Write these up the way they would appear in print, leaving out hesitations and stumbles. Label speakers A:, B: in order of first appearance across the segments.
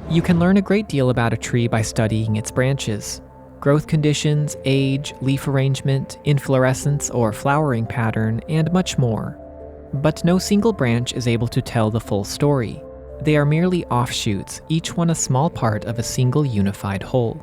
A: You can learn a great deal about a tree by studying its branches. Growth conditions, age, leaf arrangement, inflorescence or flowering pattern, and much more. But no single branch is able to tell the full story. They are merely offshoots, each one a small part of a single unified whole.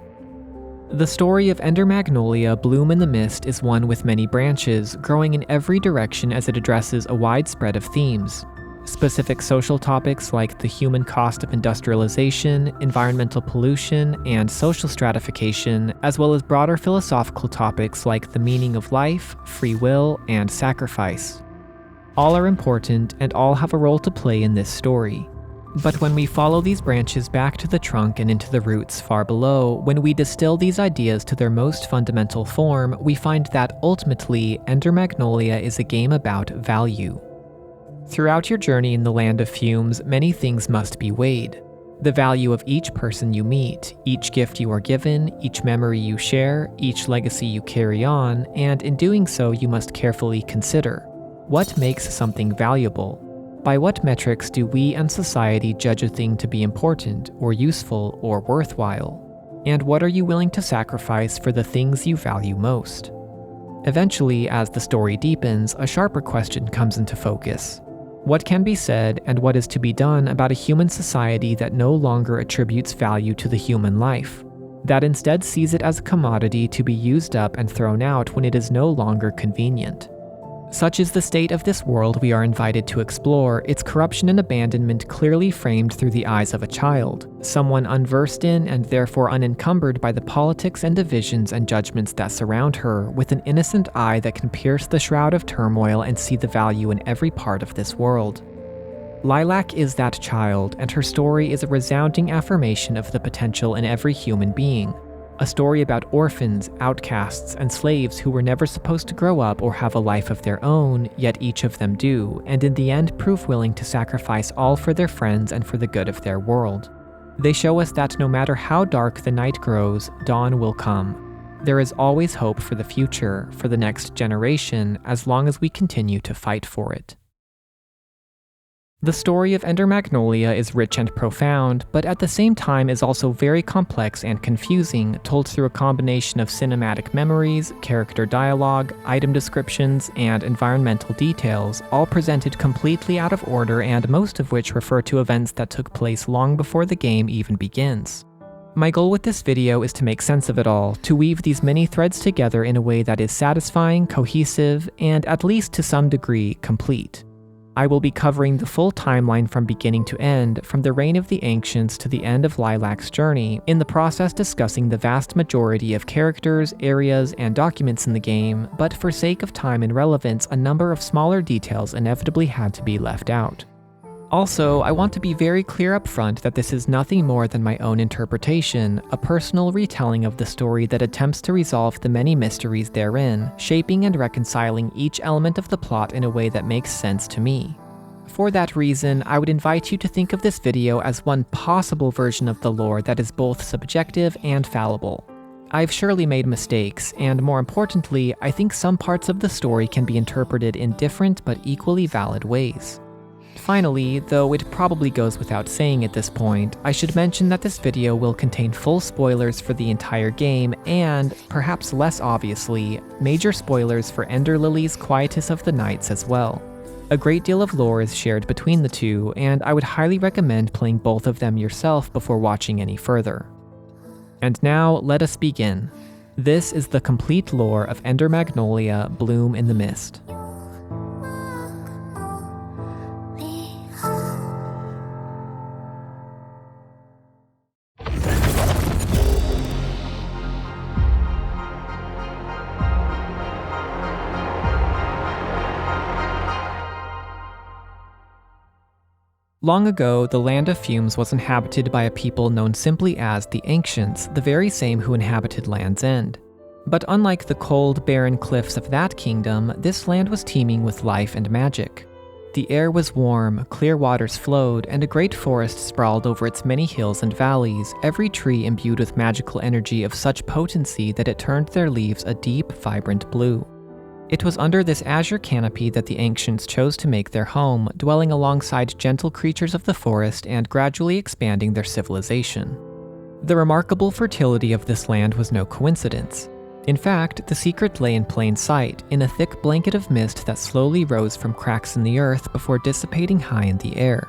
A: The story of Ender Magnolia, Bloom in the Mist is one with many branches, growing in every direction as it addresses a wide spread of themes. Specific social topics like the human cost of industrialization, environmental pollution, and social stratification, as well as broader philosophical topics like the meaning of life, free will, and sacrifice. All are important, and all have a role to play in this story. But when we follow these branches back to the trunk and into the roots far below, when we distill these ideas to their most fundamental form, we find that ultimately, Ender Magnolia is a game about value. Throughout your journey in the Land of Fumes, many things must be weighed. The value of each person you meet, each gift you are given, each memory you share, each legacy you carry on, and in doing so you must carefully consider, what makes something valuable? By what metrics do we and society judge a thing to be important, or useful, or worthwhile? And what are you willing to sacrifice for the things you value most? Eventually, as the story deepens, a sharper question comes into focus. What can be said and what is to be done about a human society that no longer attributes value to the human life, that instead sees it as a commodity to be used up and thrown out when it is no longer convenient? Such is the state of this world we are invited to explore, its corruption and abandonment clearly framed through the eyes of a child, someone unversed in and therefore unencumbered by the politics and divisions and judgments that surround her, with an innocent eye that can pierce the shroud of turmoil and see the value in every part of this world. Lilac is that child, and her story is a resounding affirmation of the potential in every human being. A story about orphans, outcasts, and slaves who were never supposed to grow up or have a life of their own, yet each of them do, and in the end prove willing to sacrifice all for their friends and for the good of their world. They show us that no matter how dark the night grows, dawn will come. There is always hope for the future, for the next generation, as long as we continue to fight for it. The story of Ender Magnolia is rich and profound, but at the same time is also very complex and confusing, told through a combination of cinematic memories, character dialogue, item descriptions, and environmental details, all presented completely out of order and most of which refer to events that took place long before the game even begins. My goal with this video is to make sense of it all, to weave these many threads together in a way that is satisfying, cohesive, and at least to some degree, complete. I will be covering the full timeline from beginning to end, from the reign of the Ancients to the end of Lilac's journey, in the process discussing the vast majority of characters, areas, and documents in the game, but for sake of time and relevance, a number of smaller details inevitably had to be left out. Also, I want to be very clear up front that this is nothing more than my own interpretation, a personal retelling of the story that attempts to resolve the many mysteries therein, shaping and reconciling each element of the plot in a way that makes sense to me. For that reason, I would invite you to think of this video as one possible version of the lore that is both subjective and fallible. I've surely made mistakes, and more importantly, I think some parts of the story can be interpreted in different but equally valid ways. Finally, though it probably goes without saying at this point, I should mention that this video will contain full spoilers for the entire game and, perhaps less obviously, major spoilers for Ender Lilies' Quietus of the Nights as well. A great deal of lore is shared between the two, and I would highly recommend playing both of them yourself before watching any further. And now, let us begin. This is the complete lore of Ender Magnolia, Bloom in the Mist. Long ago, the Land of Fumes was inhabited by a people known simply as the Ancients, the very same who inhabited Land's End. But unlike the cold, barren cliffs of that kingdom, this land was teeming with life and magic. The air was warm, clear waters flowed, and a great forest sprawled over its many hills and valleys, every tree imbued with magical energy of such potency that it turned their leaves a deep, vibrant blue. It was under this azure canopy that the ancients chose to make their home, dwelling alongside gentle creatures of the forest and gradually expanding their civilization. The remarkable fertility of this land was no coincidence. In fact, the secret lay in plain sight, in a thick blanket of mist that slowly rose from cracks in the earth before dissipating high in the air.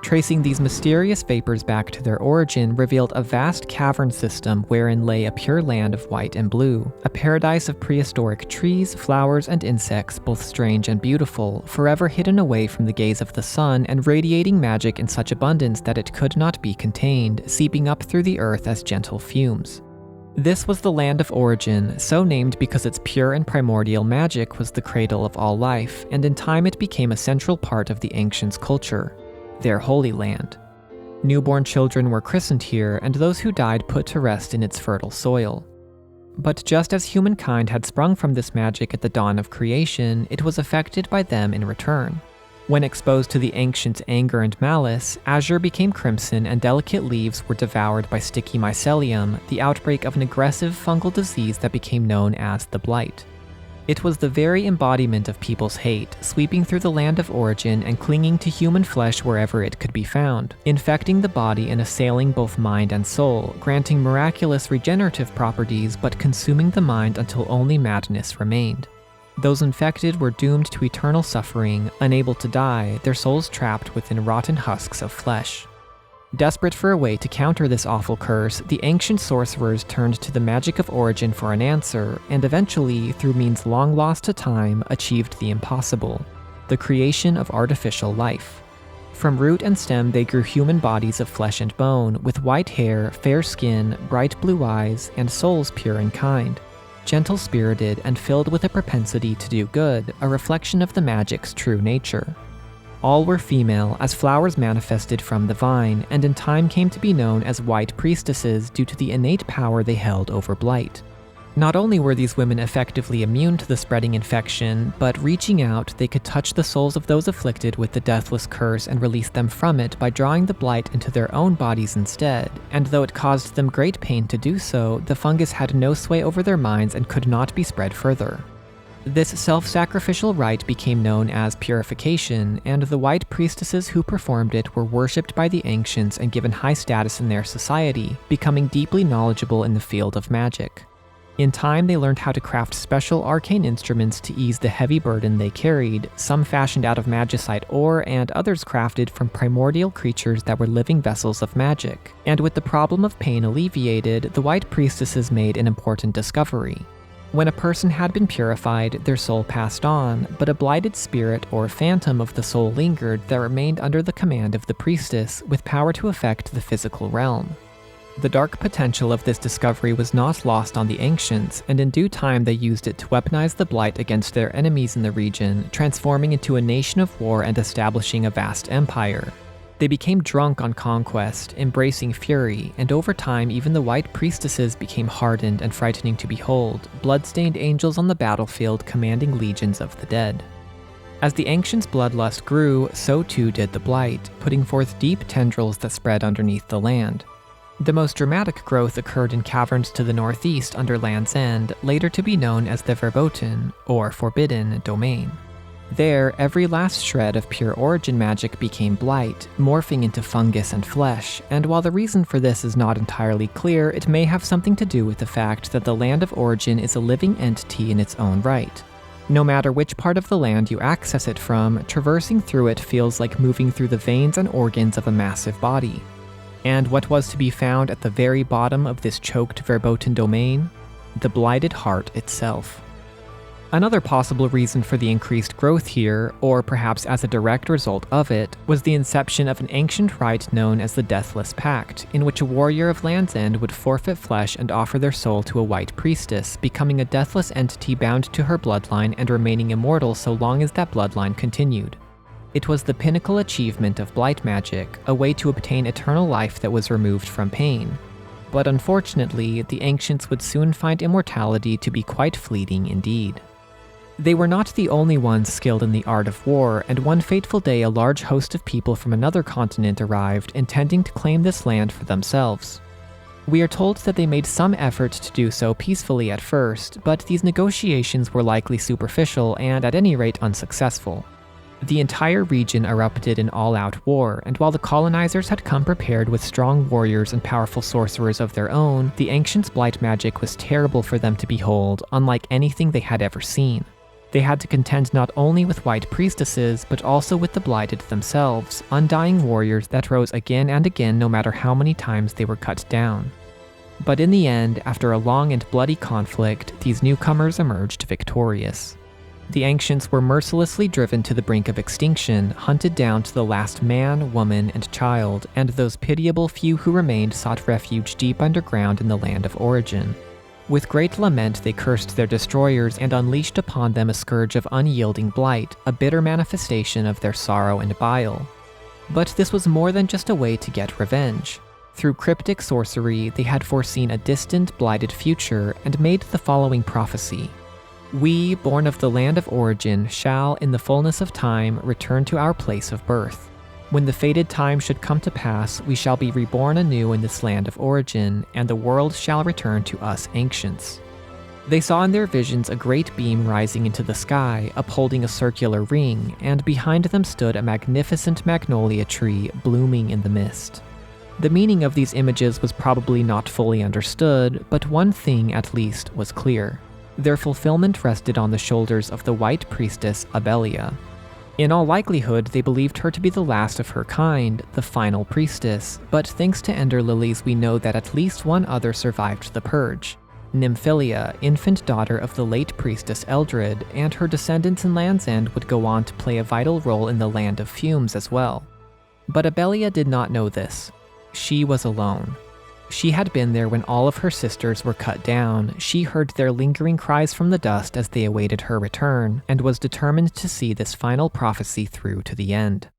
A: Tracing these mysterious vapors back to their origin revealed a vast cavern system wherein lay a pure land of white and blue, a paradise of prehistoric trees, flowers, and insects, both strange and beautiful, forever hidden away from the gaze of the sun and radiating magic in such abundance that it could not be contained, seeping up through the earth as gentle fumes. This was the Land of Origin, so named because its pure and primordial magic was the cradle of all life, and in time it became a central part of the ancients' culture. Their holy land. Newborn children were christened here, and those who died put to rest in its fertile soil. But just as humankind had sprung from this magic at the dawn of creation, it was affected by them in return. When exposed to the ancients' anger and malice, azure became crimson and delicate leaves were devoured by sticky mycelium, the outbreak of an aggressive fungal disease that became known as the Blight. It was the very embodiment of people's hate, sweeping through the Land of Origin and clinging to human flesh wherever it could be found, infecting the body and assailing both mind and soul, granting miraculous regenerative properties but consuming the mind until only madness remained. Those infected were doomed to eternal suffering, unable to die, their souls trapped within rotten husks of flesh. Desperate for a way to counter this awful curse, the ancient sorcerers turned to the magic of origin for an answer, and eventually, through means long lost to time, achieved the impossible: the creation of artificial life. From root and stem they grew human bodies of flesh and bone, with white hair, fair skin, bright blue eyes, and souls pure and kind, gentle-spirited and filled with a propensity to do good, a reflection of the magic's true nature. All were female, as flowers manifested from the vine, and in time came to be known as white priestesses due to the innate power they held over blight. Not only were these women effectively immune to the spreading infection, but reaching out, they could touch the souls of those afflicted with the deathless curse and release them from it by drawing the blight into their own bodies instead, and though it caused them great pain to do so, the fungus had no sway over their minds and could not be spread further. This self-sacrificial rite became known as purification, and the white priestesses who performed it were worshipped by the ancients and given high status in their society, becoming deeply knowledgeable in the field of magic. In time, they learned how to craft special arcane instruments to ease the heavy burden they carried, some fashioned out of magicite ore and others crafted from primordial creatures that were living vessels of magic. And with the problem of pain alleviated, the white priestesses made an important discovery. When a person had been purified, their soul passed on, but a blighted spirit or phantom of the soul lingered that remained under the command of the priestess, with power to affect the physical realm. The dark potential of this discovery was not lost on the ancients, and in due time they used it to weaponize the blight against their enemies in the region, transforming into a nation of war and establishing a vast empire. They became drunk on conquest, embracing fury, and over time even the white priestesses became hardened and frightening to behold, blood-stained angels on the battlefield commanding legions of the dead. As the ancients' bloodlust grew, so too did the blight, putting forth deep tendrils that spread underneath the land. The most dramatic growth occurred in caverns to the northeast under Land's End, later to be known as the Verboten, or Forbidden, Domain. There, every last shred of pure origin magic became blight, morphing into fungus and flesh, and while the reason for this is not entirely clear, it may have something to do with the fact that the Land of Origin is a living entity in its own right. No matter which part of the land you access it from, traversing through it feels like moving through the veins and organs of a massive body. And what was to be found at the very bottom of this choked Verboten domain? The blighted heart itself. Another possible reason for the increased growth here, or perhaps as a direct result of it, was the inception of an ancient rite known as the Deathless Pact, in which a warrior of Land's End would forfeit flesh and offer their soul to a white priestess, becoming a deathless entity bound to her bloodline and remaining immortal so long as that bloodline continued. It was the pinnacle achievement of blight magic, a way to obtain eternal life that was removed from pain. But unfortunately, the ancients would soon find immortality to be quite fleeting indeed. They were not the only ones skilled in the art of war, and one fateful day a large host of people from another continent arrived, intending to claim this land for themselves. We are told that they made some effort to do so peacefully at first, but these negotiations were likely superficial and at any rate unsuccessful. The entire region erupted in all-out war, and while the colonizers had come prepared with strong warriors and powerful sorcerers of their own, the Ancients' blight magic was terrible for them to behold, unlike anything they had ever seen. They had to contend not only with white priestesses, but also with the blighted themselves, undying warriors that rose again and again no matter how many times they were cut down. But in the end, after a long and bloody conflict, these newcomers emerged victorious. The Ancients were mercilessly driven to the brink of extinction, hunted down to the last man, woman, and child, and those pitiable few who remained sought refuge deep underground in the land of origin. With great lament, they cursed their destroyers and unleashed upon them a scourge of unyielding blight, a bitter manifestation of their sorrow and bile. But this was more than just a way to get revenge. Through cryptic sorcery, they had foreseen a distant, blighted future and made the following prophecy. We, born of the land of origin, shall, in the fullness of time, return to our place of birth. When the fated time should come to pass, we shall be reborn anew in this land of origin, and the world shall return to us ancients. They saw in their visions a great beam rising into the sky, upholding a circular ring, and behind them stood a magnificent magnolia tree blooming in the mist. The meaning of these images was probably not fully understood, but one thing at least was clear. Their fulfillment rested on the shoulders of the white priestess Abelia. In all likelihood, they believed her to be the last of her kind, the final priestess, but thanks to Ender Lilies we know that at least one other survived the purge. Nymphilia, infant daughter of the late priestess Eldred, and her descendants in Land's End would go on to play a vital role in the Land of Fumes as well. But Abelia did not know this. She was alone. She had been there when all of her sisters were cut down. She heard their lingering cries from the dust as they awaited her return, and was determined to see this final prophecy through to the end.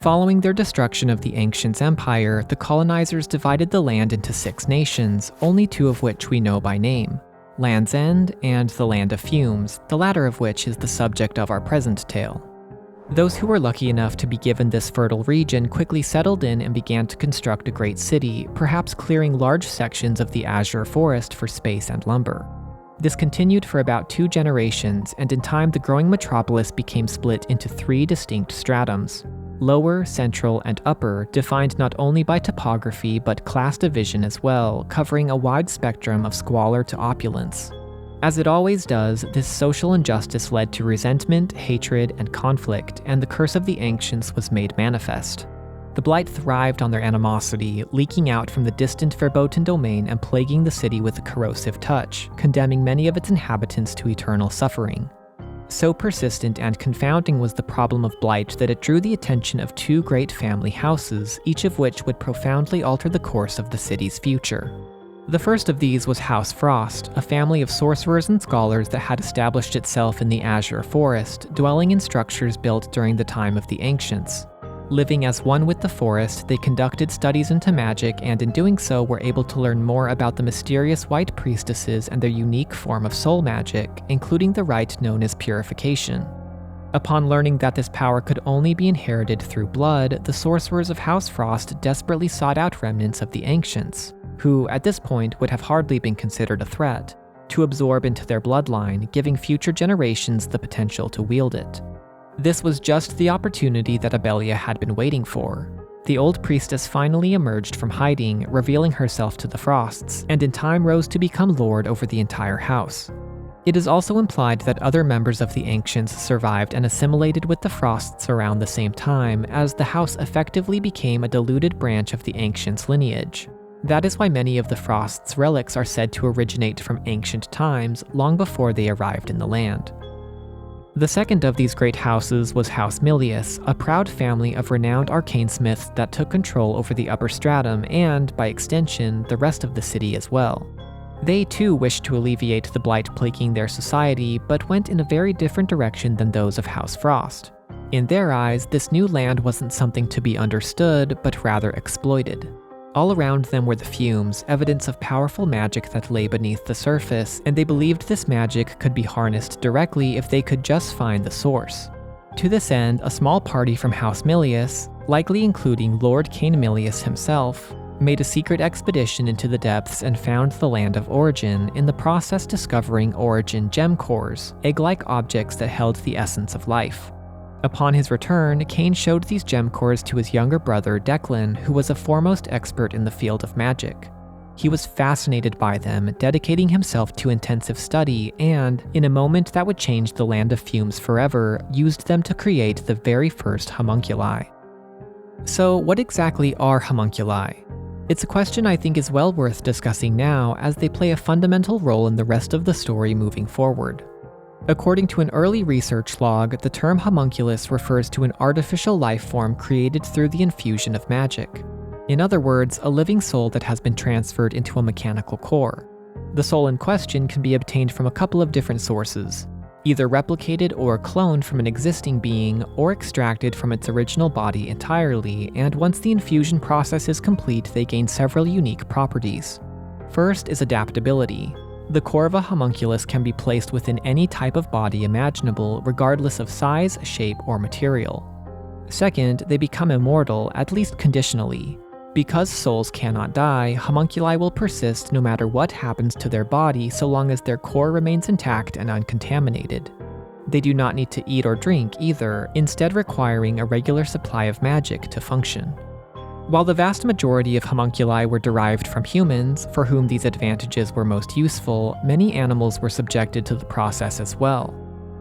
A: Following their destruction of the Ancients' empire, the colonizers divided the land into 6 nations, only 2 of which we know by name: Land's End and the Land of Fumes, the latter of which is the subject of our present tale. Those who were lucky enough to be given this fertile region quickly settled in and began to construct a great city, perhaps clearing large sections of the azure forest for space and lumber. This continued for about 2 generations, and in time the growing metropolis became split into 3 distinct stratums: Lower, Central, and Upper, defined not only by topography but class division as well, covering a wide spectrum of squalor to opulence. As it always does, this social injustice led to resentment, hatred, and conflict, and the curse of the Ancients was made manifest. The Blight thrived on their animosity, leaking out from the distant Verboten domain and plaguing the city with a corrosive touch, condemning many of its inhabitants to eternal suffering. So persistent and confounding was the problem of Blight that it drew the attention of 2 great family houses, each of which would profoundly alter the course of the city's future. The first of these was House Frost, a family of sorcerers and scholars that had established itself in the Azure Forest, dwelling in structures built during the time of the Ancients. Living as one with the forest, they conducted studies into magic, and in doing so were able to learn more about the mysterious white priestesses and their unique form of soul magic, including the rite known as purification. Upon learning that this power could only be inherited through blood, the sorcerers of House Frost desperately sought out remnants of the Ancients, who at this point would have hardly been considered a threat, to absorb into their bloodline, giving future generations the potential to wield it. This was just the opportunity that Abelia had been waiting for. The old priestess finally emerged from hiding, revealing herself to the Frosts, and in time rose to become lord over the entire house. It is also implied that other members of the Ancients survived and assimilated with the Frosts around the same time, as the house effectively became a diluted branch of the Ancients' lineage. That is why many of the Frost's relics are said to originate from ancient times, long before they arrived in the land. The second of these great houses was House Milius, a proud family of renowned arcanesmiths that took control over the upper stratum and, by extension, the rest of the city as well. They too wished to alleviate the blight plaguing their society, but went in a very different direction than those of House Frost. In their eyes, this new land wasn't something to be understood, but rather exploited. All around them were the fumes, evidence of powerful magic that lay beneath the surface, and they believed this magic could be harnessed directly if they could just find the source. To this end, a small party from House Milius, likely including Lord Cain Milius himself, made a secret expedition into the depths and found the Land of Origin, in the process discovering Origin gem cores, egg-like objects that held the essence of life. Upon his return, Cain showed these gem cores to his younger brother Declan, who was a foremost expert in the field of magic. He was fascinated by them, dedicating himself to intensive study, and, in a moment that would change the Land of Fumes forever, used them to create the very first homunculi. So, what exactly are homunculi? It's a question I think is well worth discussing now, as they play a fundamental role in the rest of the story moving forward. According to an early research log, the term homunculus refers to an artificial life form created through the infusion of magic. In other words, a living soul that has been transferred into a mechanical core. The soul in question can be obtained from a couple of different sources, either replicated or cloned from an existing being, or extracted from its original body entirely, and once the infusion process is complete, they gain several unique properties. First is adaptability. The core of a homunculus can be placed within any type of body imaginable, regardless of size, shape, or material. Second, they become immortal, at least conditionally. Because souls cannot die, homunculi will persist no matter what happens to their body so long as their core remains intact and uncontaminated. They do not need to eat or drink either, instead requiring a regular supply of magic to function. While the vast majority of homunculi were derived from humans, for whom these advantages were most useful, many animals were subjected to the process as well.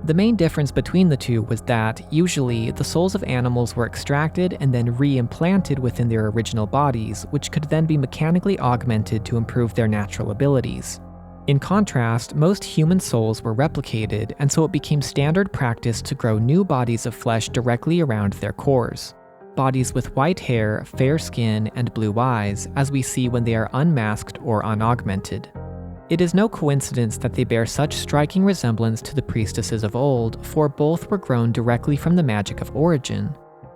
A: The main difference between the two was that, usually, the souls of animals were extracted and then re-implanted within their original bodies, which could then be mechanically augmented to improve their natural abilities. In contrast, most human souls were replicated, and so it became standard practice to grow new bodies of flesh directly around their cores. Bodies with white hair, fair skin, and blue eyes, as we see when they are unmasked or unaugmented. It is no coincidence that they bear such striking resemblance to the priestesses of old, for both were grown directly from the magic of Origin.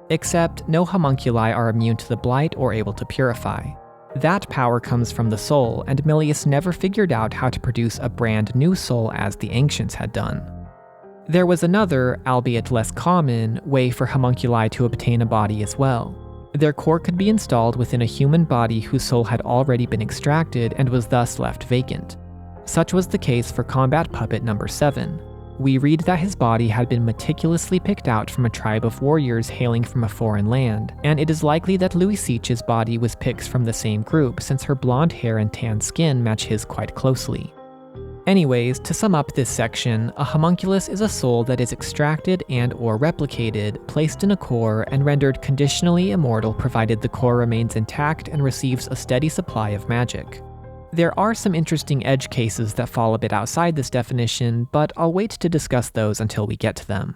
A: Except, no homunculi are immune to the Blight or able to purify. That power comes from the soul, and Milius never figured out how to produce a brand new soul as the ancients had done. There was another, albeit less common, way for homunculi to obtain a body as well. Their core could be installed within a human body whose soul had already been extracted and was thus left vacant. Such was the case for combat puppet number 7. We read that his body had been meticulously picked out from a tribe of warriors hailing from a foreign land, and it is likely that Louis Seach's body was picked from the same group since her blonde hair and tan skin match his quite closely. Anyways, to sum up this section, a homunculus is a soul that is extracted and/or replicated, placed in a core, and rendered conditionally immortal provided the core remains intact and receives a steady supply of magic. There are some interesting edge cases that fall a bit outside this definition, but I'll wait to discuss those until we get to them.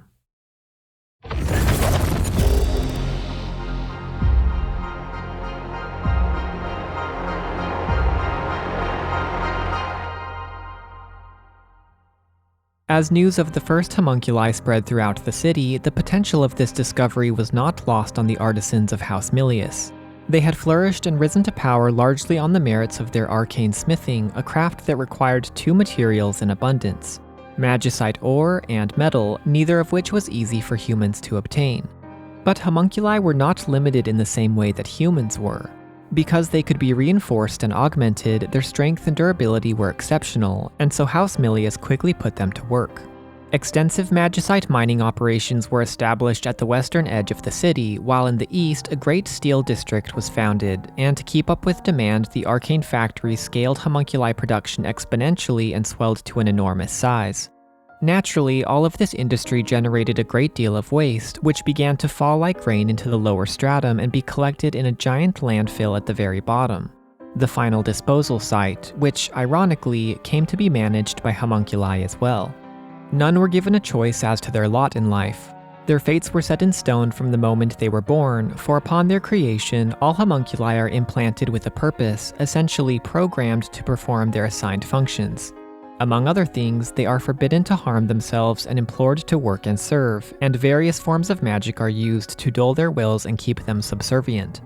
A: As news of the first homunculi spread throughout the city, the potential of this discovery was not lost on the artisans of House Milius. They had flourished and risen to power largely on the merits of their arcane smithing, a craft that required two materials in abundance: magicite ore and metal, neither of which was easy for humans to obtain. But homunculi were not limited in the same way that humans were. Because they could be reinforced and augmented, their strength and durability were exceptional, and so House Milius quickly put them to work. Extensive magicite mining operations were established at the western edge of the city, while in the east a great steel district was founded, and to keep up with demand, the arcane factory scaled homunculi production exponentially and swelled to an enormous size. Naturally, all of this industry generated a great deal of waste, which began to fall like rain into the lower stratum and be collected in a giant landfill at the very bottom. The final disposal site, which, ironically, came to be managed by homunculi as well. None were given a choice as to their lot in life. Their fates were set in stone from the moment they were born, for upon their creation, all homunculi are implanted with a purpose, essentially programmed to perform their assigned functions. Among other things, they are forbidden to harm themselves and implored to work and serve, and various forms of magic are used to dull their wills and keep them subservient.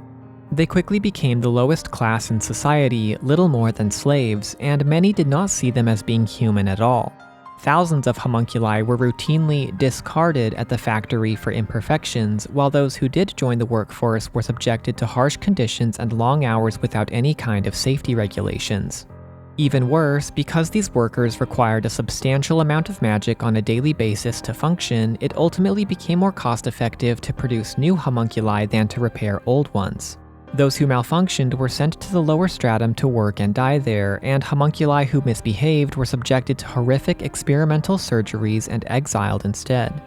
A: They quickly became the lowest class in society, little more than slaves, and many did not see them as being human at all. Thousands of homunculi were routinely discarded at the factory for imperfections, while those who did join the workforce were subjected to harsh conditions and long hours without any kind of safety regulations. Even worse, because these workers required a substantial amount of magic on a daily basis to function, it ultimately became more cost-effective to produce new homunculi than to repair old ones. Those who malfunctioned were sent to the lower stratum to work and die there, and homunculi who misbehaved were subjected to horrific experimental surgeries and exiled instead.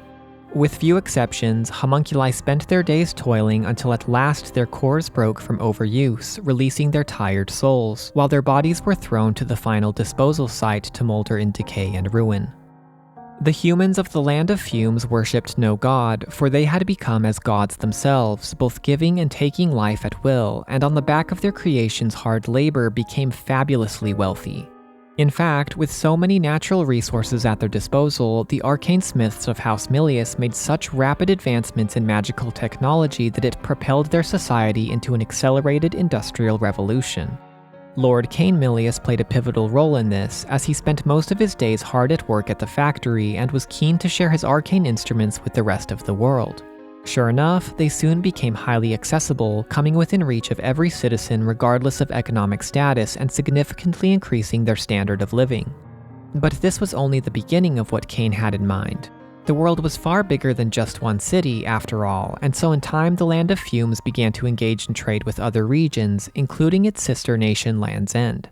A: With few exceptions, homunculi spent their days toiling until at last their cores broke from overuse, releasing their tired souls, while their bodies were thrown to the final disposal site to molder in decay and ruin. The humans of the Land of Fumes worshipped no god, for they had become as gods themselves, both giving and taking life at will, and on the back of their creation's hard labor became fabulously wealthy. In fact, with so many natural resources at their disposal, the arcane smiths of House Milius made such rapid advancements in magical technology that it propelled their society into an accelerated industrial revolution. Lord Cain Milius played a pivotal role in this, as he spent most of his days hard at work at the factory and was keen to share his arcane instruments with the rest of the world. Sure enough, they soon became highly accessible, coming within reach of every citizen regardless of economic status and significantly increasing their standard of living. But this was only the beginning of what Cain had in mind. The world was far bigger than just one city, after all, and so in time the Land of Fumes began to engage in trade with other regions, including its sister nation Land's End.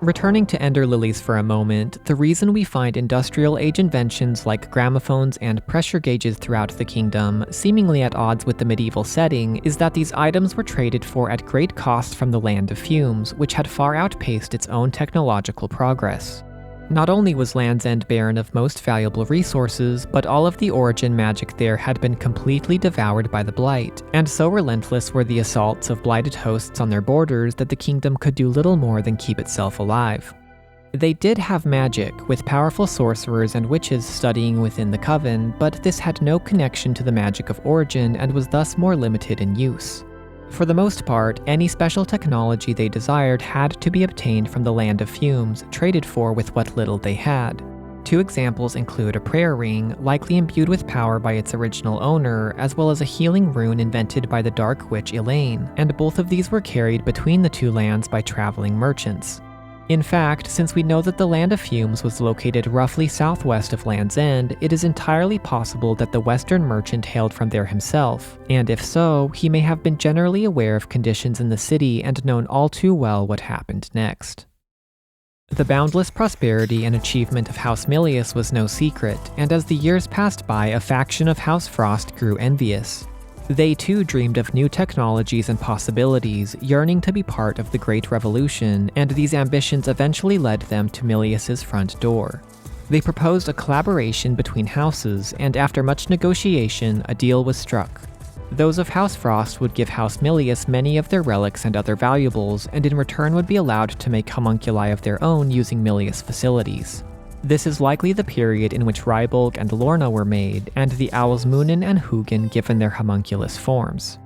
A: Returning to Ender Lilies for a moment, the reason we find industrial age inventions like gramophones and pressure gauges throughout the kingdom, seemingly at odds with the medieval setting, is that these items were traded for at great cost from the Land of Fumes, which had far outpaced its own technological progress. Not only was Land's End barren of most valuable resources, but all of the origin magic there had been completely devoured by the Blight, and so relentless were the assaults of blighted hosts on their borders that the kingdom could do little more than keep itself alive. They did have magic, with powerful sorcerers and witches studying within the Coven, but this had no connection to the magic of origin and was thus more limited in use. For the most part, any special technology they desired had to be obtained from the Land of Fumes, traded for with what little they had. Two examples include a prayer ring, likely imbued with power by its original owner, as well as a healing rune invented by the Dark Witch Elaine, and both of these were carried between the two lands by traveling merchants. In fact, since we know that the Land of Fumes was located roughly southwest of Land's End, it is entirely possible that the Western merchant hailed from there himself, and if so, he may have been generally aware of conditions in the city and known all too well what happened next. The boundless prosperity and achievement of House Milius was no secret, and as the years passed by, a faction of House Frost grew envious. They too dreamed of new technologies and possibilities, yearning to be part of the Great Revolution, and these ambitions eventually led them to Milius's front door. They proposed a collaboration between houses, and after much negotiation, a deal was struck. Those of House Frost would give House Milius many of their relics and other valuables, and in return would be allowed to make homunculi of their own using Milius facilities. This is likely the period in which Rybolg and Lorna were made, and the owls Moonin and Hugin given their homunculus forms.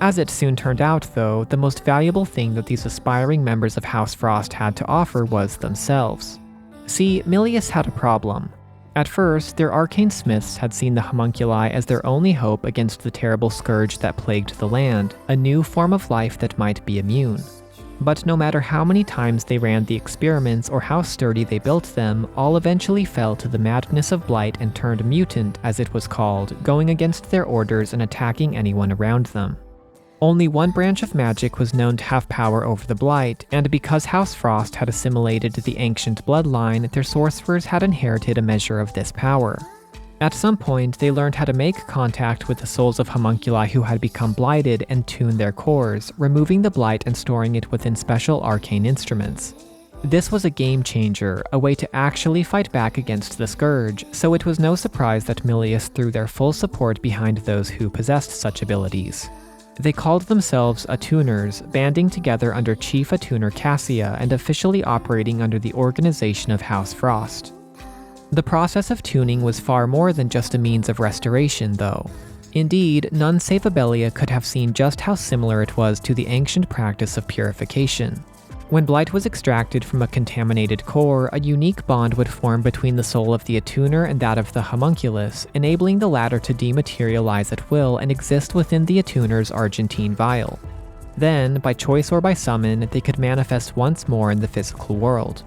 A: As it soon turned out, though, the most valuable thing that these aspiring members of House Frost had to offer was themselves. See, Milius had a problem. At first, their arcane smiths had seen the homunculi as their only hope against the terrible scourge that plagued the land, a new form of life that might be immune. But no matter how many times they ran the experiments or how sturdy they built them, all eventually fell to the madness of Blight and turned mutant, as it was called, going against their orders and attacking anyone around them. Only one branch of magic was known to have power over the Blight, and because House Frost had assimilated the ancient bloodline, their sorcerers had inherited a measure of this power. At some point, they learned how to make contact with the souls of homunculi who had become blighted and tune their cores, removing the blight and storing it within special arcane instruments. This was a game changer, a way to actually fight back against the scourge, so it was no surprise that Milius threw their full support behind those who possessed such abilities. They called themselves Attuners, banding together under Chief Attuner Cassia and officially operating under the organization of House Frost. The process of tuning was far more than just a means of restoration, though. Indeed, none save Abelia could have seen just how similar it was to the ancient practice of purification. When Blight was extracted from a contaminated core, a unique bond would form between the soul of the attuner and that of the homunculus, enabling the latter to dematerialize at will and exist within the attuner's Argentine vial. Then, by choice or by summon, they could manifest once more in the physical world.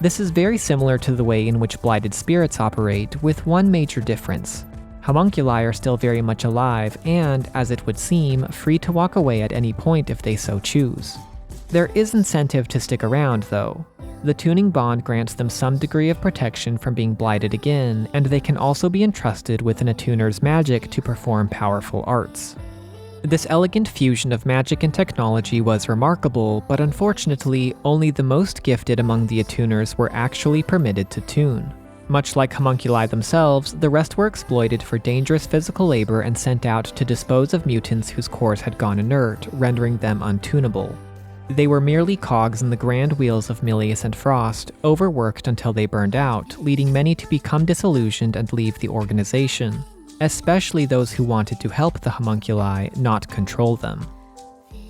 A: This is very similar to the way in which blighted spirits operate, with one major difference. Homunculi are still very much alive and, as it would seem, free to walk away at any point if they so choose. There is incentive to stick around, though. The tuning bond grants them some degree of protection from being blighted again, and they can also be entrusted with an attuner's magic to perform powerful arts. This elegant fusion of magic and technology was remarkable, but unfortunately, only the most gifted among the attuners were actually permitted to tune. Much like homunculi themselves, the rest were exploited for dangerous physical labor and sent out to dispose of mutants whose cores had gone inert, rendering them untunable. They were merely cogs in the grand wheels of Milius and Frost, overworked until they burned out, leading many to become disillusioned and leave the organization, especially those who wanted to help the homunculi, not control them.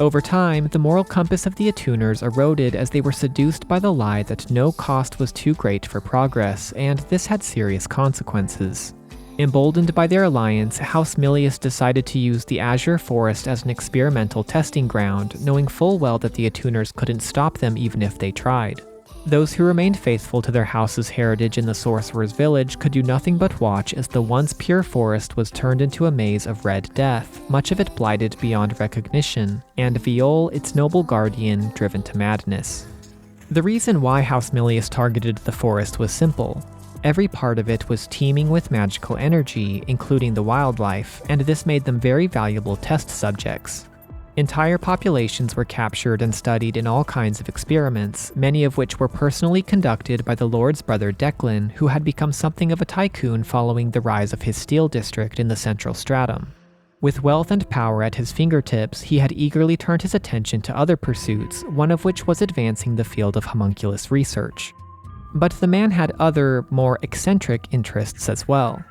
A: Over time, the moral compass of the attuners eroded as they were seduced by the lie that no cost was too great for progress, and this had serious consequences. Emboldened by their alliance, House Milius decided to use the Azure Forest as an experimental testing ground, knowing full well that the attuners couldn't stop them even if they tried. Those who remained faithful to their house's heritage in the Sorcerer's Village could do nothing but watch as the once pure forest was turned into a maze of red death, much of it blighted beyond recognition, and Viol, its noble guardian, driven to madness. The reason why House Milius targeted the forest was simple. Every part of it was teeming with magical energy, including the wildlife, and this made them very valuable test subjects. Entire populations were captured and studied in all kinds of experiments, many of which were personally conducted by the Lord's brother Declan, who had become something of a tycoon following the rise of his steel district in the central stratum. With wealth and power at his fingertips, he had eagerly turned his attention to other pursuits, one of which was advancing the field of homunculus research. But the man had other, more eccentric interests as well.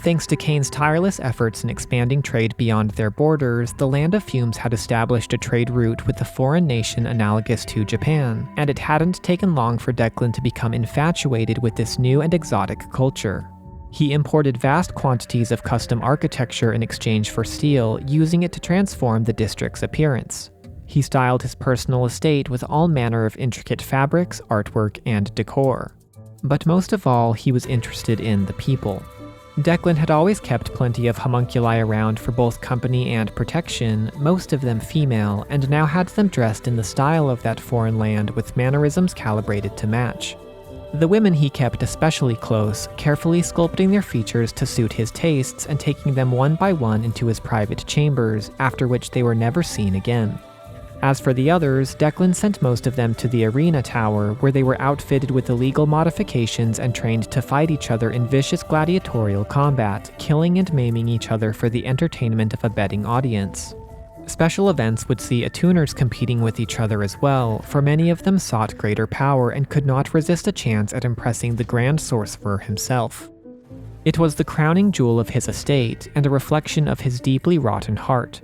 A: Thanks to Kane's tireless efforts in expanding trade beyond their borders, the Land of Fumes had established a trade route with a foreign nation analogous to Japan, and it hadn't taken long for Declan to become infatuated with this new and exotic culture. He imported vast quantities of custom architecture in exchange for steel, using it to transform the district's appearance. He styled his personal estate with all manner of intricate fabrics, artwork, and decor. But most of all, he was interested in the people. Declan had always kept plenty of homunculi around for both company and protection, most of them female, and now had them dressed in the style of that foreign land with mannerisms calibrated to match. The women he kept especially close, carefully sculpting their features to suit his tastes and taking them one by one into his private chambers, after which they were never seen again. As for the others, Declan sent most of them to the arena tower, where they were outfitted with illegal modifications and trained to fight each other in vicious gladiatorial combat, killing and maiming each other for the entertainment of a betting audience. Special events would see attuners competing with each other as well, for many of them sought greater power and could not resist a chance at impressing the Grand Sorcerer himself. It was the crowning jewel of his estate, and a reflection of his deeply rotten heart.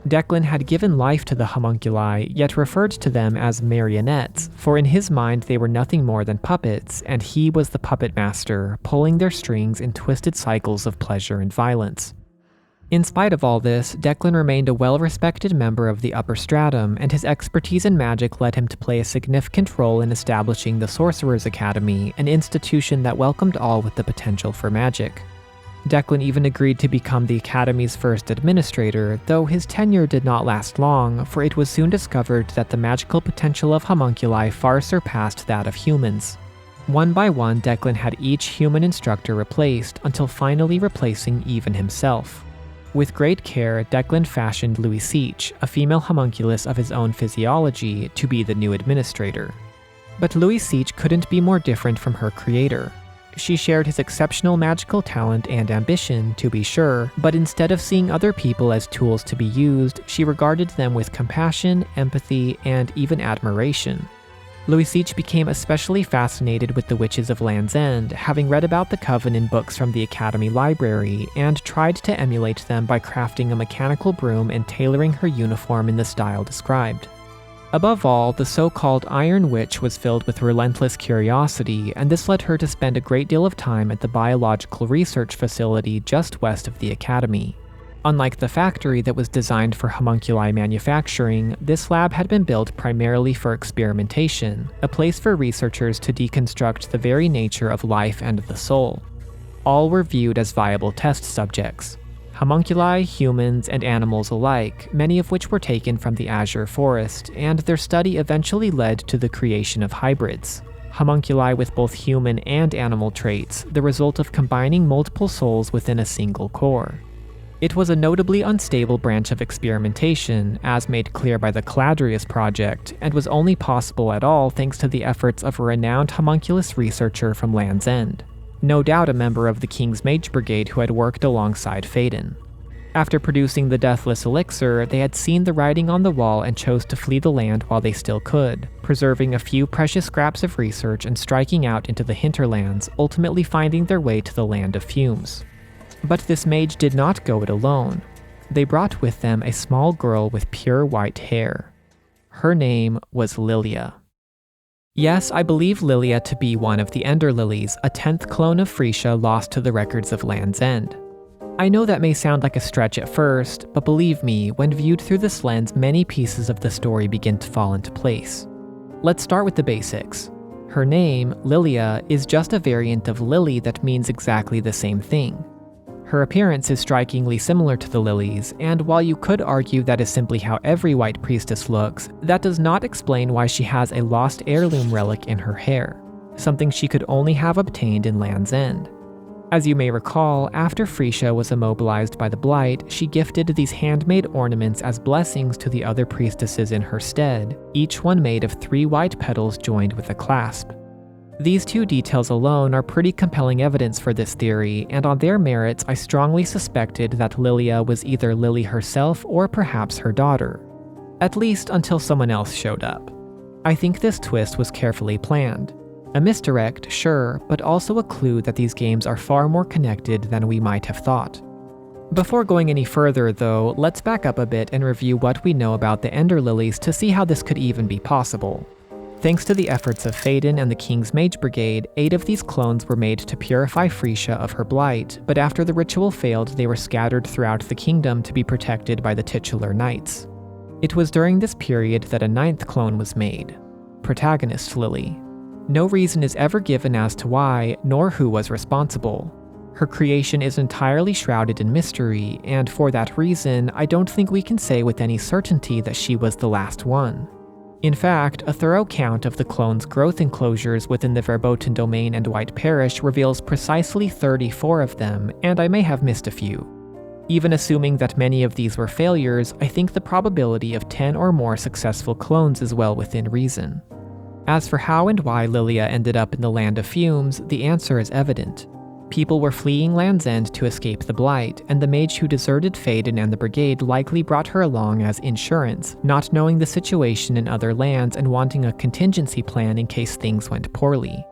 A: Declan had given life to the homunculi, yet referred to them as marionettes, for in his mind they were nothing more than puppets, and he was the puppet master, pulling their strings in twisted cycles of pleasure and violence. In spite of all this, Declan remained a well-respected member of the upper stratum, and his expertise in magic led him to play a significant role in establishing the Sorcerer's Academy, an institution that welcomed all with the potential for magic. Declan even agreed to become the Academy's first administrator, though his tenure did not last long, for it was soon discovered that the magical potential of homunculi far surpassed that of humans. One by one, Declan had each human instructor replaced, until finally replacing even himself. With great care, Declan fashioned Louis Seach, a female homunculus of his own physiology, to be the new administrator. But Louis Seach couldn't be more different from her creator. She shared his exceptional magical talent and ambition, to be sure, but instead of seeing other people as tools to be used, she regarded them with compassion, empathy, and even admiration. Luisic became especially fascinated with the witches of Land's End, having read about the coven in books from the Academy Library, and tried to emulate them by crafting a mechanical broom and tailoring her uniform in the style described. Above all, the so-called Iron Witch was filled with relentless curiosity, and this led her to spend a great deal of time at the biological research facility just west of the Academy. Unlike the factory that was designed for homunculi manufacturing, this lab had been built primarily for experimentation, a place for researchers to deconstruct the very nature of life and the soul. All were viewed as viable test subjects. Homunculi, humans, and animals alike, many of which were taken from the Azure Forest, and their study eventually led to the creation of hybrids. Homunculi with both human and animal traits, the result of combining multiple souls within a single core. It was a notably unstable branch of experimentation, as made clear by the Caladrius project, and was only possible at all thanks to the efforts of a renowned homunculus researcher from Land's End. No doubt a member of the King's Mage Brigade who had worked alongside Phaedon. After producing the Deathless Elixir, they had seen the writing on the wall and chose to flee the land while they still could, preserving a few precious scraps of research and striking out into the hinterlands, ultimately finding their way to the Land of Fumes. But this mage did not go it alone. They brought with them a small girl with pure white hair. Her name was Lilia. Yes, I believe Lilia to be one of the Ender Lilies, a 10th clone of Freesia lost to the records of Land's End. I know that may sound like a stretch at first, but believe me, when viewed through this lens, many pieces of the story begin to fall into place. Let's start with the basics. Her name, Lilia, is just a variant of Lily that means exactly the same thing. Her appearance is strikingly similar to the lilies, and while you could argue that is simply how every white priestess looks, that does not explain why she has a lost heirloom relic in her hair, something she could only have obtained in Land's End. As you may recall, after Freesia was immobilized by the Blight, she gifted these handmade ornaments as blessings to the other priestesses in her stead, each one made of 3 white petals joined with a clasp. These 2 details alone are pretty compelling evidence for this theory, and on their merits I strongly suspected that Lilia was either Lily herself or perhaps her daughter. At least until someone else showed up. I think this twist was carefully planned. A misdirect, sure, but also a clue that these games are far more connected than we might have thought. Before going any further though, let's back up a bit and review what we know about the Ender Lilies to see how this could even be possible. Thanks to the efforts of Phaedon and the King's Mage Brigade, 8 of these clones were made to purify Freesia of her blight, but after the ritual failed, they were scattered throughout the kingdom to be protected by the titular knights. It was during this period that a 9th clone was made, Protagonist Lily. No reason is ever given as to why, nor who was responsible. Her creation is entirely shrouded in mystery, and for that reason, I don't think we can say with any certainty that she was the last one. In fact, a thorough count of the clone's growth enclosures within the Verboten Domain and White Parish reveals precisely 34 of them, and I may have missed a few. Even assuming that many of these were failures, I think the probability of 10 or more successful clones is well within reason. As for how and why Lilia ended up in the Land of Fumes, the answer is evident. People were fleeing Land's End to escape the Blight, and the mage who deserted Phaedon and the Brigade likely brought her along as insurance, not knowing the situation in other lands and wanting a contingency plan in case things went poorly.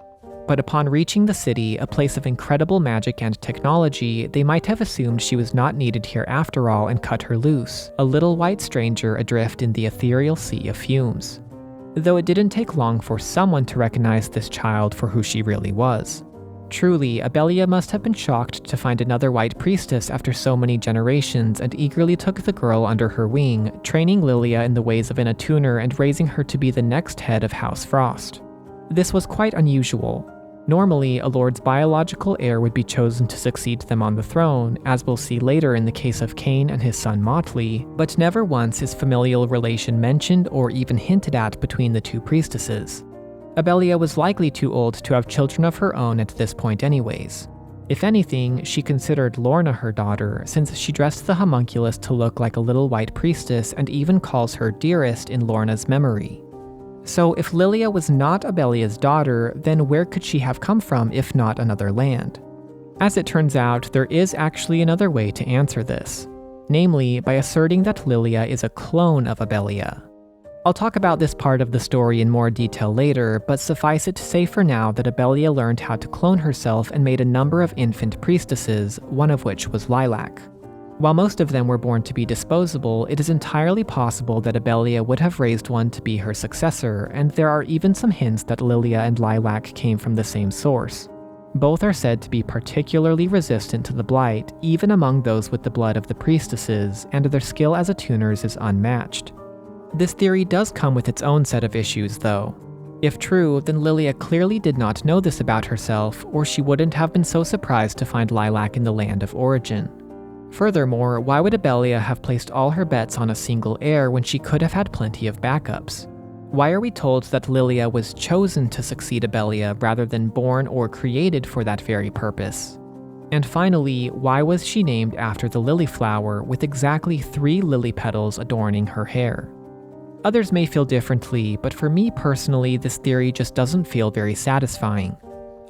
A: But upon reaching the city, a place of incredible magic and technology, they might have assumed she was not needed here after all and cut her loose, a little white stranger adrift in the ethereal sea of fumes. Though it didn't take long for someone to recognize this child for who she really was. Truly, Abelia must have been shocked to find another white priestess after so many generations and eagerly took the girl under her wing, training Lilia in the ways of an attuner and raising her to be the next head of House Frost. This was quite unusual. Normally, a lord's biological heir would be chosen to succeed them on the throne, as we'll see later in the case of Cain and his son Motley, but never once is familial relation mentioned or even hinted at between the 2 priestesses. Abelia was likely too old to have children of her own at this point anyways. If anything, she considered Lorna her daughter, since she dressed the homunculus to look like a little white priestess and even calls her dearest in Lorna's memory. So if Lilia was not Abelia's daughter, then where could she have come from if not another land? As it turns out, there is actually another way to answer this, namely by asserting that Lilia is a clone of Abelia. I'll talk about this part of the story in more detail later, but suffice it to say for now that Abelia learned how to clone herself and made a number of infant priestesses, one of which was Lilac. While most of them were born to be disposable, it is entirely possible that Abelia would have raised one to be her successor, and there are even some hints that Lilia and Lilac came from the same source. Both are said to be particularly resistant to the Blight, even among those with the blood of the priestesses, and their skill as attuners is unmatched. This theory does come with its own set of issues, though. If true, then Lilia clearly did not know this about herself, or she wouldn't have been so surprised to find Lilac in the land of origin. Furthermore, why would Abelia have placed all her bets on a single heir when she could have had plenty of backups? Why are we told that Lilia was chosen to succeed Abelia rather than born or created for that very purpose? And finally, why was she named after the lily flower with exactly 3 lily petals adorning her hair? Others may feel differently, but for me personally, this theory just doesn't feel very satisfying.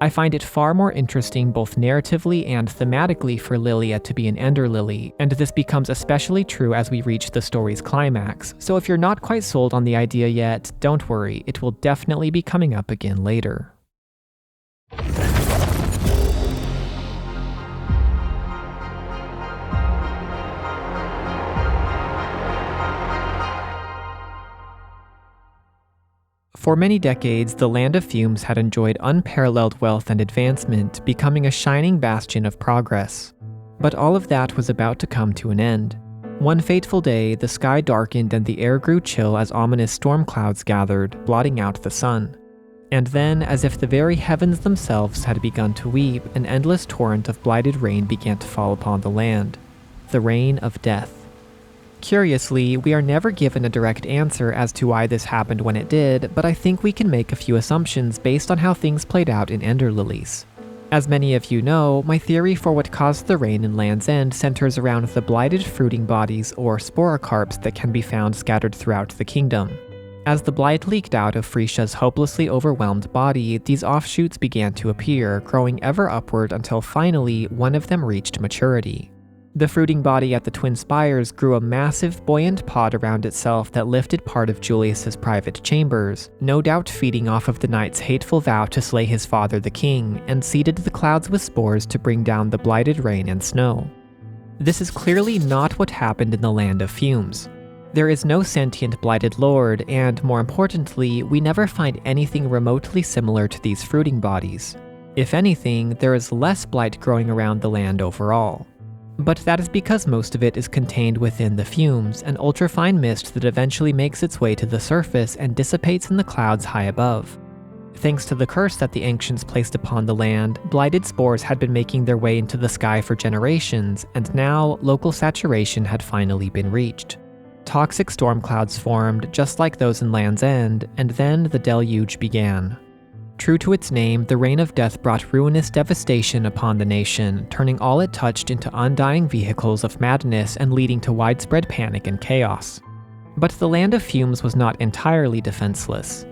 A: I find it far more interesting both narratively and thematically for Lilia to be an Ender Lily, and this becomes especially true as we reach the story's climax, so if you're not quite sold on the idea yet, don't worry, it will definitely be coming up again later. For many decades, the Land of Fumes had enjoyed unparalleled wealth and advancement, becoming a shining bastion of progress. But all of that was about to come to an end. One fateful day, the sky darkened and the air grew chill as ominous storm clouds gathered, blotting out the sun. And then, as if the very heavens themselves had begun to weep, an endless torrent of blighted rain began to fall upon the land. The rain of death. Curiously, we are never given a direct answer as to why this happened when it did, but I think we can make a few assumptions based on how things played out in Ender Lilies. As many of you know, my theory for what caused the rain in Land's End centers around the blighted fruiting bodies or sporocarps that can be found scattered throughout the kingdom. As the blight leaked out of Frisia's hopelessly overwhelmed body, these offshoots began to appear, growing ever upward until finally one of them reached maturity. The fruiting body at the Twin Spires grew a massive, buoyant pod around itself that lifted part of Julius's private chambers, no doubt feeding off of the knight's hateful vow to slay his father the king, and seeded the clouds with spores to bring down the blighted rain and snow. This is clearly not what happened in the Land of Fumes. There is no sentient blighted lord, and more importantly, we never find anything remotely similar to these fruiting bodies. If anything, there is less blight growing around the land overall. But that is because most of it is contained within the fumes, an ultrafine mist that eventually makes its way to the surface and dissipates in the clouds high above. Thanks to the curse that the ancients placed upon the land, blighted spores had been making their way into the sky for generations, and now local saturation had finally been reached. Toxic storm clouds formed, just like those in Land's End, and then the deluge began. True to its name, the Rain of Death brought ruinous devastation upon the nation, turning all it touched into undying vehicles of madness and leading to widespread panic and chaos. But the Land of Fumes was not entirely defenseless.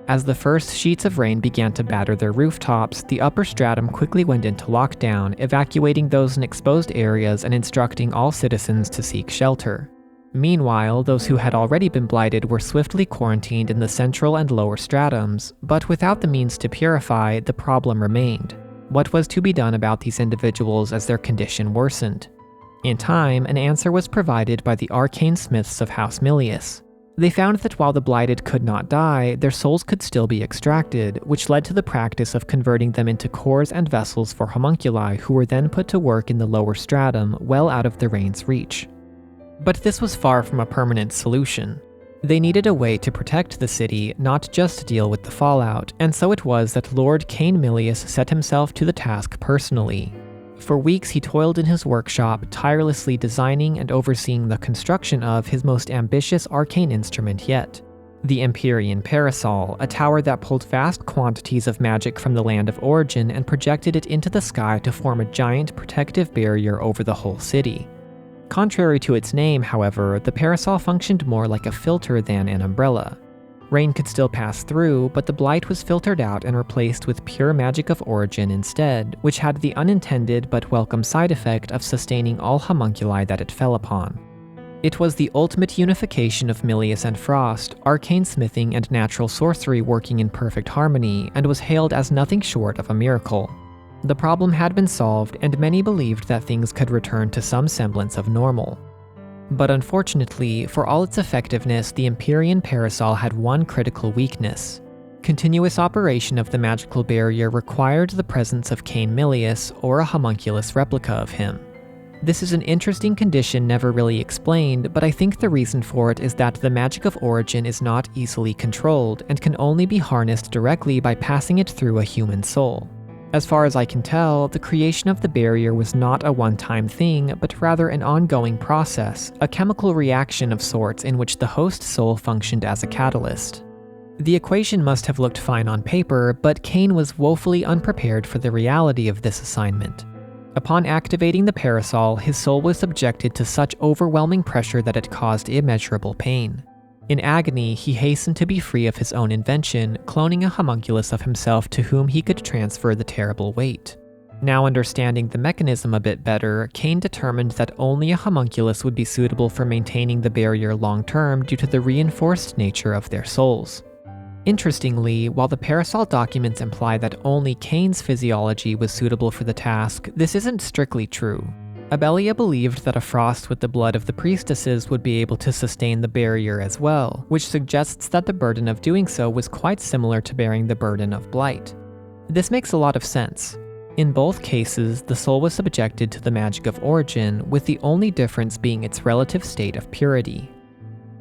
A: As the first sheets of rain began to batter their rooftops, the upper stratum quickly went into lockdown, evacuating those in exposed areas and instructing all citizens to seek shelter. Meanwhile, those who had already been blighted were swiftly quarantined in the central and lower stratums, but without the means to purify, the problem remained. What was to be done about these individuals as their condition worsened? In time, an answer was provided by the arcane smiths of House Milius. They found that while the blighted could not die, their souls could still be extracted, which led to the practice of converting them into cores and vessels for homunculi who were then put to work in the lower stratum, well out of the rain's reach. But this was far from a permanent solution. They needed a way to protect the city, not just deal with the fallout, and so it was that Lord Cain Milius set himself to the task personally. For weeks he toiled in his workshop, tirelessly designing and overseeing the construction of his most ambitious arcane instrument yet, the Empyrean Parasol, a tower that pulled vast quantities of magic from the land of origin and projected it into the sky to form a giant protective barrier over the whole city. Contrary to its name, however, the parasol functioned more like a filter than an umbrella. Rain could still pass through, but the blight was filtered out and replaced with pure magic of origin instead, which had the unintended but welcome side effect of sustaining all homunculi that it fell upon. It was the ultimate unification of Milius and Frost, arcane smithing and natural sorcery working in perfect harmony, and was hailed as nothing short of a miracle. The problem had been solved, and many believed that things could return to some semblance of normal. But unfortunately, for all its effectiveness, the Empyrean Parasol had one critical weakness. Continuous operation of the magical barrier required the presence of Cain Milius, or a homunculus replica of him. This is an interesting condition never really explained, but I think the reason for it is that the magic of origin is not easily controlled and can only be harnessed directly by passing it through a human soul. As far as I can tell, the creation of the barrier was not a one-time thing, but rather an ongoing process, a chemical reaction of sorts in which the host soul functioned as a catalyst. The equation must have looked fine on paper, but Cain was woefully unprepared for the reality of this assignment. Upon activating the parasol, his soul was subjected to such overwhelming pressure that it caused immeasurable pain. In agony, he hastened to be free of his own invention, cloning a homunculus of himself to whom he could transfer the terrible weight. Now understanding the mechanism a bit better, Cain determined that only a homunculus would be suitable for maintaining the barrier long-term due to the reinforced nature of their souls. Interestingly, while the Parasol documents imply that only Cain's physiology was suitable for the task, this isn't strictly true. Abelia believed that a Frost with the blood of the priestesses would be able to sustain the barrier as well, which suggests that the burden of doing so was quite similar to bearing the burden of Blight. This makes a lot of sense. In both cases, the soul was subjected to the magic of origin, with the only difference being its relative state of purity.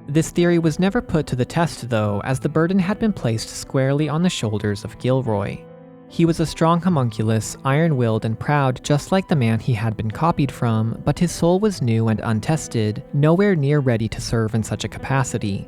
A: This theory was never put to the test though, as the burden had been placed squarely on the shoulders of Gilroy. He was a strong homunculus, iron-willed and proud just like the man he had been copied from, but his soul was new and untested, nowhere near ready to serve in such a capacity.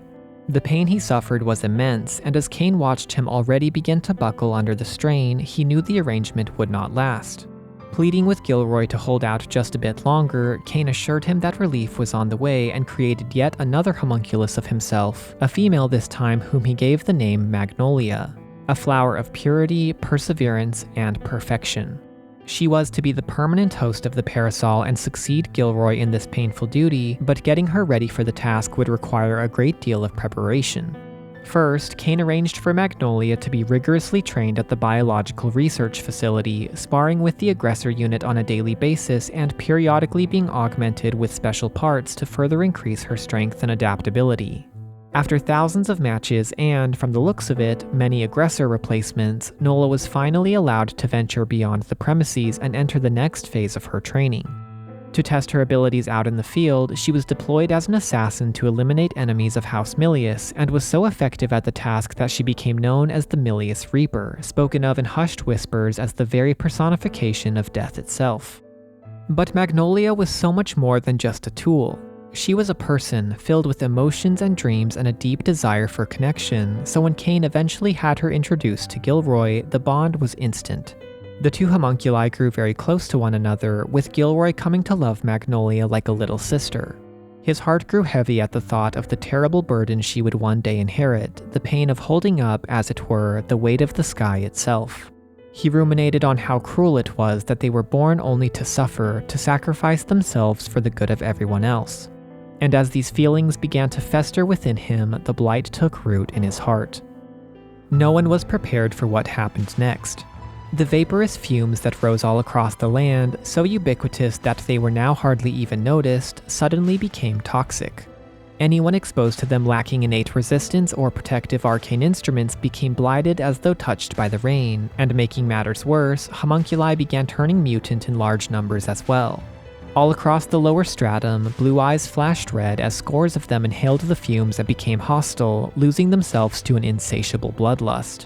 A: The pain he suffered was immense, and as Cain watched him already begin to buckle under the strain, he knew the arrangement would not last. Pleading with Gilroy to hold out just a bit longer, Cain assured him that relief was on the way and created yet another homunculus of himself, a female this time whom he gave the name Magnolia, a flower of purity, perseverance, and perfection. She was to be the permanent host of the Parasol and succeed Gilroy in this painful duty, but getting her ready for the task would require a great deal of preparation. First, Cain arranged for Magnolia to be rigorously trained at the biological research facility, sparring with the aggressor unit on a daily basis and periodically being augmented with special parts to further increase her strength and adaptability. After thousands of matches and, from the looks of it, many aggressor replacements, Nola was finally allowed to venture beyond the premises and enter the next phase of her training. To test her abilities out in the field, she was deployed as an assassin to eliminate enemies of House Milius, and was so effective at the task that she became known as the Milius Reaper, spoken of in hushed whispers as the very personification of death itself. But Magnolia was so much more than just a tool. She was a person, filled with emotions and dreams and a deep desire for connection, so when Cain eventually had her introduced to Gilroy, the bond was instant. The two homunculi grew very close to one another, with Gilroy coming to love Magnolia like a little sister. His heart grew heavy at the thought of the terrible burden she would one day inherit, the pain of holding up, as it were, the weight of the sky itself. He ruminated on how cruel it was that they were born only to suffer, to sacrifice themselves for the good of everyone else. And as these feelings began to fester within him, the blight took root in his heart. No one was prepared for what happened next. The vaporous fumes that rose all across the land, so ubiquitous that they were now hardly even noticed, suddenly became toxic. Anyone exposed to them lacking innate resistance or protective arcane instruments became blighted as though touched by the rain, and making matters worse, homunculi began turning mutant in large numbers as well. All across the lower stratum, blue eyes flashed red as scores of them inhaled the fumes and became hostile, losing themselves to an insatiable bloodlust.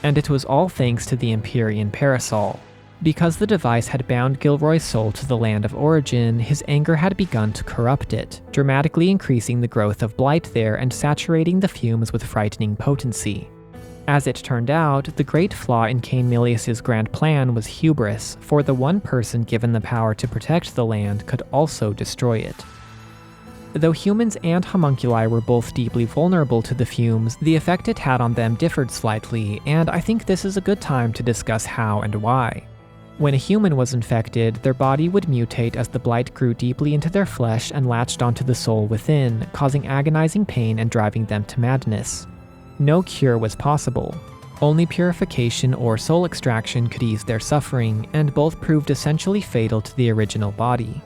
A: And it was all thanks to the Empyrean Parasol. Because the device had bound Gilroy's soul to the land of origin, his anger had begun to corrupt it, dramatically increasing the growth of blight there and saturating the fumes with frightening potency. As it turned out, the great flaw in Cain Milius's grand plan was hubris, for the one person given the power to protect the land could also destroy it. Though humans and homunculi were both deeply vulnerable to the fumes, the effect it had on them differed slightly, and I think this is a good time to discuss how and why. When a human was infected, their body would mutate as the blight grew deeply into their flesh and latched onto the soul within, causing agonizing pain and driving them to madness. No cure was possible. Only purification or soul extraction could ease their suffering, and both proved essentially fatal to the original body.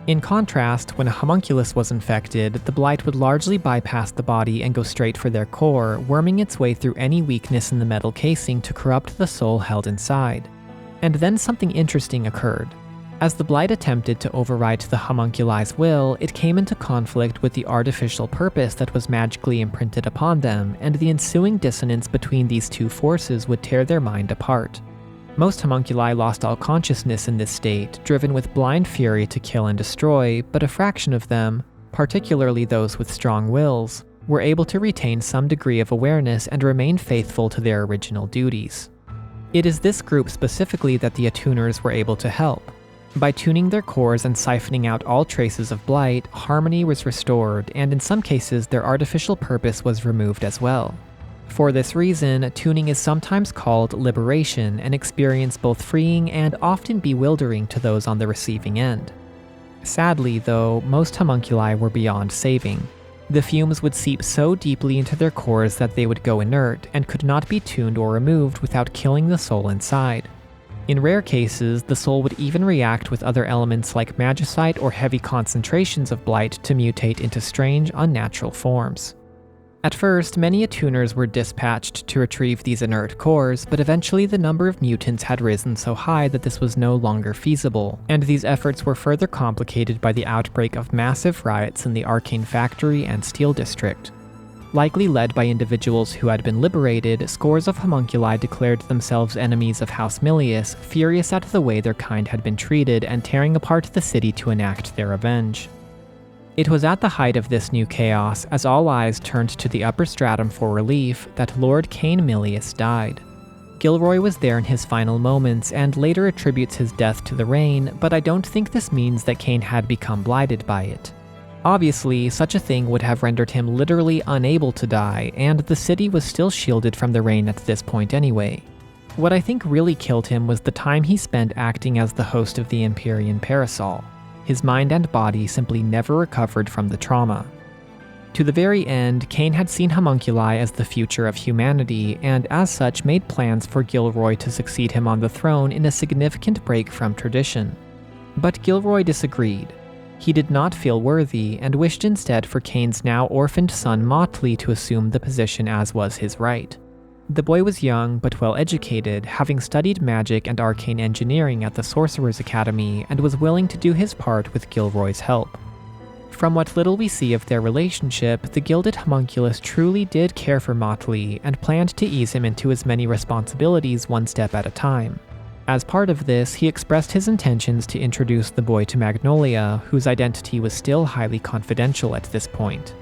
A: In contrast, when a homunculus was infected, the blight would largely bypass the body and go straight for their core, worming its way through any weakness in the metal casing to corrupt the soul held inside. And then something interesting occurred. As the blight attempted to override the homunculi's will, it came into conflict with the artificial purpose that was magically imprinted upon them, and the ensuing dissonance between these two forces would tear their mind apart. Most homunculi lost all consciousness in this state, driven with blind fury to kill and destroy, but a fraction of them, particularly those with strong wills, were able to retain some degree of awareness and remain faithful to their original duties. It is this group specifically that the attuners were able to help. By tuning their cores and siphoning out all traces of blight, harmony was restored, and in some cases their artificial purpose was removed as well. For this reason, tuning is sometimes called liberation, an experience both freeing and often bewildering to those on the receiving end. Sadly, though, most homunculi were beyond saving. The fumes would seep so deeply into their cores that they would go inert and could not be tuned or removed without killing the soul inside. In rare cases, the soul would even react with other elements like magicite or heavy concentrations of blight to mutate into strange, unnatural forms. At first, many attuners were dispatched to retrieve these inert cores, but eventually the number of mutants had risen so high that this was no longer feasible, and these efforts were further complicated by the outbreak of massive riots in the Arcane Factory and Steel District. Likely led by individuals who had been liberated, scores of homunculi declared themselves enemies of House Milius, furious at the way their kind had been treated and tearing apart the city to enact their revenge. It was at the height of this new chaos, as all eyes turned to the upper stratum for relief, that Lord Cain Milius died. Gilroy was there in his final moments and later attributes his death to the rain, but I don't think this means that Cain had become blighted by it. Obviously, such a thing would have rendered him literally unable to die, and the city was still shielded from the rain at this point anyway. What I think really killed him was the time he spent acting as the host of the Empyrean Parasol. His mind and body simply never recovered from the trauma. To the very end, Cain had seen homunculi as the future of humanity, and as such made plans for Gilroy to succeed him on the throne in a significant break from tradition. But Gilroy disagreed. He did not feel worthy, and wished instead for Cain's now orphaned son Motley to assume the position as was his right. The boy was young but well educated, having studied magic and arcane engineering at the Sorcerer's Academy, and was willing to do his part with Gilroy's help. From what little we see of their relationship, the Gilded Homunculus truly did care for Motley, and planned to ease him into as many responsibilities one step at a time. As part of this, he expressed his intentions to introduce the boy to Magnolia, whose identity was still highly confidential at this point.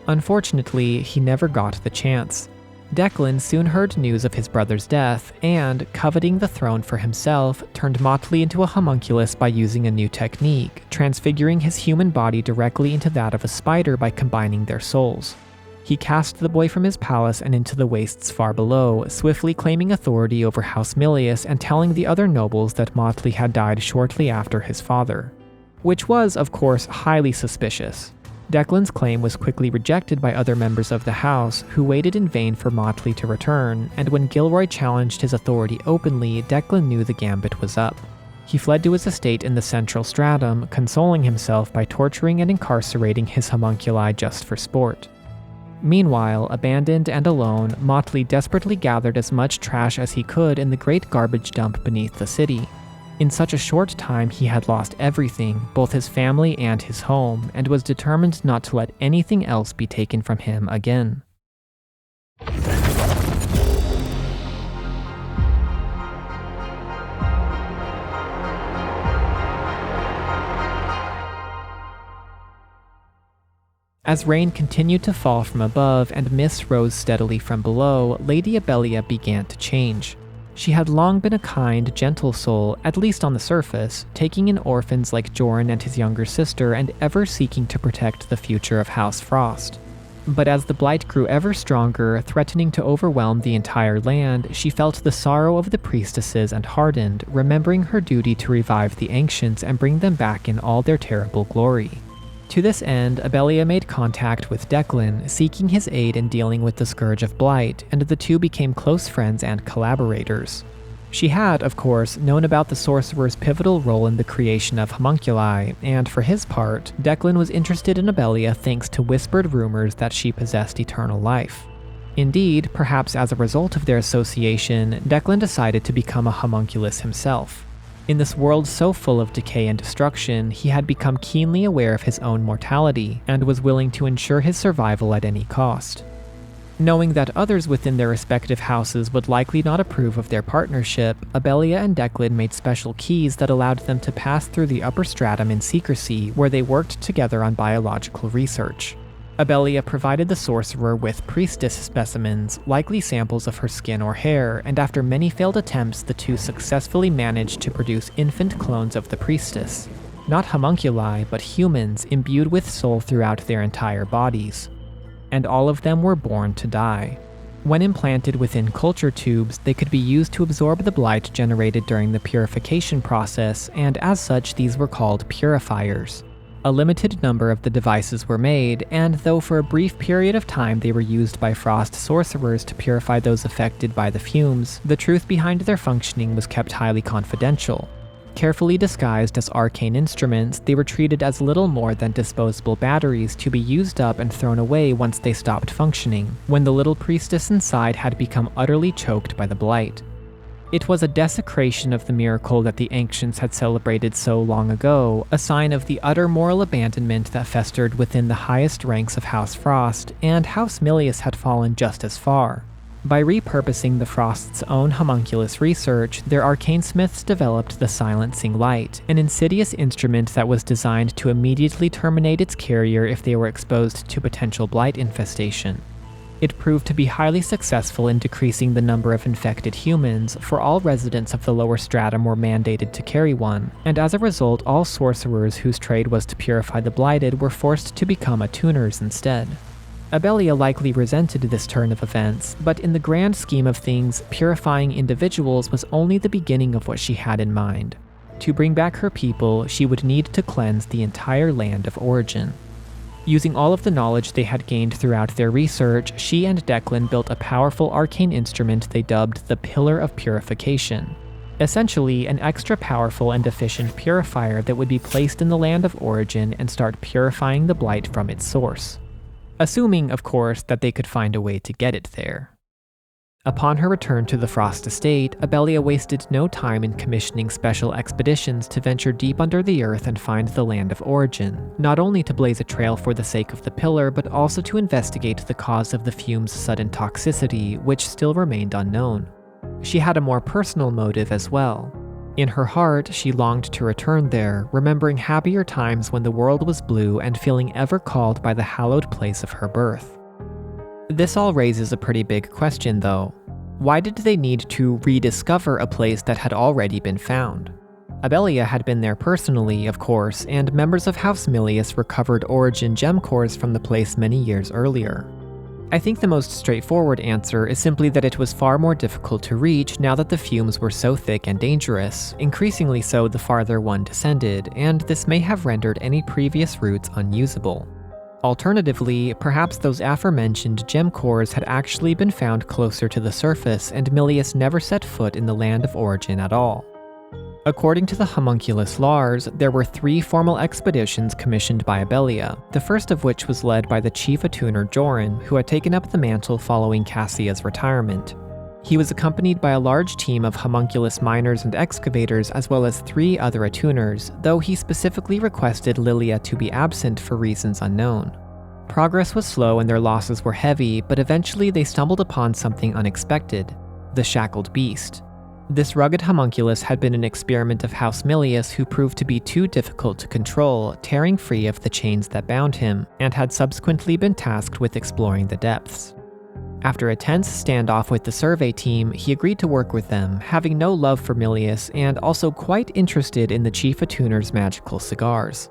A: Unfortunately, he never got the chance. Declan soon heard news of his brother's death, and, coveting the throne for himself, turned Motley into a homunculus by using a new technique, transfiguring his human body directly into that of a spider by combining their souls. He cast the boy from his palace and into the wastes far below, swiftly claiming authority over House Milius and telling the other nobles that Motley had died shortly after his father. Which was, of course, highly suspicious. Declan's claim was quickly rejected by other members of the house, who waited in vain for Motley to return, and when Gilroy challenged his authority openly, Declan knew the gambit was up. He fled to his estate in the central stratum, consoling himself by torturing and incarcerating his homunculi just for sport. Meanwhile, abandoned and alone, Motley desperately gathered as much trash as he could in the great garbage dump beneath the city. In such a short time, he had lost everything, both his family and his home, and was determined not to let anything else be taken from him again. As rain continued to fall from above and mist rose steadily from below, Lady Abelia began to change. She had long been a kind, gentle soul, at least on the surface, taking in orphans like Joran and his younger sister and ever seeking to protect the future of House Frost. But as the blight grew ever stronger, threatening to overwhelm the entire land, she felt the sorrow of the priestesses and hardened, remembering her duty to revive the ancients and bring them back in all their terrible glory. To this end, Abelia made contact with Declan, seeking his aid in dealing with the scourge of blight, and the two became close friends and collaborators. She had, of course, known about the sorcerer's pivotal role in the creation of homunculi, and for his part, Declan was interested in Abelia thanks to whispered rumors that she possessed eternal life. Indeed, perhaps as a result of their association, Declan decided to become a homunculus himself. In this world so full of decay and destruction, he had become keenly aware of his own mortality, and was willing to ensure his survival at any cost. Knowing that others within their respective houses would likely not approve of their partnership, Abelia and Declan made special keys that allowed them to pass through the upper stratum in secrecy, where they worked together on biological research. Abelia provided the sorcerer with priestess specimens, likely samples of her skin or hair, and after many failed attempts, the two successfully managed to produce infant clones of the priestess. Not homunculi, but humans imbued with soul throughout their entire bodies. And all of them were born to die. When implanted within culture tubes, they could be used to absorb the blight generated during the purification process, and as such, these were called purifiers. A limited number of the devices were made, and though for a brief period of time they were used by frost sorcerers to purify those affected by the fumes, the truth behind their functioning was kept highly confidential. Carefully disguised as arcane instruments, they were treated as little more than disposable batteries to be used up and thrown away once they stopped functioning, when the little priestess inside had become utterly choked by the blight. It was a desecration of the miracle that the ancients had celebrated so long ago, a sign of the utter moral abandonment that festered within the highest ranks of House Frost, and House Milius had fallen just as far. By repurposing the Frost's own homunculus research, their arcane smiths developed the Silencing Light, an insidious instrument that was designed to immediately terminate its carrier if they were exposed to potential blight infestation. It proved to be highly successful in decreasing the number of infected humans, for all residents of the lower stratum were mandated to carry one, and as a result all sorcerers whose trade was to purify the blighted were forced to become attuners instead. Abelia likely resented this turn of events, but in the grand scheme of things, purifying individuals was only the beginning of what she had in mind. To bring back her people, she would need to cleanse the entire land of origin. Using all of the knowledge they had gained throughout their research, she and Declan built a powerful arcane instrument they dubbed the Pillar of Purification. Essentially, an extra powerful and efficient purifier that would be placed in the land of origin and start purifying the blight from its source. Assuming, of course, that they could find a way to get it there. Upon her return to the Frost Estate, Abelia wasted no time in commissioning special expeditions to venture deep under the earth and find the land of origin, not only to blaze a trail for the sake of the pillar, but also to investigate the cause of the fume's sudden toxicity, which still remained unknown. She had a more personal motive as well. In her heart, she longed to return there, remembering happier times when the world was blue and feeling ever called by the hallowed place of her birth. This all raises a pretty big question though. Why did they need to rediscover a place that had already been found? Abelia had been there personally, of course, and members of House Milius recovered origin gem cores from the place many years earlier. I think the most straightforward answer is simply that it was far more difficult to reach now that the fumes were so thick and dangerous, increasingly so the farther one descended, and this may have rendered any previous routes unusable. Alternatively, perhaps those aforementioned gem cores had actually been found closer to the surface and Milius never set foot in the land of origin at all. According to the homunculus Lars, there were 3 formal expeditions commissioned by Abelia, the first of which was led by the chief attuner Joran, who had taken up the mantle following Cassia's retirement. He was accompanied by a large team of homunculus miners and excavators as well as 3 other attuners, though he specifically requested Lilia to be absent for reasons unknown. Progress was slow and their losses were heavy, but eventually they stumbled upon something unexpected: the shackled beast. This rugged homunculus had been an experiment of House Milius who proved to be too difficult to control, tearing free of the chains that bound him, and had subsequently been tasked with exploring the depths. After a tense standoff with the survey team, he agreed to work with them, having no love for Milius and also quite interested in the chief attuner's magical cigars.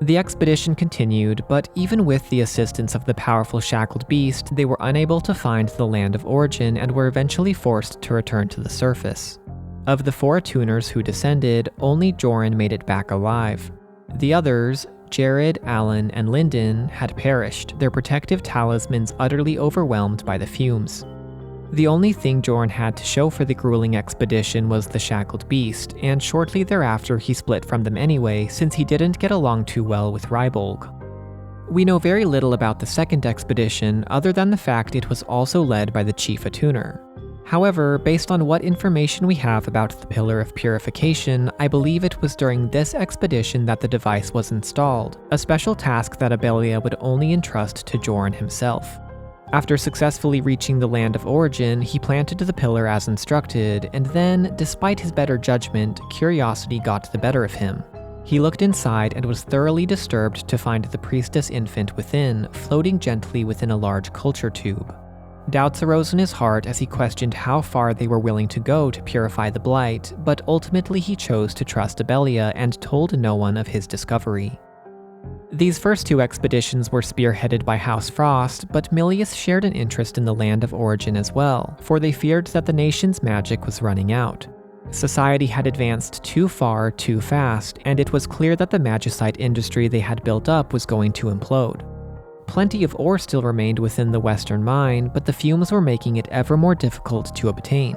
A: The expedition continued, but even with the assistance of the powerful shackled beast, they were unable to find the land of origin and were eventually forced to return to the surface. Of the 4 attuners who descended, only Joran made it back alive. The others, Jared, Alan, and Lyndon, had perished, their protective talismans utterly overwhelmed by the fumes. The only thing Joran had to show for the grueling expedition was the shackled beast, and shortly thereafter he split from them anyway since he didn't get along too well with Rybolg. We know very little about the second expedition other than the fact it was also led by the chief attuner. However, based on what information we have about the Pillar of Purification, I believe it was during this expedition that the device was installed, a special task that Abelia would only entrust to Joran himself. After successfully reaching the land of origin, he planted the pillar as instructed, and then, despite his better judgment, curiosity got the better of him. He looked inside and was thoroughly disturbed to find the priestess infant within, floating gently within a large culture tube. Doubts arose in his heart as he questioned how far they were willing to go to purify the Blight, but ultimately he chose to trust Abelia and told no one of his discovery. These first 2 expeditions were spearheaded by House Frost, but Milius shared an interest in the land of origin as well, for they feared that the nation's magic was running out. Society had advanced too far, too fast, and it was clear that the magicite industry they had built up was going to implode. Plenty of ore still remained within the western mine, but the fumes were making it ever more difficult to obtain.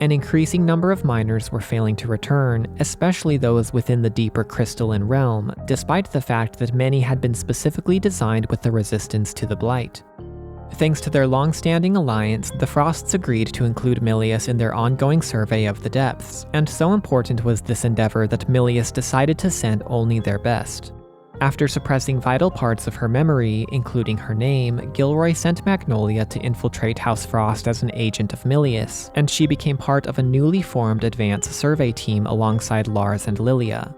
A: An increasing number of miners were failing to return, especially those within the deeper crystalline realm, despite the fact that many had been specifically designed with the resistance to the Blight. Thanks to their long-standing alliance, the Frosts agreed to include Milius in their ongoing survey of the depths, and so important was this endeavor that Milius decided to send only their best. After suppressing vital parts of her memory, including her name, Gilroy sent Magnolia to infiltrate House Frost as an agent of Milius, and she became part of a newly formed advance survey team alongside Lars and Lilia.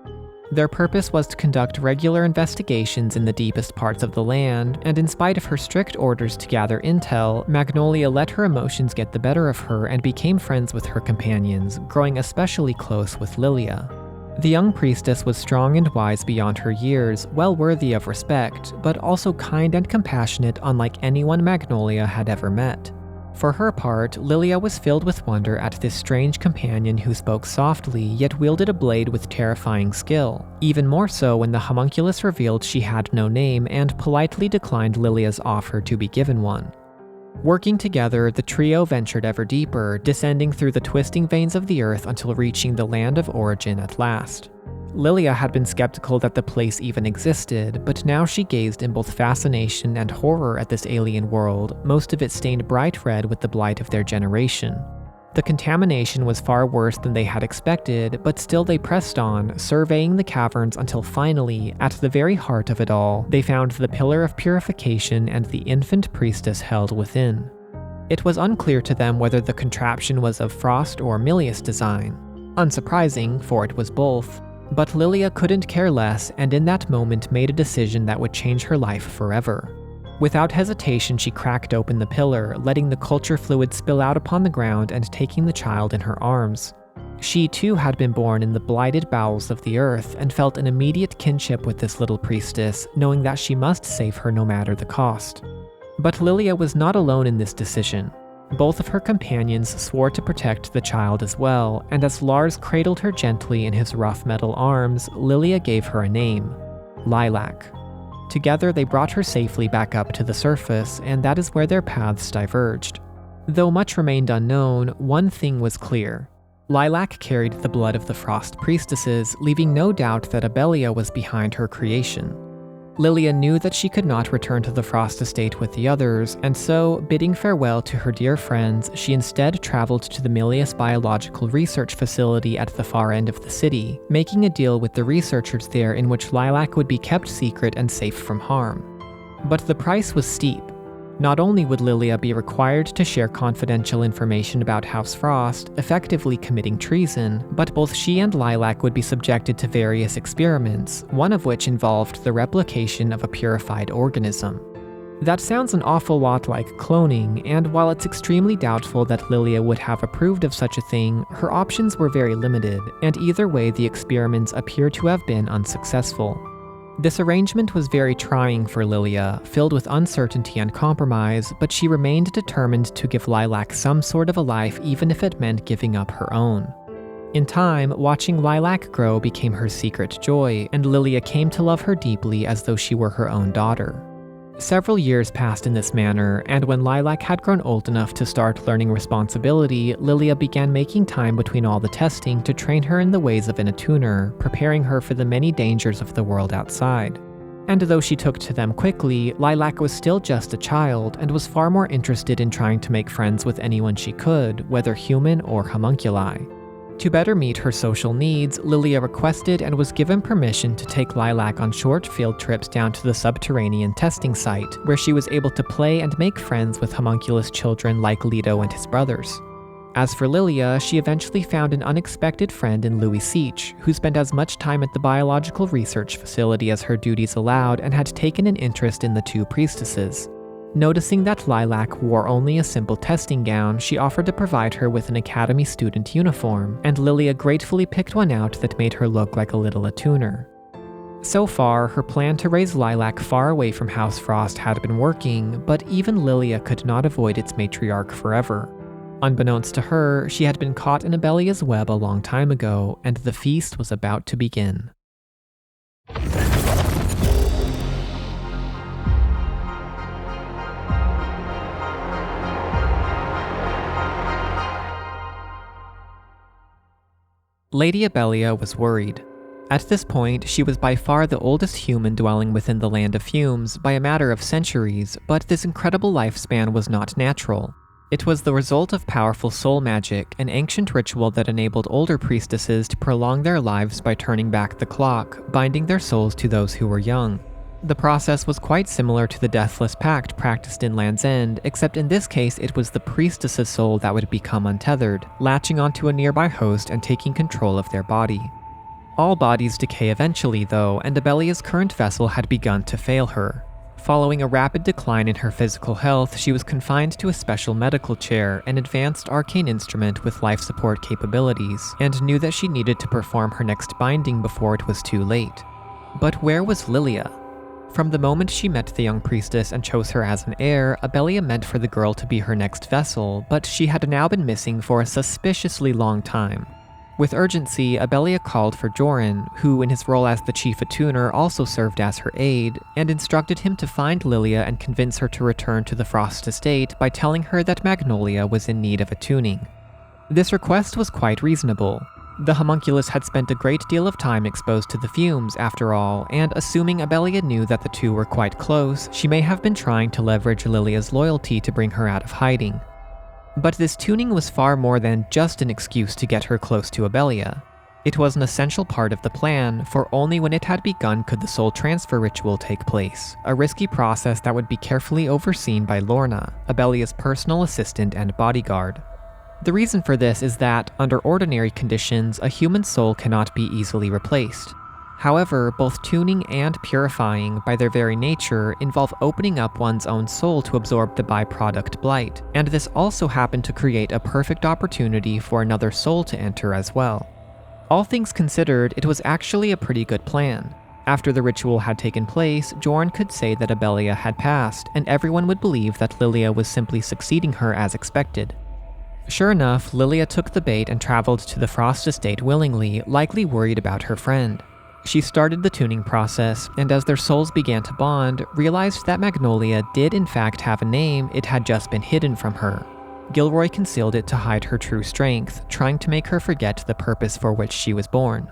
A: Their purpose was to conduct regular investigations in the deepest parts of the land, and in spite of her strict orders to gather intel, Magnolia let her emotions get the better of her and became friends with her companions, growing especially close with Lilia. The young priestess was strong and wise beyond her years, well worthy of respect, but also kind and compassionate unlike anyone Magnolia had ever met. For her part, Lilia was filled with wonder at this strange companion who spoke softly yet wielded a blade with terrifying skill, even more so when the homunculus revealed she had no name and politely declined Lilia's offer to be given one. Working together, the trio ventured ever deeper, descending through the twisting veins of the earth until reaching the land of origin at last. Lilia had been skeptical that the place even existed, but now she gazed in both fascination and horror at this alien world, most of it stained bright red with the blight of their generation. The contamination was far worse than they had expected, but still they pressed on, surveying the caverns until finally, at the very heart of it all, they found the Pillar of Purification and the infant priestess held within. It was unclear to them whether the contraption was of Frost or Milius design. Unsurprising, for it was both. But Lilia couldn't care less, and in that moment made a decision that would change her life forever. Without hesitation, she cracked open the pillar, letting the culture fluid spill out upon the ground and taking the child in her arms. She too had been born in the blighted bowels of the earth and felt an immediate kinship with this little priestess, knowing that she must save her no matter the cost. But Lilia was not alone in this decision. Both of her companions swore to protect the child as well, and as Lars cradled her gently in his rough metal arms, Lilia gave her a name: Lilac. Together, they brought her safely back up to the surface, and that is where their paths diverged. Though much remained unknown, one thing was clear. Lilac carried the blood of the Frost priestesses, leaving no doubt that Abelia was behind her creation. Lilia knew that she could not return to the Frost estate with the others, and so, bidding farewell to her dear friends, she instead traveled to the Milius Biological Research Facility at the far end of the city, making a deal with the researchers there in which Lilac would be kept secret and safe from harm. But the price was steep. Not only would Lilia be required to share confidential information about House Frost, effectively committing treason, but both she and Lilac would be subjected to various experiments, one of which involved the replication of a purified organism. That sounds an awful lot like cloning, and while it's extremely doubtful that Lilia would have approved of such a thing, her options were very limited, and either way the experiments appear to have been unsuccessful. This arrangement was very trying for Lilia, filled with uncertainty and compromise, but she remained determined to give Lilac some sort of a life even if it meant giving up her own. In time, watching Lilac grow became her secret joy, and Lilia came to love her deeply as though she were her own daughter. Several years passed in this manner, and when Lilac had grown old enough to start learning responsibility, Lilia began making time between all the testing to train her in the ways of an attuner, preparing her for the many dangers of the world outside. And though she took to them quickly, Lilac was still just a child and was far more interested in trying to make friends with anyone she could, whether human or homunculi. To better meet her social needs, Lilia requested and was given permission to take Lilac on short field trips down to the subterranean testing site, where she was able to play and make friends with homunculus children like Leto and his brothers. As for Lilia, she eventually found an unexpected friend in Louis Seach, who spent as much time at the biological research facility as her duties allowed and had taken an interest in the two priestesses. Noticing that Lilac wore only a simple testing gown, she offered to provide her with an academy student uniform, and Lilia gratefully picked one out that made her look like a little attuner. So far, her plan to raise Lilac far away from House Frost had been working, but even Lilia could not avoid its matriarch forever. Unbeknownst to her, she had been caught in Abelia's web a long time ago, and the feast was about to begin. Lady Abelia was worried. At this point, she was by far the oldest human dwelling within the Land of Fumes by a matter of centuries, but this incredible lifespan was not natural. It was the result of powerful soul magic, an ancient ritual that enabled older priestesses to prolong their lives by turning back the clock, binding their souls to those who were young. The process was quite similar to the Deathless Pact practiced in Land's End, except in this case it was the priestess's soul that would become untethered, latching onto a nearby host and taking control of their body. All bodies decay eventually, though, and Abelia's current vessel had begun to fail her. Following a rapid decline in her physical health, she was confined to a special medical chair, an advanced arcane instrument with life support capabilities, and knew that she needed to perform her next binding before it was too late. But where was Lilia? From the moment she met the young priestess and chose her as an heir, Abelia meant for the girl to be her next vessel, but she had now been missing for a suspiciously long time. With urgency, Abelia called for Joran, who in his role as the chief attuner also served as her aide, and instructed him to find Lilia and convince her to return to the Frost Estate by telling her that Magnolia was in need of attuning. This request was quite reasonable. The homunculus had spent a great deal of time exposed to the fumes, after all, and assuming Abelia knew that the two were quite close, she may have been trying to leverage Lilia's loyalty to bring her out of hiding. But this tuning was far more than just an excuse to get her close to Abelia. It was an essential part of the plan, for only when it had begun could the soul transfer ritual take place, a risky process that would be carefully overseen by Lorna, Abelia's personal assistant and bodyguard. The reason for this is that, under ordinary conditions, a human soul cannot be easily replaced. However, both tuning and purifying, by their very nature, involve opening up one's own soul to absorb the byproduct Blight, and this also happened to create a perfect opportunity for another soul to enter as well. All things considered, it was actually a pretty good plan. After the ritual had taken place, Joran could say that Abelia had passed, and everyone would believe that Lilia was simply succeeding her as expected. Sure enough, Lilia took the bait and traveled to the Frost Estate willingly, likely worried about her friend. She started the tuning process, and as their souls began to bond, realized that Magnolia did in fact have a name, it had just been hidden from her. Gilroy concealed it to hide her true strength, trying to make her forget the purpose for which she was born.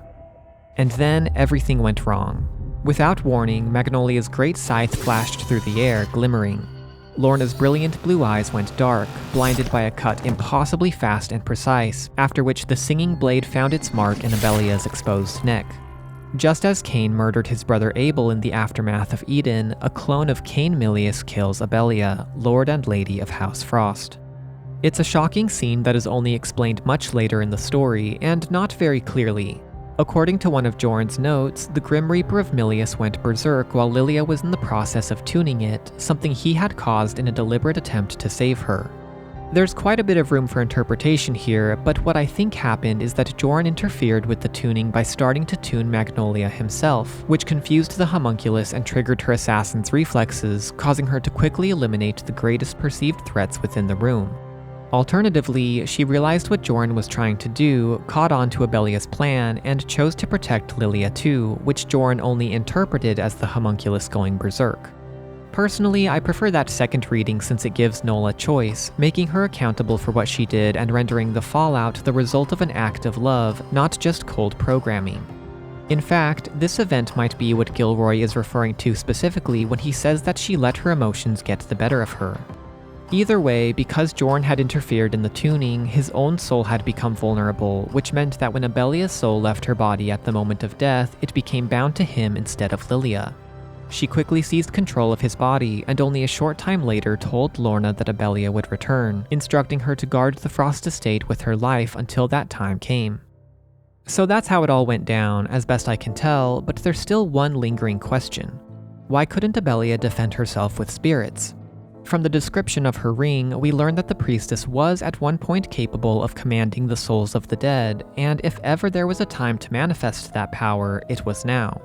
A: And then everything went wrong. Without warning, Magnolia's great scythe flashed through the air, glimmering. Lorna's brilliant blue eyes went dark, blinded by a cut impossibly fast and precise, after which the singing blade found its mark in Abelia's exposed neck. Just as Cain murdered his brother Abel in the aftermath of Eden, a clone of Cain Milius kills Abelia, Lord and Lady of House Frost. It's a shocking scene that is only explained much later in the story, and not very clearly. According to one of Joran's notes, the Grim Reaper of Milius went berserk while Lilia was in the process of tuning it, something he had caused in a deliberate attempt to save her. There's quite a bit of room for interpretation here, but what I think happened is that Jorn interfered with the tuning by starting to tune Magnolia himself, which confused the homunculus and triggered her assassin's reflexes, causing her to quickly eliminate the greatest perceived threats within the room. Alternatively, she realized what Jorn was trying to do, caught on to Abelia's plan, and chose to protect Lilia too, which Jorn only interpreted as the homunculus going berserk. Personally, I prefer that second reading since it gives Nola choice, making her accountable for what she did and rendering the fallout the result of an act of love, not just cold programming. In fact, this event might be what Gilroy is referring to specifically when he says that she let her emotions get the better of her. Either way, because Jorn had interfered in the tuning, his own soul had become vulnerable, which meant that when Abelia's soul left her body at the moment of death, it became bound to him instead of Lilia. She quickly seized control of his body, and only a short time later told Lorna that Abelia would return, instructing her to guard the Frost estate with her life until that time came. So that's how it all went down, as best I can tell, but there's still one lingering question. Why couldn't Abelia defend herself with spirits? From the description of her ring, we learn that the priestess was at one point capable of commanding the souls of the dead, and if ever there was a time to manifest that power, it was now.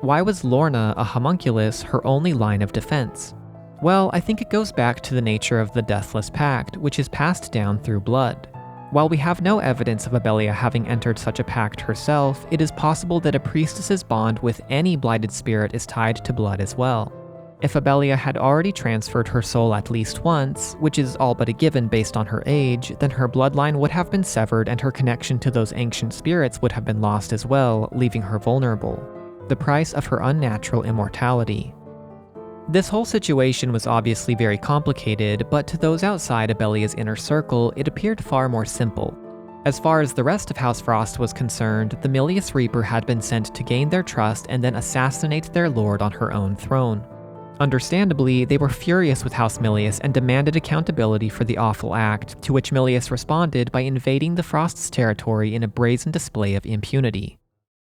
A: Why was Lorna, a homunculus, her only line of defense? Well, I think it goes back to the nature of the Deathless Pact, which is passed down through blood. While we have no evidence of Abelia having entered such a pact herself, it is possible that a priestess's bond with any blighted spirit is tied to blood as well. If Abelia had already transferred her soul at least once, which is all but a given based on her age, then her bloodline would have been severed and her connection to those ancient spirits would have been lost as well, leaving her vulnerable. The price of her unnatural immortality. This whole situation was obviously very complicated, but to those outside Abelia's inner circle, it appeared far more simple. As far as the rest of House Frost was concerned, the Milius Reaper had been sent to gain their trust and then assassinate their lord on her own throne. Understandably, they were furious with House Milius and demanded accountability for the awful act, to which Milius responded by invading the Frost's territory in a brazen display of impunity.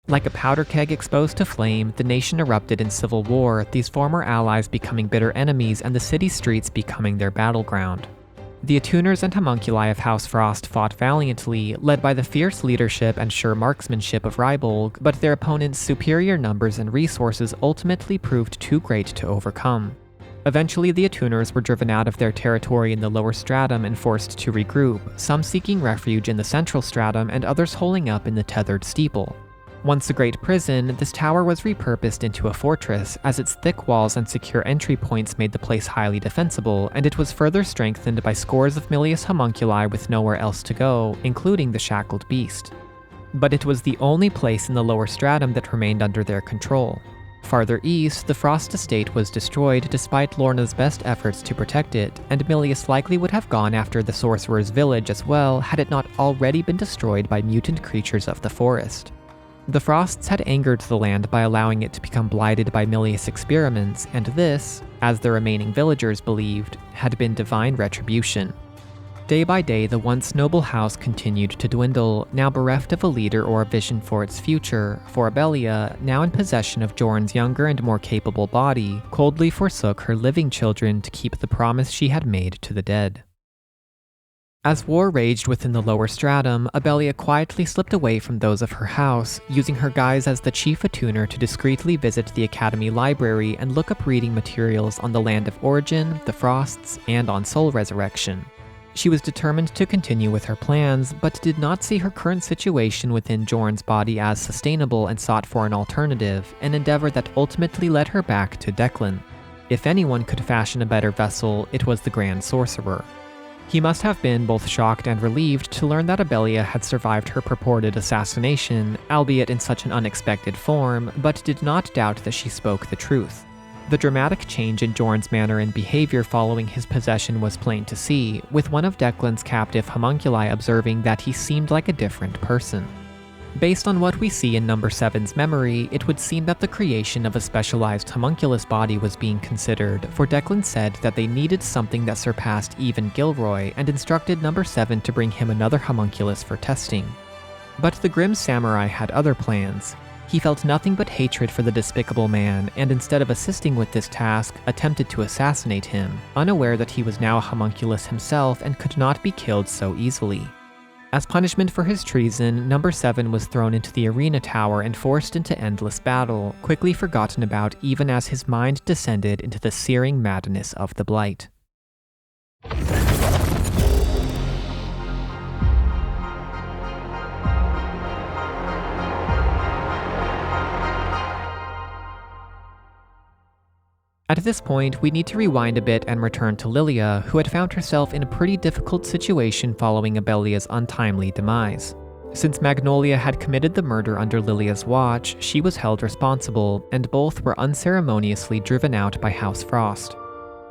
A: Like a powder keg exposed to flame, the nation erupted in civil war, these former allies becoming bitter enemies and the city streets becoming their battleground. The attuners and homunculi of House Frost fought valiantly, led by the fierce leadership and sure marksmanship of Rybolg, but their opponents' superior numbers and resources ultimately proved too great to overcome. Eventually, the attuners were driven out of their territory in the lower stratum and forced to regroup, some seeking refuge in the central stratum and others holing up in the tethered steeple. Once a great prison, this tower was repurposed into a fortress, as its thick walls and secure entry points made the place highly defensible, and it was further strengthened by scores of Milius homunculi with nowhere else to go, including the shackled beast. But it was the only place in the lower stratum that remained under their control. Farther east, the Frost estate was destroyed despite Lorna's best efforts to protect it, and Milius likely would have gone after the Sorcerer's village as well had it not already been destroyed by mutant creatures of the forest. The Frosts had angered the land by allowing it to become blighted by Milius experiments, and this, as the remaining villagers believed, had been divine retribution. Day by day, the once noble house continued to dwindle, now bereft of a leader or a vision for its future, for Abelia, now in possession of Jorn's younger and more capable body, coldly forsook her living children to keep the promise she had made to the dead. As war raged within the lower stratum, Abelia quietly slipped away from those of her house, using her guise as the chief attuner to discreetly visit the Academy library and look up reading materials on the Land of Origin, the Frosts, and on soul resurrection. She was determined to continue with her plans, but did not see her current situation within Jorn's body as sustainable and sought for an alternative, an endeavor that ultimately led her back to Declan. If anyone could fashion a better vessel, it was the Grand Sorcerer. He must have been both shocked and relieved to learn that Abelia had survived her purported assassination, albeit in such an unexpected form, but did not doubt that she spoke the truth. The dramatic change in Jorn's manner and behavior following his possession was plain to see, with one of Declan's captive homunculi observing that he seemed like a different person. Based on what we see in Number 7's memory, it would seem that the creation of a specialized homunculus body was being considered, for Declan said that they needed something that surpassed even Gilroy and instructed Number 7 to bring him another homunculus for testing. But the Grim Samurai had other plans. He felt nothing but hatred for the despicable man, and instead of assisting with this task, attempted to assassinate him, unaware that he was now a homunculus himself and could not be killed so easily. As punishment for his treason, Number 7 was thrown into the arena tower and forced into endless battle, quickly forgotten about even as his mind descended into the searing madness of the Blight. At this point, we need to rewind a bit and return to Lilia, who had found herself in a pretty difficult situation following Abelia's untimely demise. Since Magnolia had committed the murder under Lilia's watch, she was held responsible, and both were unceremoniously driven out by House Frost.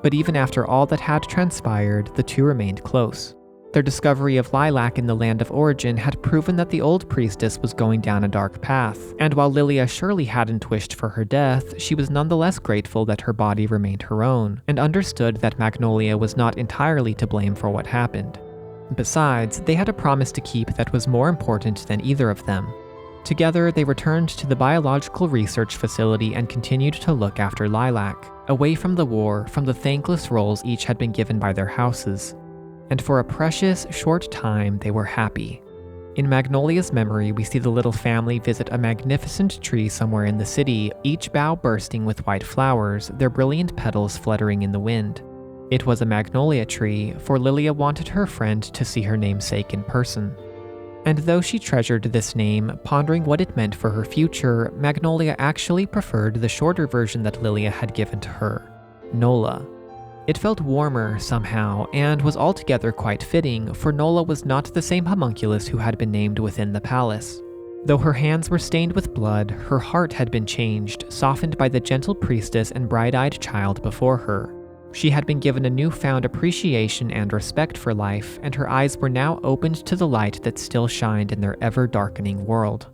A: But even after all that had transpired, the two remained close. Their discovery of Lilac in the Land of Origin had proven that the old priestess was going down a dark path, and while Lilia surely hadn't wished for her death, she was nonetheless grateful that her body remained her own, and understood that Magnolia was not entirely to blame for what happened. Besides, they had a promise to keep that was more important than either of them. Together, they returned to the biological research facility and continued to look after Lilac, away from the war, from the thankless roles each had been given by their houses. And for a precious, short time, they were happy. In Magnolia's memory, we see the little family visit a magnificent tree somewhere in the city, each bough bursting with white flowers, their brilliant petals fluttering in the wind. It was a magnolia tree, for Lilia wanted her friend to see her namesake in person. And though she treasured this name, pondering what it meant for her future, Magnolia actually preferred the shorter version that Lilia had given to her, Nola. It felt warmer, somehow, and was altogether quite fitting, for Nola was not the same homunculus who had been named within the palace. Though her hands were stained with blood, her heart had been changed, softened by the gentle priestess and bright-eyed child before her. She had been given a newfound appreciation and respect for life, and her eyes were now opened to the light that still shined in their ever-darkening world.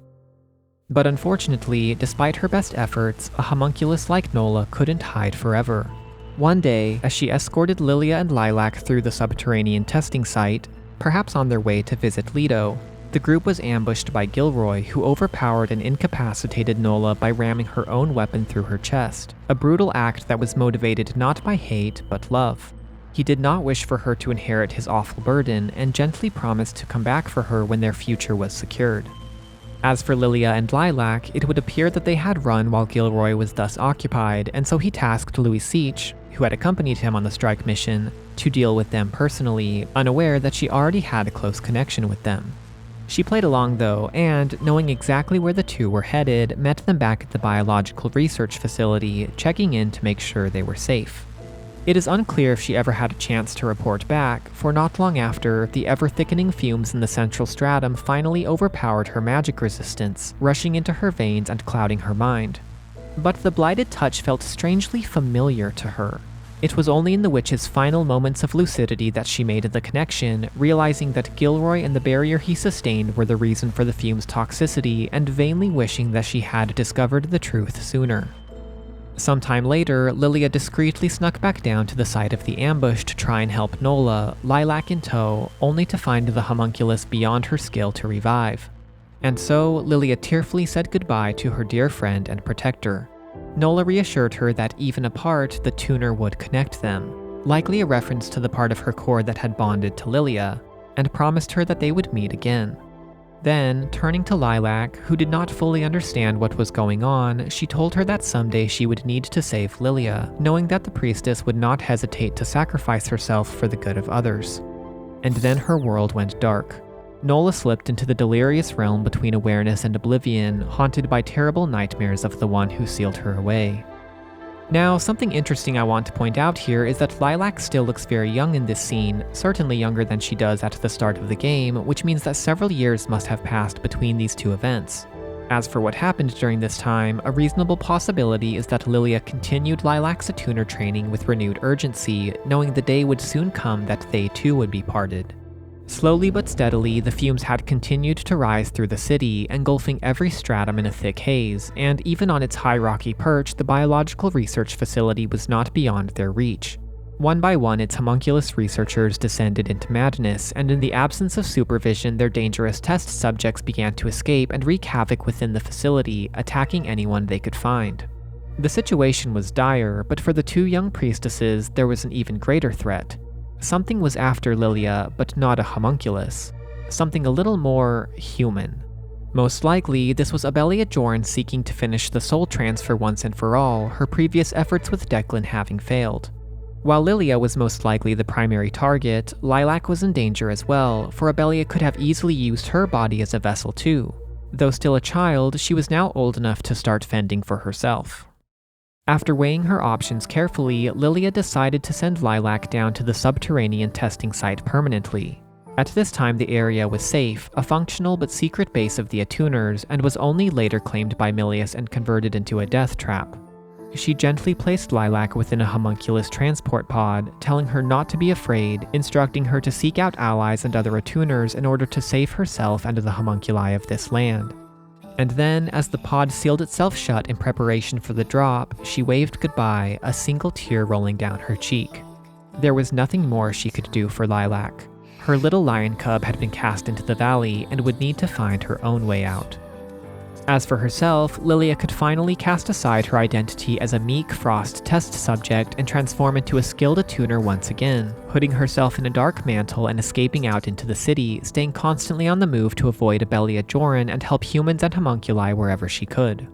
A: But unfortunately, despite her best efforts, a homunculus like Nola couldn't hide forever. One day, as she escorted Lilia and Lilac through the subterranean testing site, perhaps on their way to visit Leto, the group was ambushed by Gilroy, who overpowered and incapacitated Nola by ramming her own weapon through her chest, a brutal act that was motivated not by hate, but love. He did not wish for her to inherit his awful burden, and gently promised to come back for her when their future was secured. As for Lilia and Lilac, it would appear that they had run while Gilroy was thus occupied, and so he tasked Louis Seach, who had accompanied him on the strike mission, to deal with them personally, unaware that she already had a close connection with them. She played along though, and, knowing exactly where the two were headed, met them back at the biological research facility, checking in to make sure they were safe. It is unclear if she ever had a chance to report back, for not long after, the ever-thickening fumes in the central stratum finally overpowered her magic resistance, rushing into her veins and clouding her mind. But the blighted touch felt strangely familiar to her. It was only in the witch's final moments of lucidity that she made the connection, realizing that Gilroy and the barrier he sustained were the reason for the fume's toxicity, and vainly wishing that she had discovered the truth sooner. Sometime later, Lilia discreetly snuck back down to the site of the ambush to try and help Nola, Lilac in tow, only to find the homunculus beyond her skill to revive. And so, Lilia tearfully said goodbye to her dear friend and protector. Nola reassured her that even apart, the tuner would connect them, likely a reference to the part of her core that had bonded to Lilia, and promised her that they would meet again. Then, turning to Lilac, who did not fully understand what was going on, she told her that someday she would need to save Lilia, knowing that the priestess would not hesitate to sacrifice herself for the good of others. And then her world went dark. Nola slipped into the delirious realm between awareness and oblivion, haunted by terrible nightmares of the one who sealed her away. Now, something interesting I want to point out here is that Lilac still looks very young in this scene, certainly younger than she does at the start of the game, which means that several years must have passed between these two events. As for what happened during this time, a reasonable possibility is that Lilia continued Lilac's attuner training with renewed urgency, knowing the day would soon come that they too would be parted. Slowly but steadily, the fumes had continued to rise through the city, engulfing every stratum in a thick haze, and even on its high rocky perch, the biological research facility was not beyond their reach. One by one, its homunculus researchers descended into madness, and in the absence of supervision, their dangerous test subjects began to escape and wreak havoc within the facility, attacking anyone they could find. The situation was dire, but for the two young priestesses, there was an even greater threat. Something was after Lilia, but not a homunculus. Something a little more human. Most likely, this was Abelia Jorn seeking to finish the soul transfer once and for all, her previous efforts with Declan having failed. While Lilia was most likely the primary target, Lilac was in danger as well, for Abelia could have easily used her body as a vessel too. Though still a child, she was now old enough to start fending for herself. After weighing her options carefully, Lilia decided to send Lilac down to the subterranean testing site permanently. At this time, the area was safe, a functional but secret base of the Attuners, and was only later claimed by Milius and converted into a death trap. She gently placed Lilac within a homunculus transport pod, telling her not to be afraid, instructing her to seek out allies and other Attuners in order to save herself and the homunculi of this land. And then, as the pod sealed itself shut in preparation for the drop, she waved goodbye, a single tear rolling down her cheek. There was nothing more she could do for Lilac. Her little lion cub had been cast into the valley and would need to find her own way out. As for herself, Lilia could finally cast aside her identity as a meek frost test subject and transform into a skilled attuner once again, putting herself in a dark mantle and escaping out into the city, staying constantly on the move to avoid Abelia Jorn and help humans and homunculi wherever she could.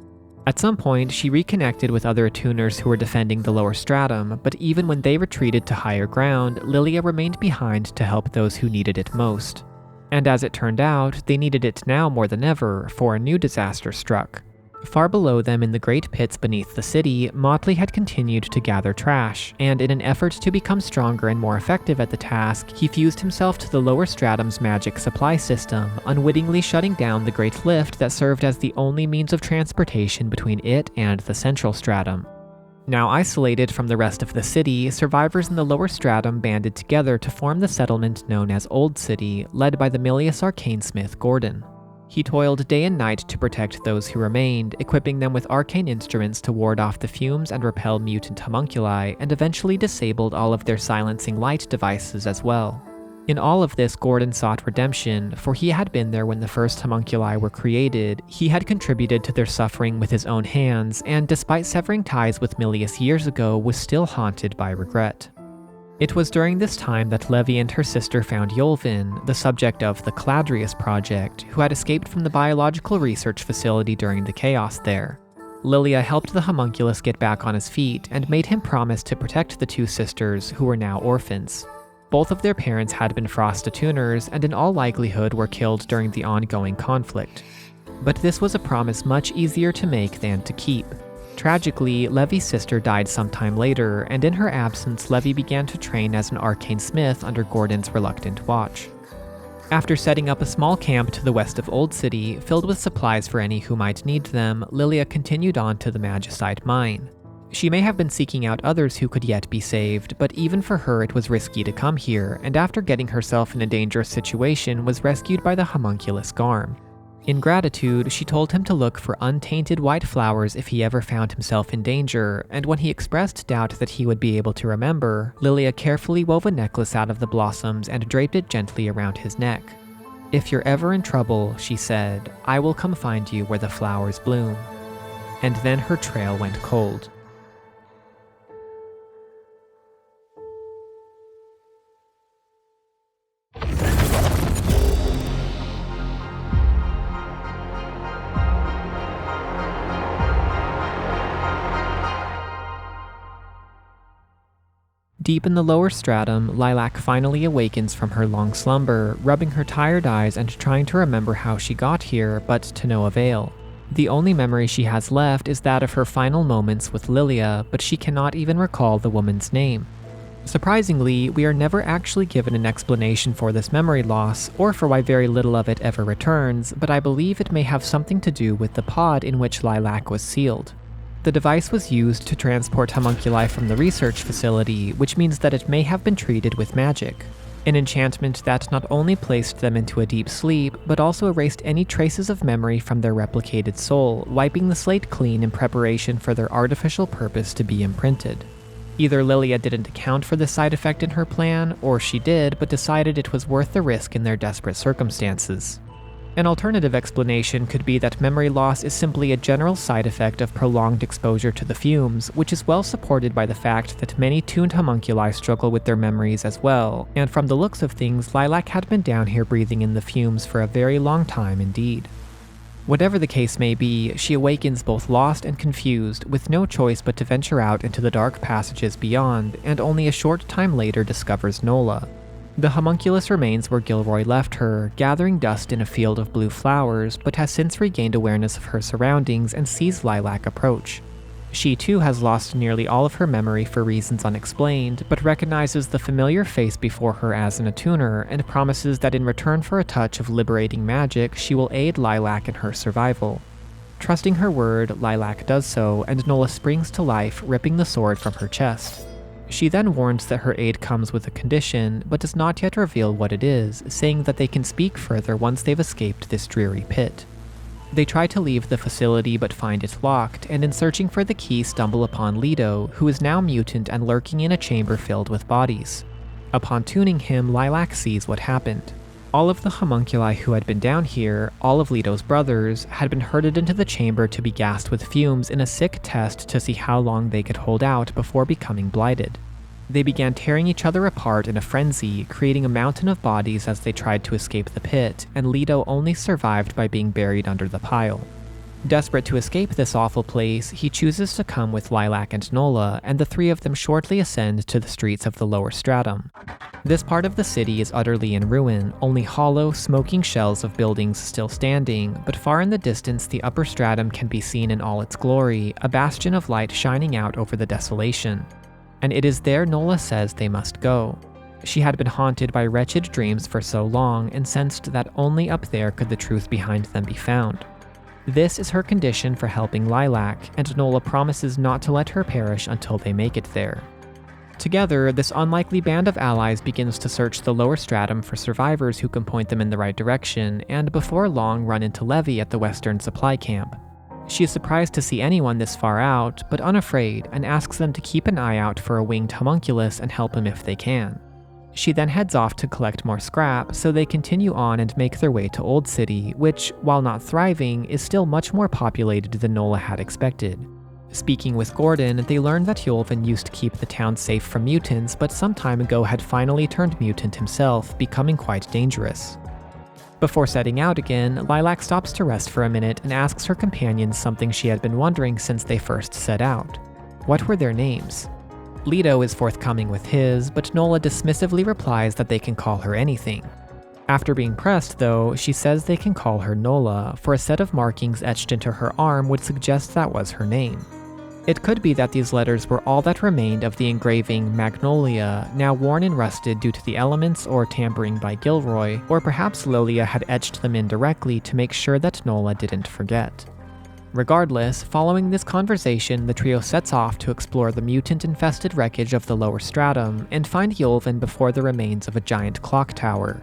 A: At some point, she reconnected with other attuners who were defending the lower stratum, but even when they retreated to higher ground, Lilia remained behind to help those who needed it most. And as it turned out, they needed it now more than ever, for a new disaster struck. Far below them in the great pits beneath the city, Motley had continued to gather trash, and in an effort to become stronger and more effective at the task, he fused himself to the lower stratum's magic supply system, unwittingly shutting down the great lift that served as the only means of transportation between it and the central stratum. Now isolated from the rest of the city, survivors in the lower stratum banded together to form the settlement known as Old City, led by the Milius arcanesmith Gordon. He toiled day and night to protect those who remained, equipping them with arcane instruments to ward off the fumes and repel mutant homunculi, and eventually disabled all of their silencing light devices as well. In all of this, Gordon sought redemption, for he had been there when the first homunculi were created, he had contributed to their suffering with his own hands, and despite severing ties with Milius years ago, was still haunted by regret. It was during this time that Levi and her sister found Yolvin, the subject of the Cladrius Project, who had escaped from the biological research facility during the chaos there. Lilia helped the homunculus get back on his feet, and made him promise to protect the two sisters, who were now orphans. Both of their parents had been Frost Attuners, and in all likelihood were killed during the ongoing conflict. But this was a promise much easier to make than to keep. Tragically, Levi's sister died sometime later, and in her absence, Levi began to train as an arcane smith under Gordon's reluctant watch. After setting up a small camp to the west of Old City, filled with supplies for any who might need them, Lilia continued on to the Magicite mine. She may have been seeking out others who could yet be saved, but even for her it was risky to come here, and after getting herself in a dangerous situation, was rescued by the homunculus Garm. In gratitude, she told him to look for untainted white flowers if he ever found himself in danger, and when he expressed doubt that he would be able to remember, Lilia carefully wove a necklace out of the blossoms and draped it gently around his neck. "If you're ever in trouble," she said, "I will come find you where the flowers bloom." And then her trail went cold. Deep in the lower stratum, Lilac finally awakens from her long slumber, rubbing her tired eyes and trying to remember how she got here, but to no avail. The only memory she has left is that of her final moments with Lilia, but she cannot even recall the woman's name. Surprisingly, we are never actually given an explanation for this memory loss, or for why very little of it ever returns, but I believe it may have something to do with the pod in which Lilac was sealed. The device was used to transport homunculi from the research facility, which means that it may have been treated with magic. An enchantment that not only placed them into a deep sleep, but also erased any traces of memory from their replicated soul, wiping the slate clean in preparation for their artificial purpose to be imprinted. Either Lilia didn't account for the side effect in her plan, or she did but decided it was worth the risk in their desperate circumstances. An alternative explanation could be that memory loss is simply a general side effect of prolonged exposure to the fumes, which is well supported by the fact that many tuned homunculi struggle with their memories as well, and from the looks of things, Lilac had been down here breathing in the fumes for a very long time indeed. Whatever the case may be, she awakens both lost and confused, with no choice but to venture out into the dark passages beyond, and only a short time later discovers Nola. The homunculus remains where Gilroy left her, gathering dust in a field of blue flowers, but has since regained awareness of her surroundings and sees Lilac approach. She too has lost nearly all of her memory for reasons unexplained, but recognizes the familiar face before her as an attuner and promises that in return for a touch of liberating magic, she will aid Lilac in her survival. Trusting her word, Lilac does so, and Nola springs to life, ripping the sword from her chest. She then warns that her aid comes with a condition, but does not yet reveal what it is, saying that they can speak further once they've escaped this dreary pit. They try to leave the facility but find it locked, and in searching for the key stumble upon Leto, who is now mutant and lurking in a chamber filled with bodies. Upon tuning him, Lilac sees what happened. All of the homunculi who had been down here, all of Leto's brothers, had been herded into the chamber to be gassed with fumes in a sick test to see how long they could hold out before becoming blighted. They began tearing each other apart in a frenzy, creating a mountain of bodies as they tried to escape the pit, and Leto only survived by being buried under the pile. Desperate to escape this awful place, he chooses to come with Lilac and Nola, and the three of them shortly ascend to the streets of the lower stratum. This part of the city is utterly in ruin, only hollow, smoking shells of buildings still standing, but far in the distance the upper stratum can be seen in all its glory, a bastion of light shining out over the desolation. And it is there Nola says they must go. She had been haunted by wretched dreams for so long and sensed that only up there could the truth behind them be found. This is her condition for helping Lilac, and Nola promises not to let her perish until they make it there. Together, this unlikely band of allies begins to search the lower stratum for survivors who can point them in the right direction, and before long run into Levy at the western supply camp. She is surprised to see anyone this far out, but unafraid, and asks them to keep an eye out for a winged homunculus and help him if they can. She then heads off to collect more scrap, so they continue on and make their way to Old City, which, while not thriving, is still much more populated than Nola had expected. Speaking with Gordon, they learn that Yulvin used to keep the town safe from mutants, but some time ago had finally turned mutant himself, becoming quite dangerous. Before setting out again, Lilac stops to rest for a minute and asks her companions something she had been wondering since they first set out. What were their names? Leto is forthcoming with his, but Nola dismissively replies that they can call her anything. After being pressed, though, she says they can call her Nola, for a set of markings etched into her arm would suggest that was her name. It could be that these letters were all that remained of the engraving Magnolia, now worn and rusted due to the elements or tampering by Gilroy, or perhaps Lilia had etched them in directly to make sure that Nola didn't forget. Regardless, following this conversation, the trio sets off to explore the mutant-infested wreckage of the lower stratum and find Yulvin before the remains of a giant clock tower.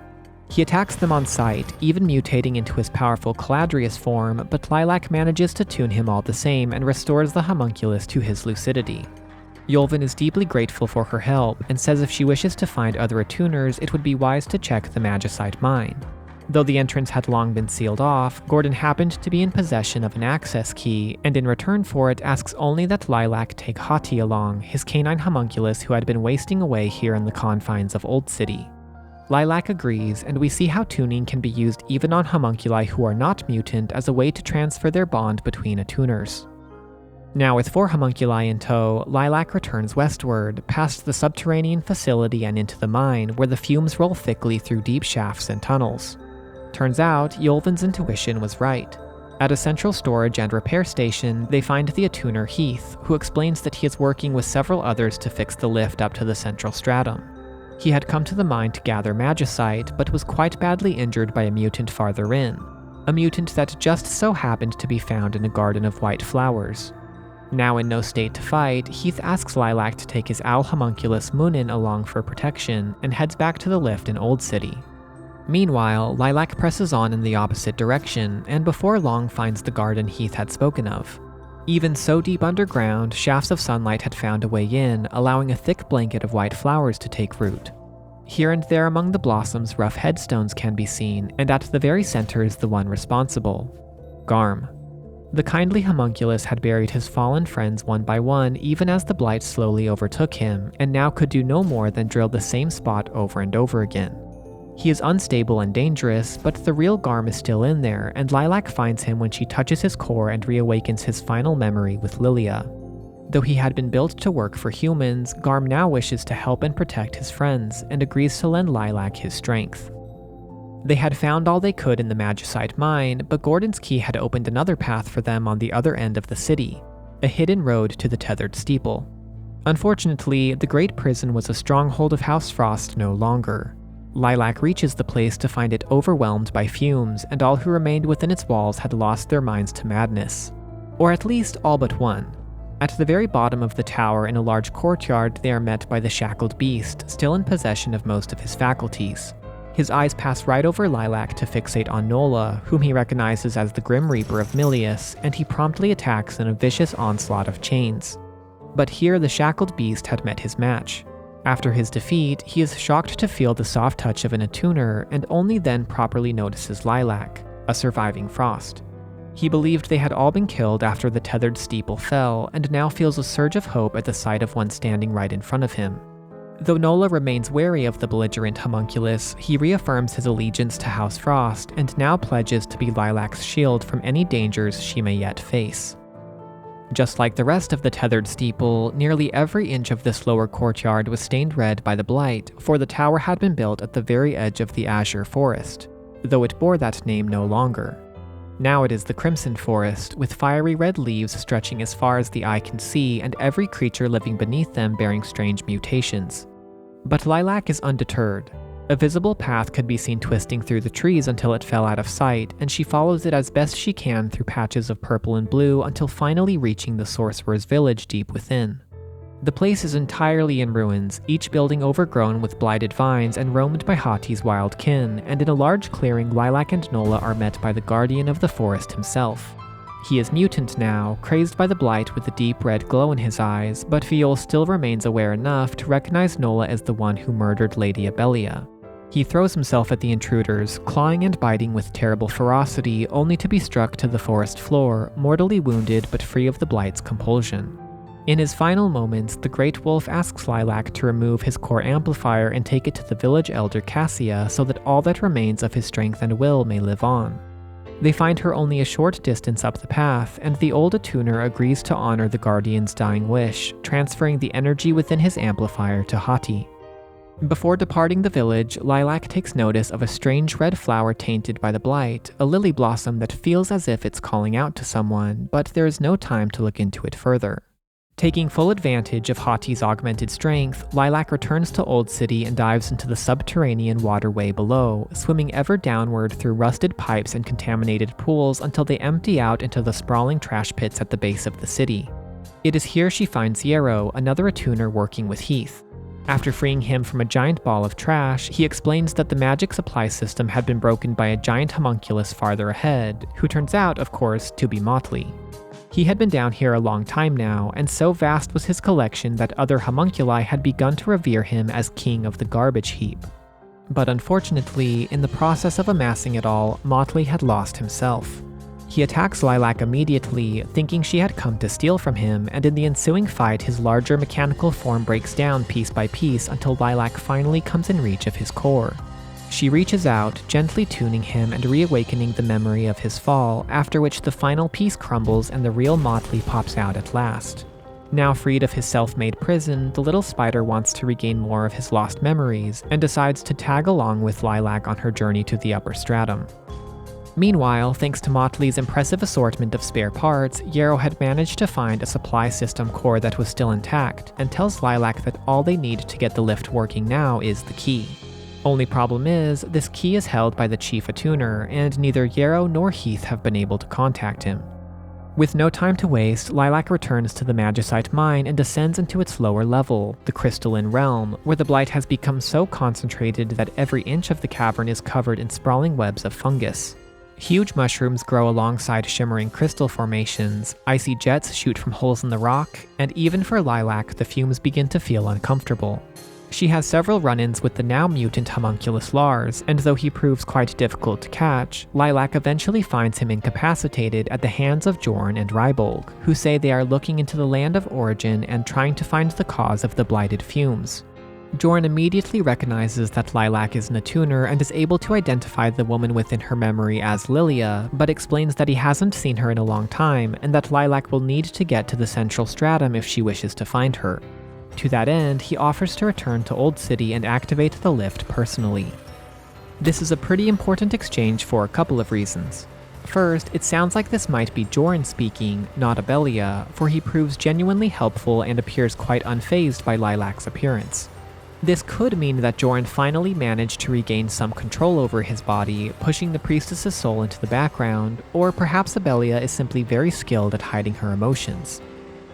A: He attacks them on sight, even mutating into his powerful Caladrius form, but Lilac manages to tune him all the same and restores the homunculus to his lucidity. Yulvin is deeply grateful for her help and says if she wishes to find other attuners, it would be wise to check the Magicite mine. Though the entrance had long been sealed off, Gordon happened to be in possession of an access key, and in return for it asks only that Lilac take Hati along, his canine homunculus who had been wasting away here in the confines of Old City. Lilac agrees, and we see how tuning can be used even on homunculi who are not mutant as a way to transfer their bond between attuners. Now with 4 homunculi in tow, Lilac returns westward, past the subterranean facility and into the mine, where the fumes roll thickly through deep shafts and tunnels. Turns out, Yulvin's intuition was right. At a central storage and repair station, they find the attuner Heath, who explains that he is working with several others to fix the lift up to the central stratum. He had come to the mine to gather magicite, but was quite badly injured by a mutant farther in. A mutant that just so happened to be found in a garden of white flowers. Now in no state to fight, Heath asks Lilac to take his owl homunculus Moonin along for protection, and heads back to the lift in Old City. Meanwhile, Lilac presses on in the opposite direction, and before long finds the garden Heath had spoken of. Even so deep underground, shafts of sunlight had found a way in, allowing a thick blanket of white flowers to take root. Here and there among the blossoms, rough headstones can be seen, and at the very center is the one responsible: Garm. The kindly homunculus had buried his fallen friends one by one even as the blight slowly overtook him, and now could do no more than drill the same spot over and over again. He is unstable and dangerous, but the real Garm is still in there, and Lilac finds him when she touches his core and reawakens his final memory with Lilia. Though he had been built to work for humans, Garm now wishes to help and protect his friends, and agrees to lend Lilac his strength. They had found all they could in the Magicite mine, but Gordon's key had opened another path for them on the other end of the city, a hidden road to the tethered steeple. Unfortunately, the Great Prison was a stronghold of House Frost no longer. Lilac reaches the place to find it overwhelmed by fumes, and all who remained within its walls had lost their minds to madness. Or at least all but one. At the very bottom of the tower in a large courtyard, they are met by the shackled beast, still in possession of most of his faculties. His eyes pass right over Lilac to fixate on Nola, whom he recognizes as the Grim Reaper of Milius, and he promptly attacks in a vicious onslaught of chains. But here the shackled beast had met his match. After his defeat, he is shocked to feel the soft touch of an attuner, and only then properly notices Lilac, a surviving Frost. He believed they had all been killed after the tethered steeple fell, and now feels a surge of hope at the sight of one standing right in front of him. Though Nola remains wary of the belligerent homunculus, he reaffirms his allegiance to House Frost, and now pledges to be Lilac's shield from any dangers she may yet face. Just like the rest of the tethered steeple, nearly every inch of this lower courtyard was stained red by the Blight, for the tower had been built at the very edge of the Azure Forest, though it bore that name no longer. Now it is the Crimson Forest, with fiery red leaves stretching as far as the eye can see, and every creature living beneath them bearing strange mutations. But Lilac is undeterred. A visible path could be seen twisting through the trees until it fell out of sight, and she follows it as best she can through patches of purple and blue until finally reaching the sorcerer's village deep within. The place is entirely in ruins, each building overgrown with blighted vines and roamed by Hati's wild kin, and in a large clearing Lilac and Nola are met by the guardian of the forest himself. He is mutant now, crazed by the blight with a deep red glow in his eyes, but Fiol still remains aware enough to recognize Nola as the one who murdered Lady Abelia. He throws himself at the intruders, clawing and biting with terrible ferocity, only to be struck to the forest floor, mortally wounded but free of the blight's compulsion. In his final moments, the Great Wolf asks Lilac to remove his core amplifier and take it to the village elder Cassia so that all that remains of his strength and will may live on. They find her only a short distance up the path, and the old attuner agrees to honor the Guardian's dying wish, transferring the energy within his amplifier to Hati. Before departing the village, Lilac takes notice of a strange red flower tainted by the blight, a lily blossom that feels as if it's calling out to someone, but there is no time to look into it further. Taking full advantage of Hati's augmented strength, Lilac returns to Old City and dives into the subterranean waterway below, swimming ever downward through rusted pipes and contaminated pools until they empty out into the sprawling trash pits at the base of the city. It is here she finds Yarrow, another attuner working with Heath. After freeing him from a giant ball of trash, he explains that the magic supply system had been broken by a giant homunculus farther ahead, who turns out, of course, to be Motley. He had been down here a long time now, and so vast was his collection that other homunculi had begun to revere him as king of the garbage heap. But unfortunately, in the process of amassing it all, Motley had lost himself. He attacks Lilac immediately, thinking she had come to steal from him, and in the ensuing fight his larger mechanical form breaks down piece by piece until Lilac finally comes in reach of his core. She reaches out, gently tuning him and reawakening the memory of his fall, after which the final piece crumbles and the real Motley pops out at last. Now freed of his self-made prison, the little spider wants to regain more of his lost memories, and decides to tag along with Lilac on her journey to the upper stratum. Meanwhile, thanks to Motley's impressive assortment of spare parts, Yarrow had managed to find a supply system core that was still intact, and tells Lilac that all they need to get the lift working now is the key. Only problem is, this key is held by the chief attuner, and neither Yarrow nor Heath have been able to contact him. With no time to waste, Lilac returns to the Magicite mine and descends into its lower level, the Crystalline Realm, where the blight has become so concentrated that every inch of the cavern is covered in sprawling webs of fungus. Huge mushrooms grow alongside shimmering crystal formations, icy jets shoot from holes in the rock, and even for Lilac, the fumes begin to feel uncomfortable. She has several run-ins with the now mutant homunculus Lars, and though he proves quite difficult to catch, Lilac eventually finds him incapacitated at the hands of Jorn and Rybolg, who say they are looking into the land of origin and trying to find the cause of the blighted fumes. Jorn immediately recognizes that Lilac is an attuner and is able to identify the woman within her memory as Lilia, but explains that he hasn't seen her in a long time and that Lilac will need to get to the central stratum if she wishes to find her. To that end, he offers to return to Old City and activate the lift personally. This is a pretty important exchange for a couple of reasons. First, it sounds like this might be Jorn speaking, not Abelia, for he proves genuinely helpful and appears quite unfazed by Lilac's appearance. This could mean that Jorn finally managed to regain some control over his body, pushing the priestess's soul into the background, or perhaps Abelia is simply very skilled at hiding her emotions.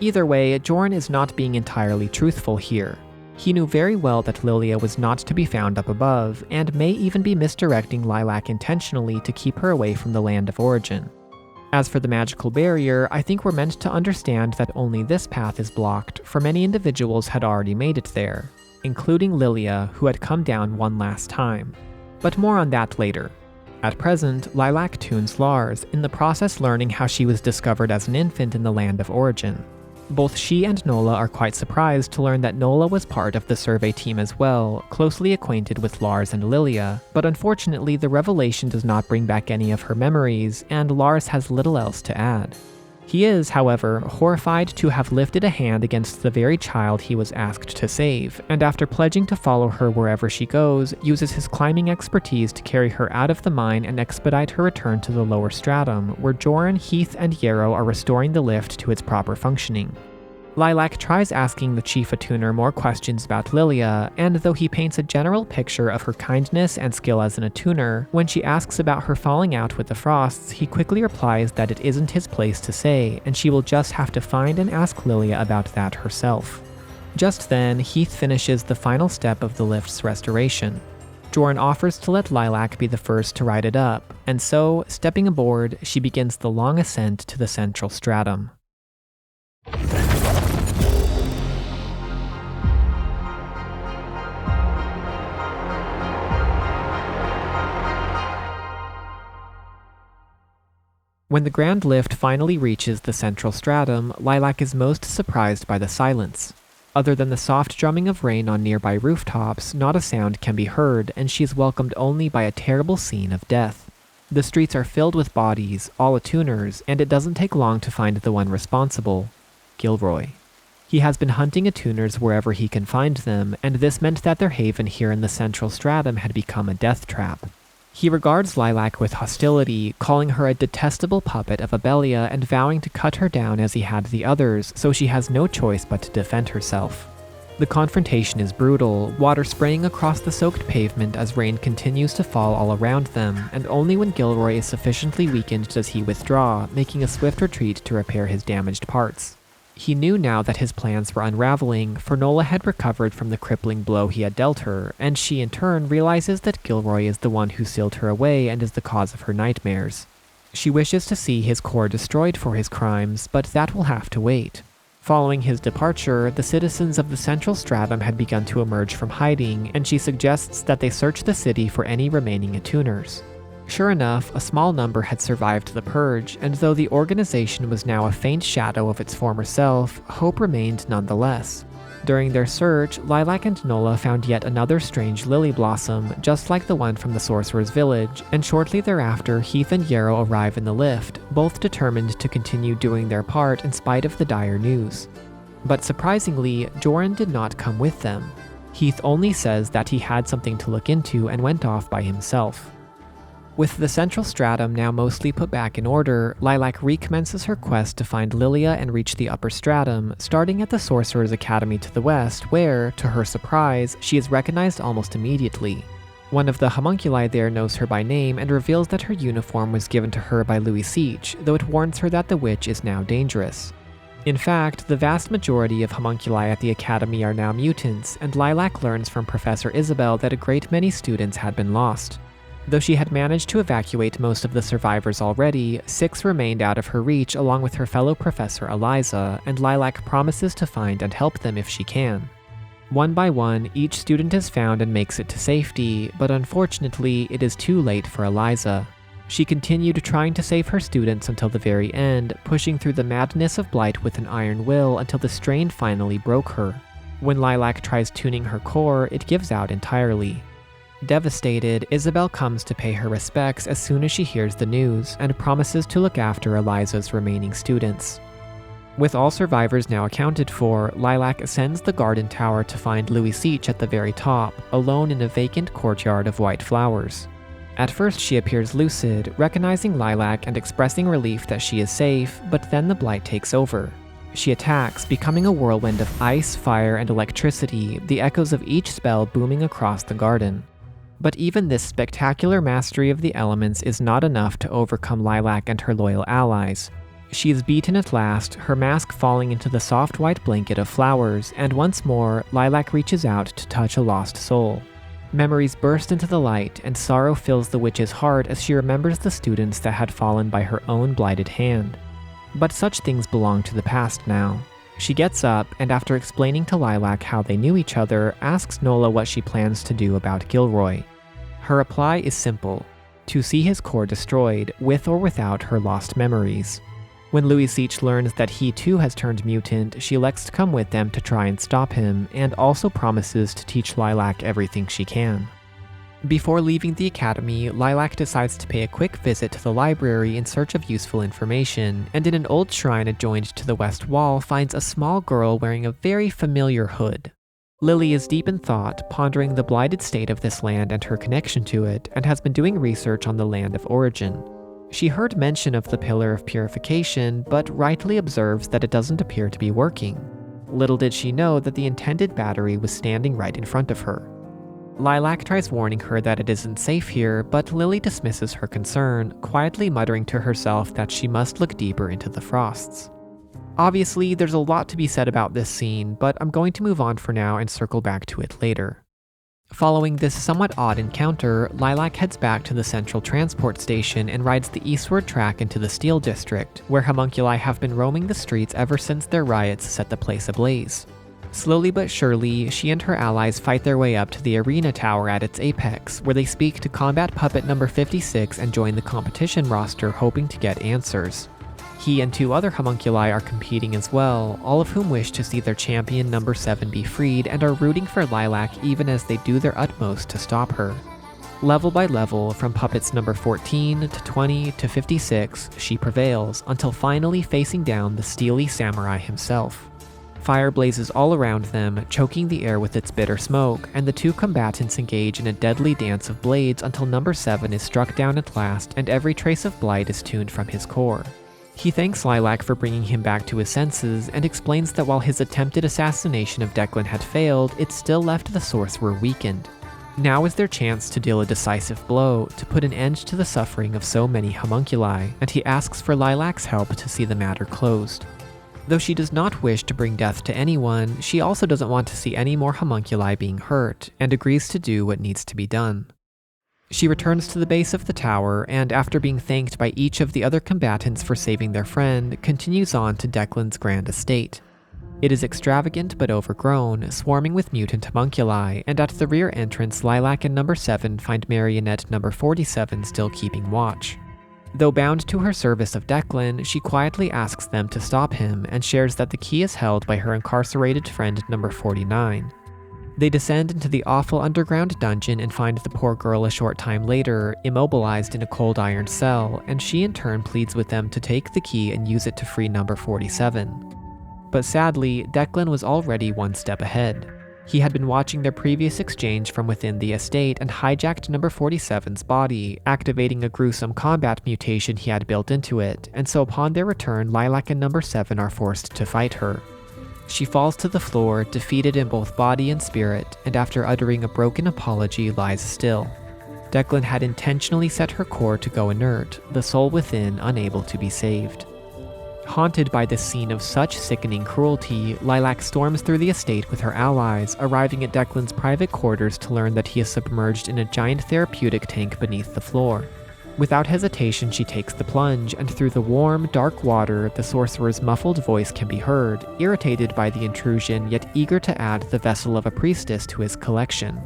A: Either way, Jorn is not being entirely truthful here. He knew very well that Lilia was not to be found up above, and may even be misdirecting Lilac intentionally to keep her away from the land of origin. As for the magical barrier, I think we're meant to understand that only this path is blocked, for many individuals had already made it there, including Lilia, who had come down one last time. But more on that later. At present, Lilac tunes Lars, in the process learning how she was discovered as an infant in the land of origin. Both she and Nola are quite surprised to learn that Nola was part of the survey team as well, closely acquainted with Lars and Lilia, but unfortunately the revelation does not bring back any of her memories, and Lars has little else to add. He is, however, horrified to have lifted a hand against the very child he was asked to save, and after pledging to follow her wherever she goes, uses his climbing expertise to carry her out of the mine and expedite her return to the lower stratum, where Jorn, Heath, and Yarrow are restoring the lift to its proper functioning. Lilac tries asking the chief attuner more questions about Lilia, and though he paints a general picture of her kindness and skill as an attuner, when she asks about her falling out with the Frosts, he quickly replies that it isn't his place to say, and she will just have to find and ask Lilia about that herself. Just then, Heath finishes the final step of the lift's restoration. Jorn offers to let Lilac be the first to ride it up, and so, stepping aboard, she begins the long ascent to the central stratum. When the grand lift finally reaches the central stratum, Lilac is most surprised by the silence. Other than the soft drumming of rain on nearby rooftops, not a sound can be heard, and she is welcomed only by a terrible scene of death. The streets are filled with bodies, all attuners, and it doesn't take long to find the one responsible, Gilroy. He has been hunting attuners wherever he can find them, and this meant that their haven here in the central stratum had become a death trap. He regards Lilac with hostility, calling her a detestable puppet of Abelia and vowing to cut her down as he had the others, so she has no choice but to defend herself. The confrontation is brutal, water spraying across the soaked pavement as rain continues to fall all around them, and only when Gilroy is sufficiently weakened does he withdraw, making a swift retreat to repair his damaged parts. He knew now that his plans were unraveling, for Nola had recovered from the crippling blow he had dealt her, and she in turn realizes that Gilroy is the one who sealed her away and is the cause of her nightmares. She wishes to see his core destroyed for his crimes, but that will have to wait. Following his departure, the citizens of the central stratum had begun to emerge from hiding, and she suggests that they search the city for any remaining attuners. Sure enough, a small number had survived the purge, and though the organization was now a faint shadow of its former self, hope remained nonetheless. During their search, Lilac and Nola found yet another strange lily blossom, just like the one from the sorcerer's village, and shortly thereafter Heath and Yarrow arrive in the lift, both determined to continue doing their part in spite of the dire news. But surprisingly, Jorn did not come with them. Heath only says that he had something to look into and went off by himself. With the central stratum now mostly put back in order, Lilac recommences her quest to find Lilia and reach the upper stratum, starting at the Sorcerer's Academy to the west, where, to her surprise, she is recognized almost immediately. One of the homunculi there knows her by name and reveals that her uniform was given to her by Louis Seach, though it warns her that the witch is now dangerous. In fact, the vast majority of homunculi at the Academy are now mutants, and Lilac learns from Professor Isabel that a great many students had been lost. Though she had managed to evacuate most of the survivors already, 6 remained out of her reach along with her fellow Professor Eliza, and Lilac promises to find and help them if she can. One by one, each student is found and makes it to safety, but unfortunately, it is too late for Eliza. She continued trying to save her students until the very end, pushing through the madness of Blight with an iron will until the strain finally broke her. When Lilac tries tuning her core, it gives out entirely. Devastated, Isabel comes to pay her respects as soon as she hears the news, and promises to look after Eliza's remaining students. With all survivors now accounted for, Lilac ascends the garden tower to find Louis Seach at the very top, alone in a vacant courtyard of white flowers. At first she appears lucid, recognizing Lilac and expressing relief that she is safe, but then the Blight takes over. She attacks, becoming a whirlwind of ice, fire, and electricity, the echoes of each spell booming across the garden. But even this spectacular mastery of the elements is not enough to overcome Lilac and her loyal allies. She is beaten at last, her mask falling into the soft white blanket of flowers, and once more, Lilac reaches out to touch a lost soul. Memories burst into the light, and sorrow fills the witch's heart as she remembers the students that had fallen by her own blighted hand. But such things belong to the past now. She gets up, and after explaining to Lilac how they knew each other, asks Nola what she plans to do about Gilroy. Her reply is simple: to see his core destroyed, with or without her lost memories. When Louis Seach learns that he too has turned mutant, she elects to come with them to try and stop him, and also promises to teach Lilac everything she can. Before leaving the academy, Lilac decides to pay a quick visit to the library in search of useful information, and in an old shrine adjoined to the west wall finds a small girl wearing a very familiar hood. Lily is deep in thought, pondering the blighted state of this land and her connection to it, and has been doing research on the land of origin. She heard mention of the Pillar of Purification, but rightly observes that it doesn't appear to be working. Little did she know that the intended battery was standing right in front of her. Lilac tries warning her that it isn't safe here, but Lily dismisses her concern, quietly muttering to herself that she must look deeper into the frosts. Obviously, there's a lot to be said about this scene, but I'm going to move on for now and circle back to it later. Following this somewhat odd encounter, Lilac heads back to the central transport station and rides the eastward track into the Steel District, where homunculi have been roaming the streets ever since their riots set the place ablaze. Slowly but surely, she and her allies fight their way up to the arena tower at its apex, where they speak to Combat Puppet number 56 and join the competition roster hoping to get answers. He and 2 other homunculi are competing as well, all of whom wish to see their champion number 7 be freed and are rooting for Lilac even as they do their utmost to stop her. Level by level, from puppets number 14 to 20 to 56, she prevails, until finally facing down the steely samurai himself. Fire blazes all around them, choking the air with its bitter smoke, and the 2 combatants engage in a deadly dance of blades until number 7 is struck down at last and every trace of blight is tuned from his core. He thanks Lilac for bringing him back to his senses and explains that while his attempted assassination of Declan had failed, it still left the sorcerer weakened. Now is their chance to deal a decisive blow, to put an end to the suffering of so many homunculi, and he asks for Lilac's help to see the matter closed. Though she does not wish to bring death to anyone, she also doesn't want to see any more homunculi being hurt, and agrees to do what needs to be done. She returns to the base of the tower, and after being thanked by each of the other combatants for saving their friend, continues on to Declan's grand estate. It is extravagant but overgrown, swarming with mutant homunculi, and at the rear entrance, Lilac and number 7 find marionette number 47 still keeping watch. Though bound to her service of Declan, she quietly asks them to stop him and shares that the key is held by her incarcerated friend number 49. They descend into the awful underground dungeon and find the poor girl a short time later, immobilized in a cold iron cell, and she in turn pleads with them to take the key and use it to free number 47. But sadly, Declan was already one step ahead. He had been watching their previous exchange from within the estate and hijacked number 47's body, activating a gruesome combat mutation he had built into it, and so upon their return, Lilac and number 7 are forced to fight her. She falls to the floor, defeated in both body and spirit, and after uttering a broken apology, lies still. Declan had intentionally set her core to go inert, the soul within unable to be saved. Haunted by this scene of such sickening cruelty, Lilac storms through the estate with her allies, arriving at Declan's private quarters to learn that he is submerged in a giant therapeutic tank beneath the floor. Without hesitation, she takes the plunge, and through the warm, dark water, the sorcerer's muffled voice can be heard, irritated by the intrusion yet eager to add the vessel of a priestess to his collection.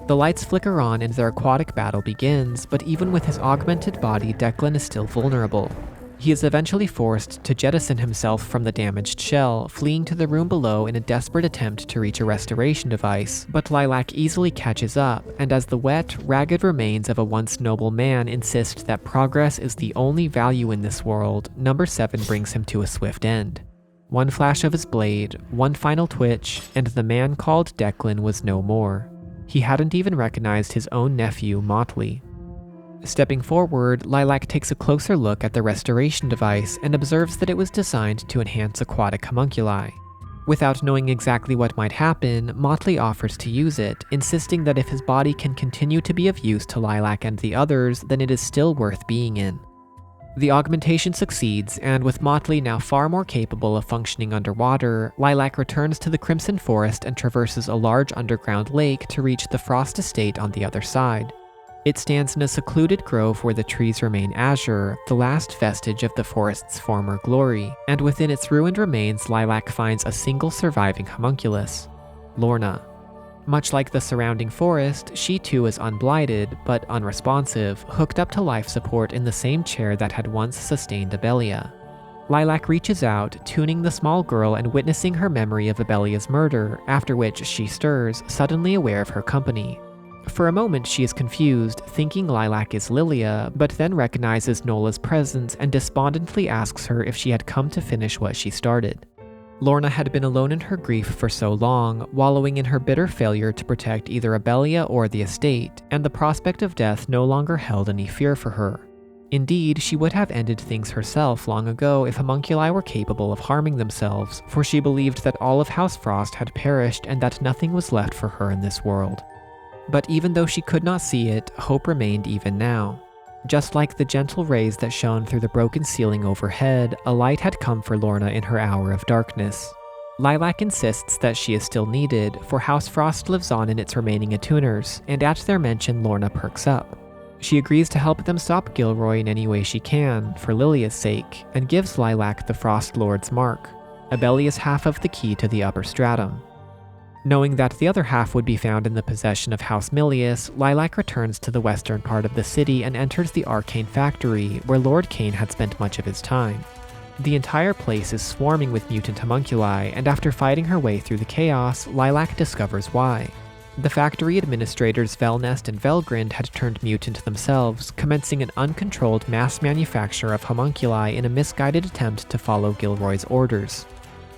A: The lights flicker on and their aquatic battle begins, but even with his augmented body, Declan is still vulnerable. He is eventually forced to jettison himself from the damaged shell, fleeing to the room below in a desperate attempt to reach a restoration device, but Lilac easily catches up, and as the wet, ragged remains of a once noble man insist that progress is the only value in this world, Number 7 brings him to a swift end. One flash of his blade, one final twitch, and the man called Declan was no more. He hadn't even recognized his own nephew, Motley. Stepping forward, Lilac takes a closer look at the restoration device and observes that it was designed to enhance aquatic homunculi. Without knowing exactly what might happen, Motley offers to use it, insisting that if his body can continue to be of use to Lilac and the others, then it is still worth being in. The augmentation succeeds, and with Motley now far more capable of functioning underwater, Lilac returns to the Crimson Forest and traverses a large underground lake to reach the Frost Estate on the other side. It stands in a secluded grove where the trees remain azure, the last vestige of the forest's former glory, and within its ruined remains Lilac finds a single surviving homunculus, Lorna. Much like the surrounding forest, she too is unblighted, but unresponsive, hooked up to life support in the same chair that had once sustained Abelia. Lilac reaches out, tuning the small girl and witnessing her memory of Abelia's murder, after which she stirs, suddenly aware of her company. For a moment she is confused, thinking Lilac is Lilia, but then recognizes Nola's presence and despondently asks her if she had come to finish what she started. Lorna had been alone in her grief for so long, wallowing in her bitter failure to protect either Abelia or the estate, and the prospect of death no longer held any fear for her. Indeed, she would have ended things herself long ago if homunculi were capable of harming themselves, for she believed that all of House Frost had perished and that nothing was left for her in this world. But even though she could not see it, hope remained even now. Just like the gentle rays that shone through the broken ceiling overhead, a light had come for Lorna in her hour of darkness. Lilac insists that she is still needed, for House Frost lives on in its remaining attuners, and at their mention Lorna perks up. She agrees to help them stop Gilroy in any way she can, for Lilia's sake, and gives Lilac the Frost Lord's mark, Abelia's half of the key to the upper stratum. Knowing that the other half would be found in the possession of House Milius, Lilac returns to the western part of the city and enters the Arcane Factory, where Lord Cain had spent much of his time. The entire place is swarming with mutant homunculi, and after fighting her way through the chaos, Lilac discovers why. The factory administrators Velnest and Velgrind had turned mutant themselves, commencing an uncontrolled mass manufacture of homunculi in a misguided attempt to follow Gilroy's orders.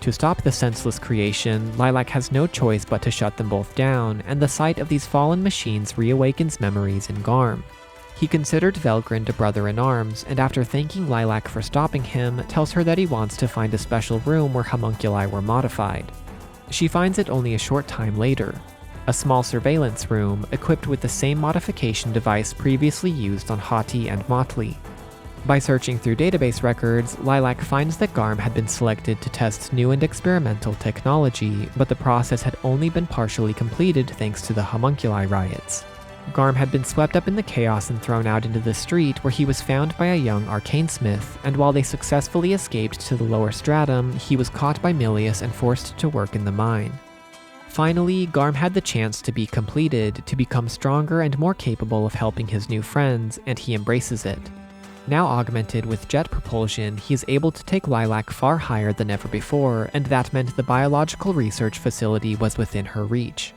A: To stop the senseless creation, Lilac has no choice but to shut them both down, and the sight of these fallen machines reawakens memories in Garm. He considered Velgrind a brother-in-arms, and after thanking Lilac for stopping him, tells her that he wants to find a special room where homunculi were modified. She finds it only a short time later. A small surveillance room, equipped with the same modification device previously used on Hati and Motley. By searching through database records, Lilac finds that Garm had been selected to test new and experimental technology, but the process had only been partially completed thanks to the homunculi riots. Garm had been swept up in the chaos and thrown out into the street, where he was found by a young arcanesmith, and while they successfully escaped to the lower stratum, he was caught by Milius and forced to work in the mine. Finally, Garm had the chance to be completed, to become stronger and more capable of helping his new friends, and he embraces it. Now augmented with jet propulsion, he is able to take Lilac far higher than ever before, and that meant the biological research facility was within her reach.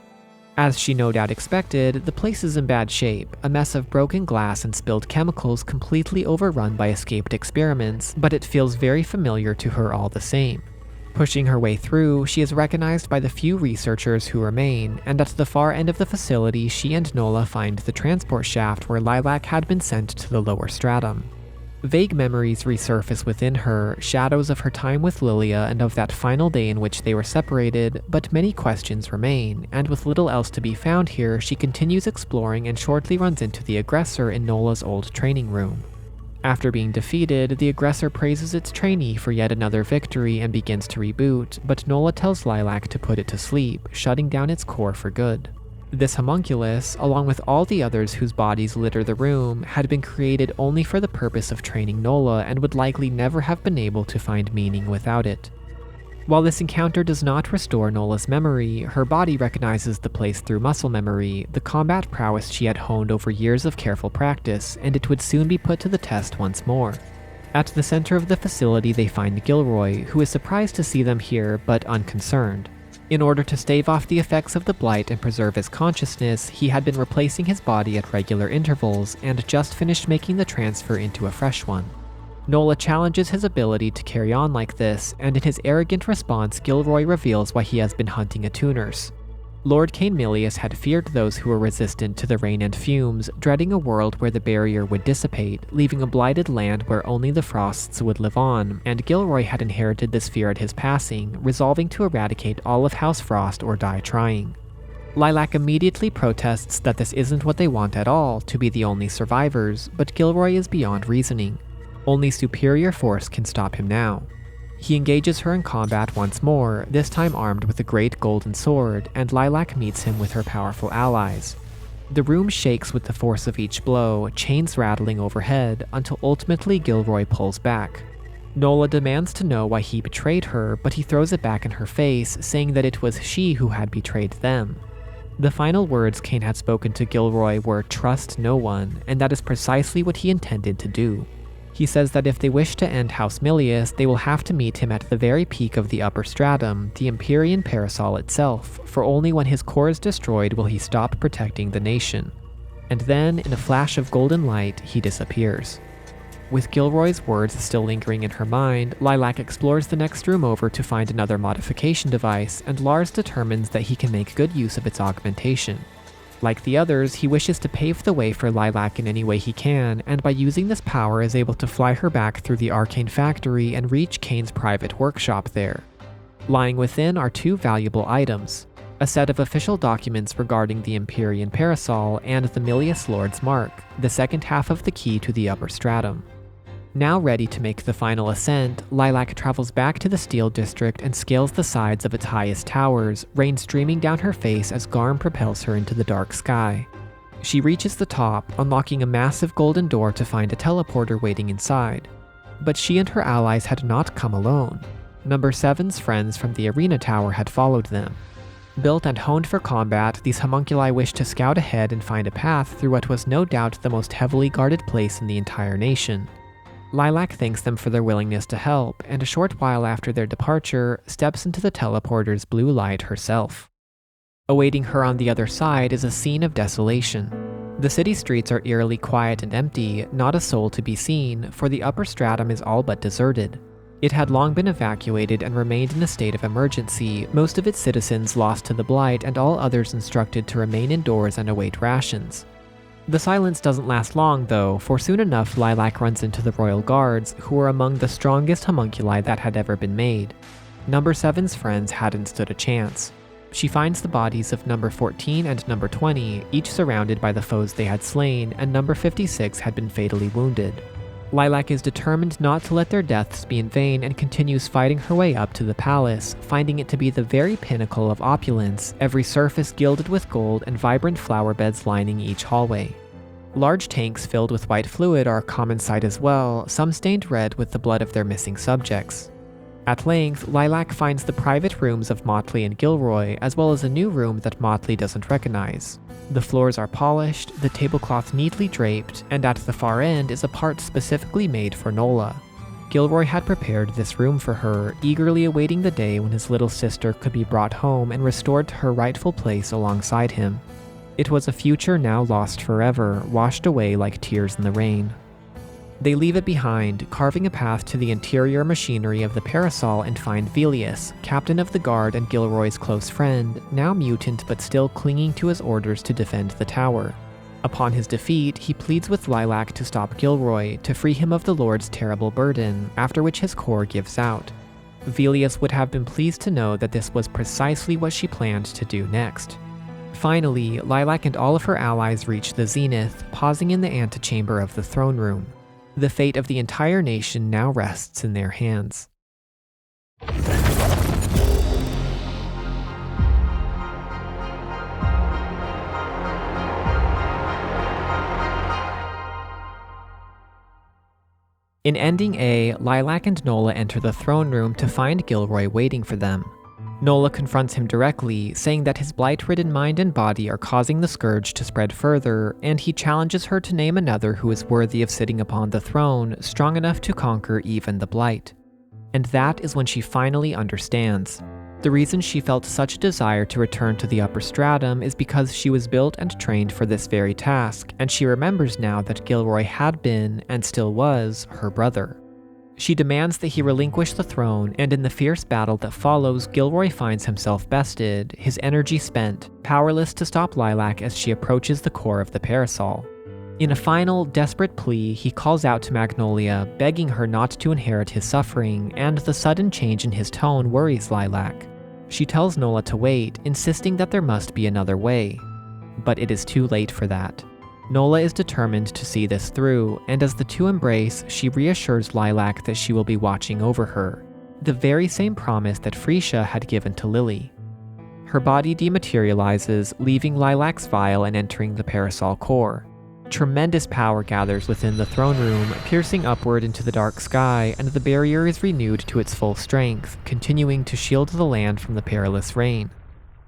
A: As she no doubt expected, the place is in bad shape, a mess of broken glass and spilled chemicals completely overrun by escaped experiments, but it feels very familiar to her all the same. Pushing her way through, she is recognized by the few researchers who remain, and at the far end of the facility she and Nola find the transport shaft where Lilac had been sent to the lower stratum. Vague memories resurface within her, shadows of her time with Lilia and of that final day in which they were separated, but many questions remain, and with little else to be found here, she continues exploring and shortly runs into the aggressor in Nola's old training room. After being defeated, the aggressor praises its trainee for yet another victory and begins to reboot, but Nola tells Lilac to put it to sleep, shutting down its core for good. This homunculus, along with all the others whose bodies litter the room, had been created only for the purpose of training Nola and would likely never have been able to find meaning without it. While this encounter does not restore Nola's memory, her body recognizes the place through muscle memory, the combat prowess she had honed over years of careful practice, and it would soon be put to the test once more. At the center of the facility they find Gilroy, who is surprised to see them here, but unconcerned. In order to stave off the effects of the Blight and preserve his consciousness, he had been replacing his body at regular intervals, and just finished making the transfer into a fresh one. Nola challenges his ability to carry on like this, and in his arrogant response, Gilroy reveals why he has been hunting attuners. Lord Cainmilius had feared those who were resistant to the rain and fumes, dreading a world where the barrier would dissipate, leaving a blighted land where only the frosts would live on, and Gilroy had inherited this fear at his passing, resolving to eradicate all of House Frost or die trying. Lilac immediately protests that this isn't what they want at all, to be the only survivors, but Gilroy is beyond reasoning. Only superior force can stop him now. He engages her in combat once more, this time armed with a great golden sword, and Lilac meets him with her powerful allies. The room shakes with the force of each blow, chains rattling overhead, until ultimately Gilroy pulls back. Nola demands to know why he betrayed her, but he throws it back in her face, saying that it was she who had betrayed them. The final words Cain had spoken to Gilroy were "trust no one," and that is precisely what he intended to do. He says that if they wish to end House Milius, they will have to meet him at the very peak of the upper stratum, the Empyrean Parasol itself, for only when his core is destroyed will he stop protecting the nation. And then, in a flash of golden light, he disappears. With Gilroy's words still lingering in her mind, Lilac explores the next room over to find another modification device, and Lars determines that he can make good use of its augmentation. Like the others, he wishes to pave the way for Lilac in any way he can, and by using this power is able to fly her back through the Arcane Factory and reach Cain's private workshop there. Lying within are two valuable items: a set of official documents regarding the Empyrean Parasol and the Milius Lord's Mark, the second half of the key to the upper stratum. Now ready to make the final ascent, Lilac travels back to the Steel District and scales the sides of its highest towers, rain streaming down her face as Garm propels her into the dark sky. She reaches the top, unlocking a massive golden door to find a teleporter waiting inside. But she and her allies had not come alone. Number 7's friends from the Arena Tower had followed them. Built and honed for combat, these homunculi wished to scout ahead and find a path through what was no doubt the most heavily guarded place in the entire nation. Lilac thanks them for their willingness to help, and a short while after their departure, steps into the teleporter's blue light herself. Awaiting her on the other side is a scene of desolation. The city streets are eerily quiet and empty, not a soul to be seen, for the upper stratum is all but deserted. It had long been evacuated and remained in a state of emergency, most of its citizens lost to the Blight and all others instructed to remain indoors and await rations. The silence doesn't last long, though, for soon enough Lilac runs into the Royal Guards, who were among the strongest homunculi that had ever been made. Number 7's friends hadn't stood a chance. She finds the bodies of Number 14 and Number 20, each surrounded by the foes they had slain, and Number 56 had been fatally wounded. Lilac is determined not to let their deaths be in vain and continues fighting her way up to the palace, finding it to be the very pinnacle of opulence, every surface gilded with gold and vibrant flower beds lining each hallway. Large tanks filled with white fluid are a common sight as well, some stained red with the blood of their missing subjects. At length, Lilac finds the private rooms of Motley and Gilroy, as well as a new room that Motley doesn't recognize. The floors are polished, the tablecloth neatly draped, and at the far end is a part specifically made for Nola. Gilroy had prepared this room for her, eagerly awaiting the day when his little sister could be brought home and restored to her rightful place alongside him. It was a future now lost forever, washed away like tears in the rain. They leave it behind, carving a path to the interior machinery of the Parasol and find Velius, captain of the guard and Gilroy's close friend, now mutant but still clinging to his orders to defend the tower. Upon his defeat, he pleads with Lilac to stop Gilroy, to free him of the Lord's terrible burden, after which his core gives out. Velius would have been pleased to know that this was precisely what she planned to do next. Finally, Lilac and all of her allies reach the zenith, pausing in the antechamber of the throne room. The fate of the entire nation now rests in their hands. In Ending A, Lilac and Nola enter the throne room to find Gilroy waiting for them. Nola confronts him directly, saying that his blight-ridden mind and body are causing the scourge to spread further, and he challenges her to name another who is worthy of sitting upon the throne, strong enough to conquer even the blight. And that is when she finally understands. The reason she felt such a desire to return to the upper stratum is because she was built and trained for this very task, and she remembers now that Gilroy had been, and still was, her brother. She demands that he relinquish the throne, and in the fierce battle that follows, Gilroy finds himself bested, his energy spent, powerless to stop Lilac as she approaches the core of the parasol. In a final, desperate plea, he calls out to Magnolia, begging her not to inherit his suffering, and the sudden change in his tone worries Lilac. She tells Nola to wait, insisting that there must be another way. But it is too late for that. Nola is determined to see this through, and as the two embrace, she reassures Lilac that she will be watching over her. The very same promise that Freesia had given to Lily. Her body dematerializes, leaving Lilac's vial and entering the parasol core. Tremendous power gathers within the throne room, piercing upward into the dark sky, and the barrier is renewed to its full strength, continuing to shield the land from the perilous rain.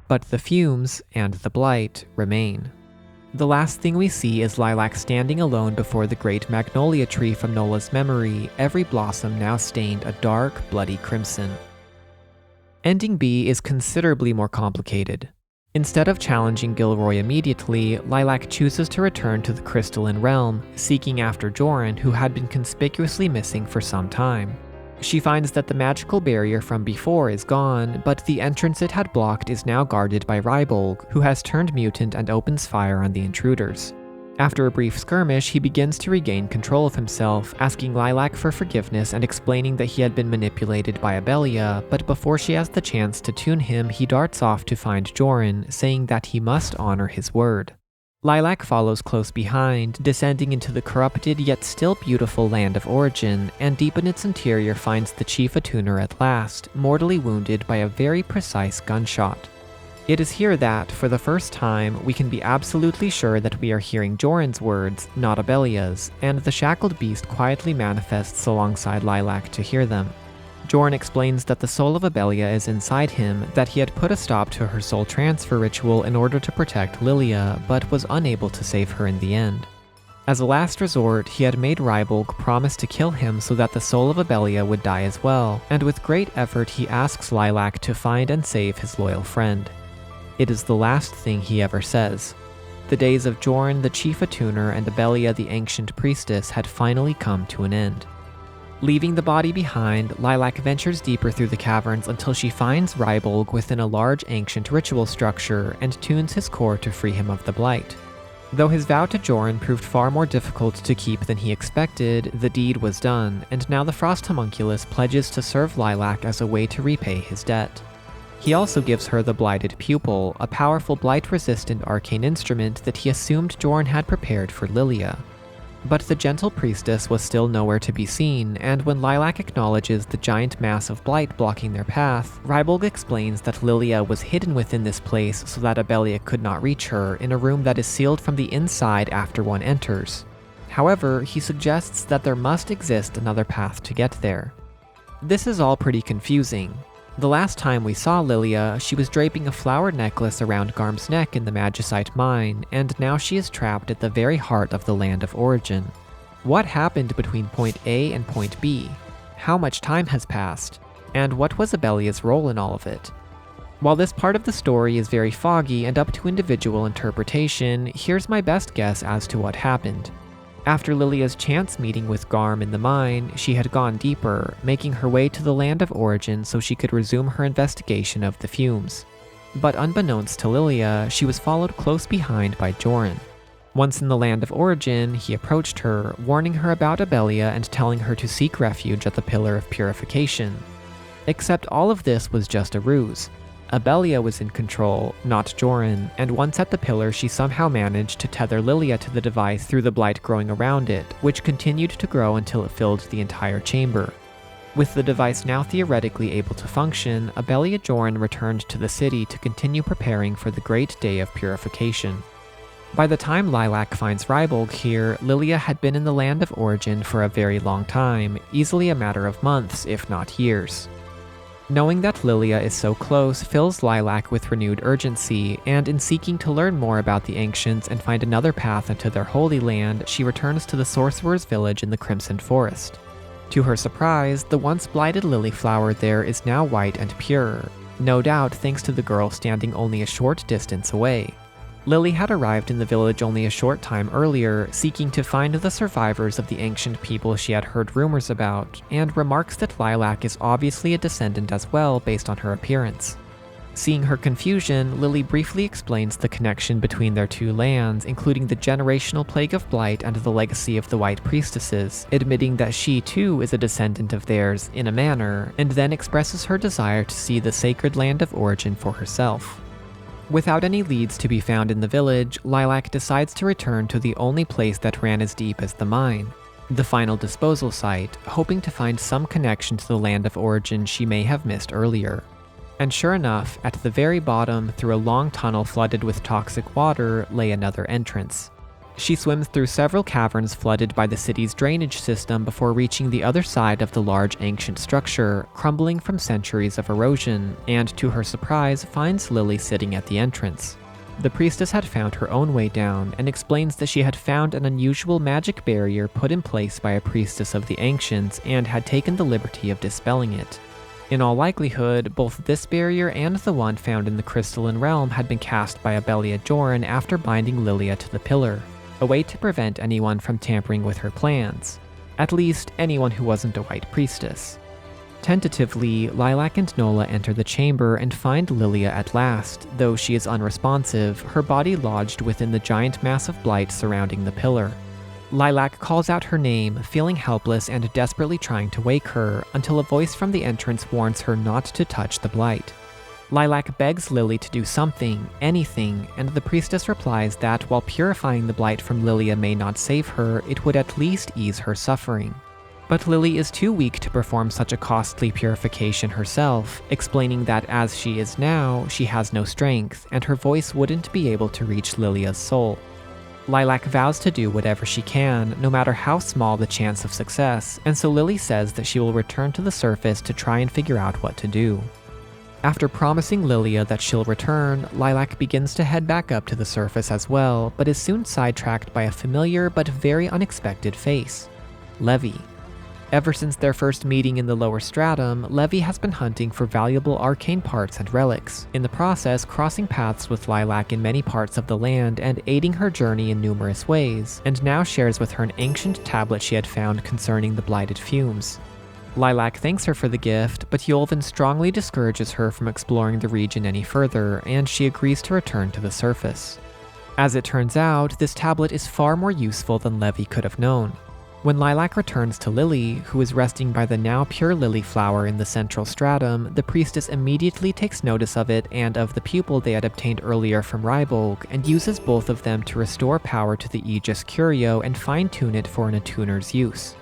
A: But the fumes, and the blight, remain. The last thing we see is Lilac standing alone before the great magnolia tree from Nola's memory, every blossom now stained a dark, bloody crimson. Ending B is considerably more complicated. Instead of challenging Gilroy immediately, Lilac chooses to return to the crystalline realm, seeking after Joran, who had been conspicuously missing for some time. She finds that the magical barrier from before is gone, but the entrance it had blocked is now guarded by Rybolg, who has turned mutant and opens fire on the intruders. After a brief skirmish, he begins to regain control of himself, asking Lilac for forgiveness and explaining that he had been manipulated by Abelia, but before she has the chance to tune him, he darts off to find Joran, saying that he must honor his word. Lilac follows close behind, descending into the corrupted yet still beautiful land of origin, and deep in its interior finds the chief attuner at last, mortally wounded by a very precise gunshot. It is here that, for the first time, we can be absolutely sure that we are hearing Joran's words, not Abelia's, and the shackled beast quietly manifests alongside Lilac to hear them. Joran explains that the soul of Abelia is inside him, that he had put a stop to her soul transfer ritual in order to protect Lilia, but was unable to save her in the end. As a last resort, he had made Rybolg promise to kill him so that the soul of Abelia would die as well, and with great effort he asks Lilac to find and save his loyal friend. It is the last thing he ever says. The days of Joran the chief attuner and Abelia the ancient priestess had finally come to an end. Leaving the body behind, Lilac ventures deeper through the caverns until she finds Rybolg within a large ancient ritual structure and tunes his core to free him of the blight. Though his vow to Joran proved far more difficult to keep than he expected, the deed was done, and now the Frost Homunculus pledges to serve Lilac as a way to repay his debt. He also gives her the Blighted Pupil, a powerful blight-resistant arcane instrument that he assumed Joran had prepared for Lilia. But the gentle priestess was still nowhere to be seen, and when Lilac acknowledges the giant mass of blight blocking their path, Rybolg explains that Lilia was hidden within this place so that Abelia could not reach her in a room that is sealed from the inside after one enters. However, he suggests that there must exist another path to get there. This is all pretty confusing. The last time we saw Lilia, she was draping a flowered necklace around Garm's neck in the Magicite mine, and now she is trapped at the very heart of the land of origin. What happened between point A and point B? How much time has passed? And what was Abelia's role in all of it? While this part of the story is very foggy and up to individual interpretation, here's my best guess as to what happened. After Lilia's chance meeting with Garm in the mine, she had gone deeper, making her way to the land of origin so she could resume her investigation of the fumes. But unbeknownst to Lilia, she was followed close behind by Joran. Once in the land of origin, he approached her, warning her about Abelia and telling her to seek refuge at the Pillar of Purification. Except all of this was just a ruse. Abelia was in control, not Joran, and once at the pillar she somehow managed to tether Lilia to the device through the blight growing around it, which continued to grow until it filled the entire chamber. With the device now theoretically able to function, Abelia Joran returned to the city to continue preparing for the great day of purification. By the time Lilac finds Rybolg here, Lilia had been in the land of origin for a very long time, easily a matter of months, if not years. Knowing that Lilia is so close fills Lilac with renewed urgency, and in seeking to learn more about the Ancients and find another path into their holy land, she returns to the Sorcerer's Village in the Crimson Forest. To her surprise, the once blighted lily flower there is now white and pure, no doubt thanks to the girl standing only a short distance away. Lily had arrived in the village only a short time earlier, seeking to find the survivors of the ancient people she had heard rumors about, and remarks that Lilac is obviously a descendant as well based on her appearance. Seeing her confusion, Lily briefly explains the connection between their two lands, including the generational plague of Blight and the legacy of the White Priestesses, admitting that she too is a descendant of theirs, in a manner, and then expresses her desire to see the sacred land of origin for herself. Without any leads to be found in the village, Lilac decides to return to the only place that ran as deep as the mine, the final disposal site, hoping to find some connection to the land of origin she may have missed earlier. And sure enough, at the very bottom, through a long tunnel flooded with toxic water, lay another entrance. She swims through several caverns flooded by the city's drainage system before reaching the other side of the large ancient structure, crumbling from centuries of erosion, and to her surprise finds Lily sitting at the entrance. The priestess had found her own way down, and explains that she had found an unusual magic barrier put in place by a priestess of the Ancients and had taken the liberty of dispelling it. In all likelihood, both this barrier and the one found in the Crystalline Realm had been cast by Abelia Joran after binding Lilia to the pillar, a way to prevent anyone from tampering with her plans. At least, anyone who wasn't a White Priestess. Tentatively, Lilac and Nola enter the chamber and find Lilia at last, though she is unresponsive, her body lodged within the giant mass of blight surrounding the pillar. Lilac calls out her name, feeling helpless and desperately trying to wake her, until a voice from the entrance warns her not to touch the blight. Lilac begs Lily to do something, anything, and the priestess replies that while purifying the blight from Lilia may not save her, it would at least ease her suffering. But Lily is too weak to perform such a costly purification herself, explaining that as she is now, she has no strength, and her voice wouldn't be able to reach Lilia's soul. Lilac vows to do whatever she can, no matter how small the chance of success, and so Lily says that she will return to the surface to try and figure out what to do. After promising Lilia that she'll return, Lilac begins to head back up to the surface as well, but is soon sidetracked by a familiar but very unexpected face. Levi. Ever since their first meeting in the lower stratum, Levi has been hunting for valuable arcane parts and relics, in the process crossing paths with Lilac in many parts of the land and aiding her journey in numerous ways, and now shares with her an ancient tablet she had found concerning the blighted fumes. Lilac thanks her for the gift, but Yolvin strongly discourages her from exploring the region any further, and she agrees to return to the surface. As it turns out, this tablet is far more useful than Levi could have known. When Lilac returns to Lily, who is resting by the now pure lily flower in the central stratum, the priestess immediately takes notice of it and of the pupil they had obtained earlier from Rybolg, and uses both of them to restore power to the Aegis Curio and fine-tune it for an attuner's use.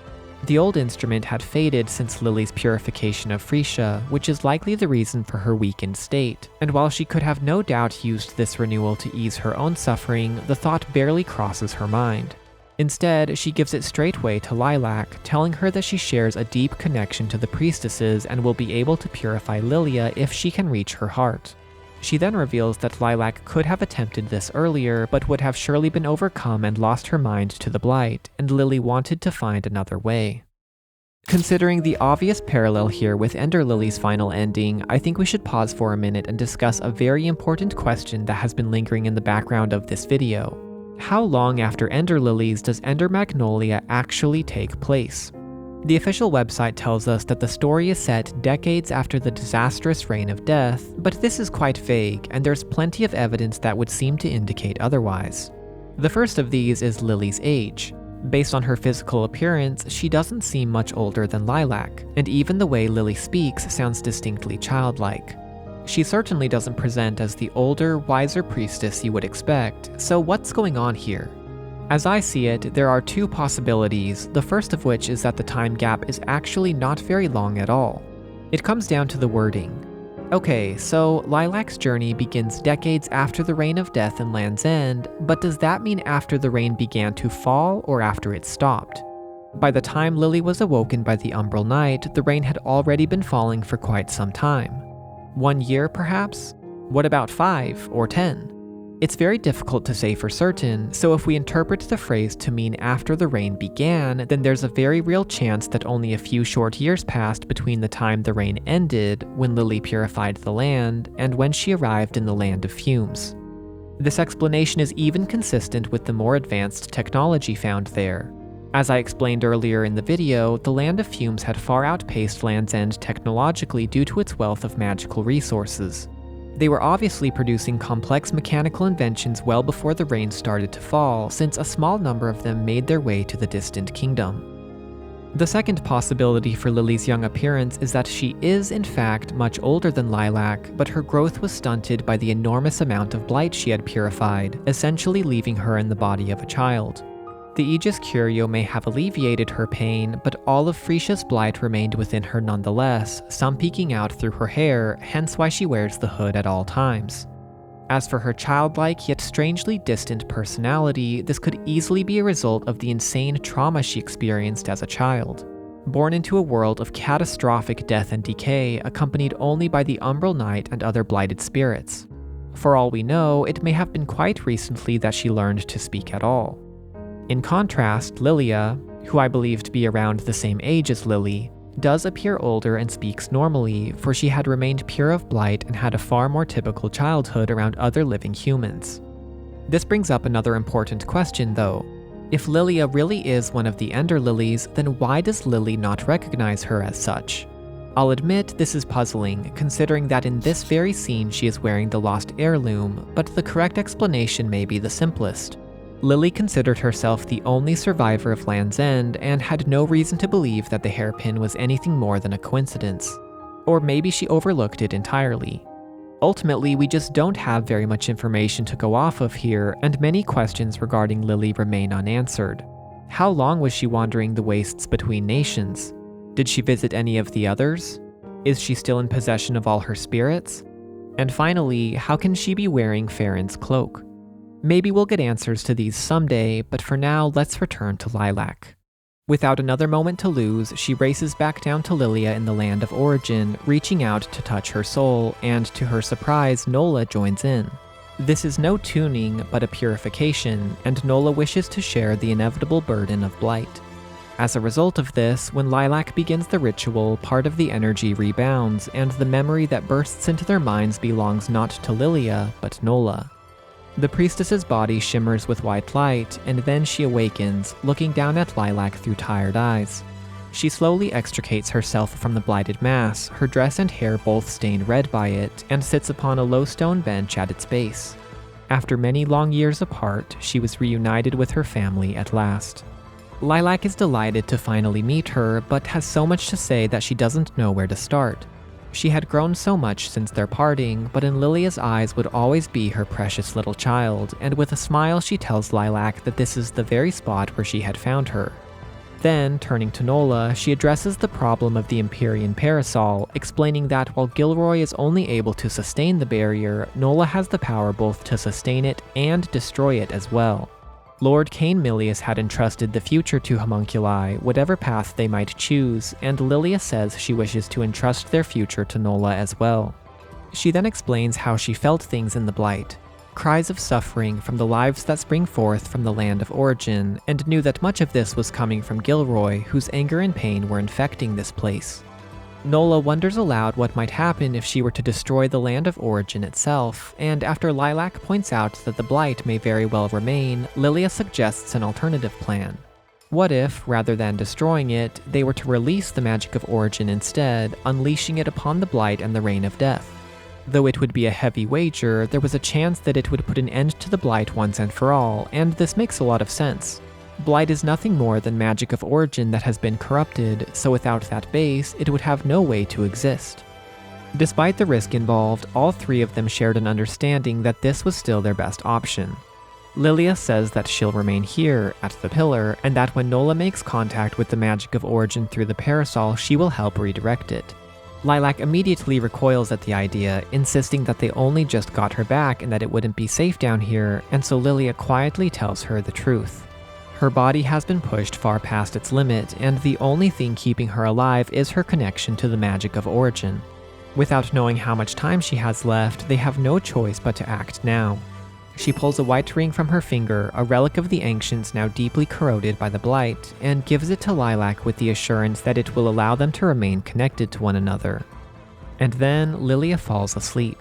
A: The old instrument had faded since Lily's purification of Frisia, which is likely the reason for her weakened state, and while she could have no doubt used this renewal to ease her own suffering, the thought barely crosses her mind. Instead, she gives it straightway to Lilac, telling her that she shares a deep connection to the priestesses and will be able to purify Lilia if she can reach her heart. She then reveals that Lilac could have attempted this earlier, but would have surely been overcome and lost her mind to the blight, and Lily wanted to find another way. Considering the obvious parallel here with Ender Lily's final ending, I think we should pause for a minute and discuss a very important question that has been lingering in the background of this video. How long after Ender Lilies does Ender Magnolia actually take place? The official website tells us that the story is set decades after the disastrous Reign of Death, but this is quite vague, and there's plenty of evidence that would seem to indicate otherwise. The first of these is Lily's age. Based on her physical appearance, she doesn't seem much older than Lilac, and even the way Lily speaks sounds distinctly childlike. She certainly doesn't present as the older, wiser priestess you would expect, so what's going on here? As I see it, there are two possibilities, the first of which is that the time gap is actually not very long at all. It comes down to the wording. Okay, so Lilac's journey begins decades after the Reign of Death in Land's End, but does that mean after the rain began to fall or after it stopped? By the time Lily was awoken by the Umbral Night, the rain had already been falling for quite some time. 1 year, perhaps? What about 5 or 10? It's very difficult to say for certain, so if we interpret the phrase to mean after the rain began, then there's a very real chance that only a few short years passed between the time the rain ended, when Lily purified the land, and when she arrived in the Land of Fumes. This explanation is even consistent with the more advanced technology found there. As I explained earlier in the video, the Land of Fumes had far outpaced Land's End technologically due to its wealth of magical resources. They were obviously producing complex mechanical inventions well before the rain started to fall, since a small number of them made their way to the distant kingdom. The second possibility for Lily's young appearance is that she is, in fact, much older than Lilac, but her growth was stunted by the enormous amount of blight she had purified, essentially leaving her in the body of a child. The Aegis Curio may have alleviated her pain, but all of Frisia's blight remained within her nonetheless, some peeking out through her hair, hence why she wears the hood at all times. As for her childlike yet strangely distant personality, this could easily be a result of the insane trauma she experienced as a child. Born into a world of catastrophic death and decay, accompanied only by the Umbral Night and other blighted spirits. For all we know, it may have been quite recently that she learned to speak at all. In contrast, Lilia, who I believe to be around the same age as Lily, does appear older and speaks normally, for she had remained pure of blight and had a far more typical childhood around other living humans. This brings up another important question though. If Lilia really is one of the Ender Lilies, then why does Lily not recognize her as such? I'll admit this is puzzling, considering that in this very scene she is wearing the lost heirloom, but the correct explanation may be the simplest. Lily considered herself the only survivor of Land's End and had no reason to believe that the hairpin was anything more than a coincidence. Or maybe she overlooked it entirely. Ultimately, we just don't have very much information to go off of here, and many questions regarding Lily remain unanswered. How long was she wandering the wastes between nations? Did she visit any of the others? Is she still in possession of all her spirits? And finally, how can she be wearing Farron's cloak? Maybe we'll get answers to these someday, but for now, let's return to Lilac. Without another moment to lose, she races back down to Lilia in the Land of Origin, reaching out to touch her soul, and to her surprise, Nola joins in. This is no tuning, but a purification, and Nola wishes to share the inevitable burden of blight. As a result of this, when Lilac begins the ritual, part of the energy rebounds, and the memory that bursts into their minds belongs not to Lilia, but Nola. The priestess's body shimmers with white light, and then she awakens, looking down at Lilac through tired eyes. She slowly extricates herself from the blighted mass, her dress and hair both stained red by it, and sits upon a low stone bench at its base. After many long years apart, she was reunited with her family at last. Lilac is delighted to finally meet her, but has so much to say that she doesn't know where to start. She had grown so much since their parting, but in Lilia's eyes would always be her precious little child, and with a smile she tells Lilac that this is the very spot where she had found her. Then, turning to Nola, she addresses the problem of the Empyrean Parasol, explaining that while Gilroy is only able to sustain the barrier, Nola has the power both to sustain it and destroy it as well. Lord Cain Milius had entrusted the future to homunculi, whatever path they might choose, and Lilia says she wishes to entrust their future to Nola as well. She then explains how she felt things in the Blight, cries of suffering from the lives that spring forth from the Land of Origin, and knew that much of this was coming from Gilroy, whose anger and pain were infecting this place. Nola wonders aloud what might happen if she were to destroy the Land of Origin itself, and after Lilac points out that the Blight may very well remain, Lilia suggests an alternative plan. What if, rather than destroying it, they were to release the magic of Origin instead, unleashing it upon the Blight and the Reign of Death? Though it would be a heavy wager, there was a chance that it would put an end to the Blight once and for all, and this makes a lot of sense. Blight is nothing more than magic of Origin that has been corrupted, so without that base, it would have no way to exist. Despite the risk involved, all three of them shared an understanding that this was still their best option. Lilia says that she'll remain here, at the pillar, and that when Nola makes contact with the magic of origin through the parasol, she will help redirect it. Lilac immediately recoils at the idea, insisting that they only just got her back and that it wouldn't be safe down here, and so Lilia quietly tells her the truth. Her body has been pushed far past its limit, and the only thing keeping her alive is her connection to the magic of origin. Without knowing how much time she has left, they have no choice but to act now. She pulls a white ring from her finger, a relic of the Ancients now deeply corroded by the Blight, and gives it to Lilac with the assurance that it will allow them to remain connected to one another. And then Lilia falls asleep.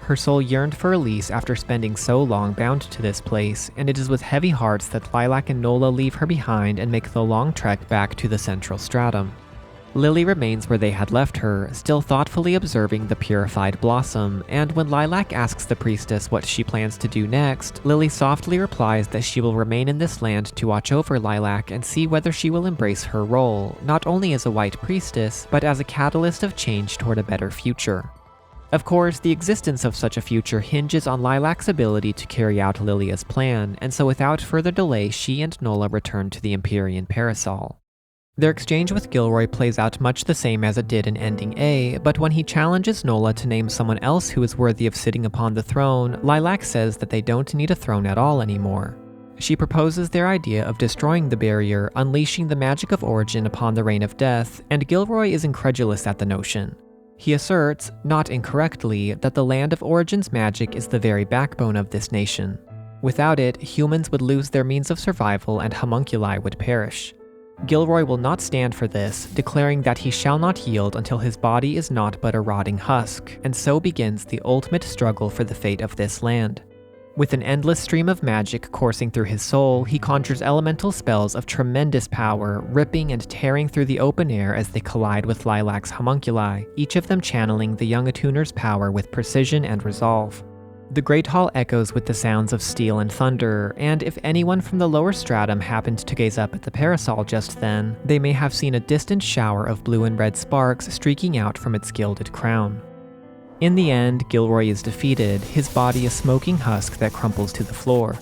A: Her soul yearned for release after spending so long bound to this place, and it is with heavy hearts that Lilac and Nola leave her behind and make the long trek back to the central stratum. Lily remains where they had left her, still thoughtfully observing the purified blossom, and when Lilac asks the priestess what she plans to do next, Lily softly replies that she will remain in this land to watch over Lilac and see whether she will embrace her role, not only as a white priestess, but as a catalyst of change toward a better future. Of course, the existence of such a future hinges on Lilac's ability to carry out Lilia's plan, and so without further delay, she and Nola return to the Empyrean Parasol. Their exchange with Gilroy plays out much the same as it did in Ending A, but when he challenges Nola to name someone else who is worthy of sitting upon the throne, Lilac says that they don't need a throne at all anymore. She proposes their idea of destroying the barrier, unleashing the magic of origin upon the Reign of Death, and Gilroy is incredulous at the notion. He asserts, not incorrectly, that the Land of Origin's magic is the very backbone of this nation. Without it, humans would lose their means of survival and homunculi would perish. Gilroy will not stand for this, declaring that he shall not yield until his body is naught but a rotting husk, and so begins the ultimate struggle for the fate of this land. With an endless stream of magic coursing through his soul, he conjures elemental spells of tremendous power, ripping and tearing through the open air as they collide with Lilac's homunculi, each of them channeling the young attuner's power with precision and resolve. The Great Hall echoes with the sounds of steel and thunder, and if anyone from the lower stratum happened to gaze up at the parasol just then, they may have seen a distant shower of blue and red sparks streaking out from its gilded crown. In the end, Gilroy is defeated, his body a smoking husk that crumples to the floor.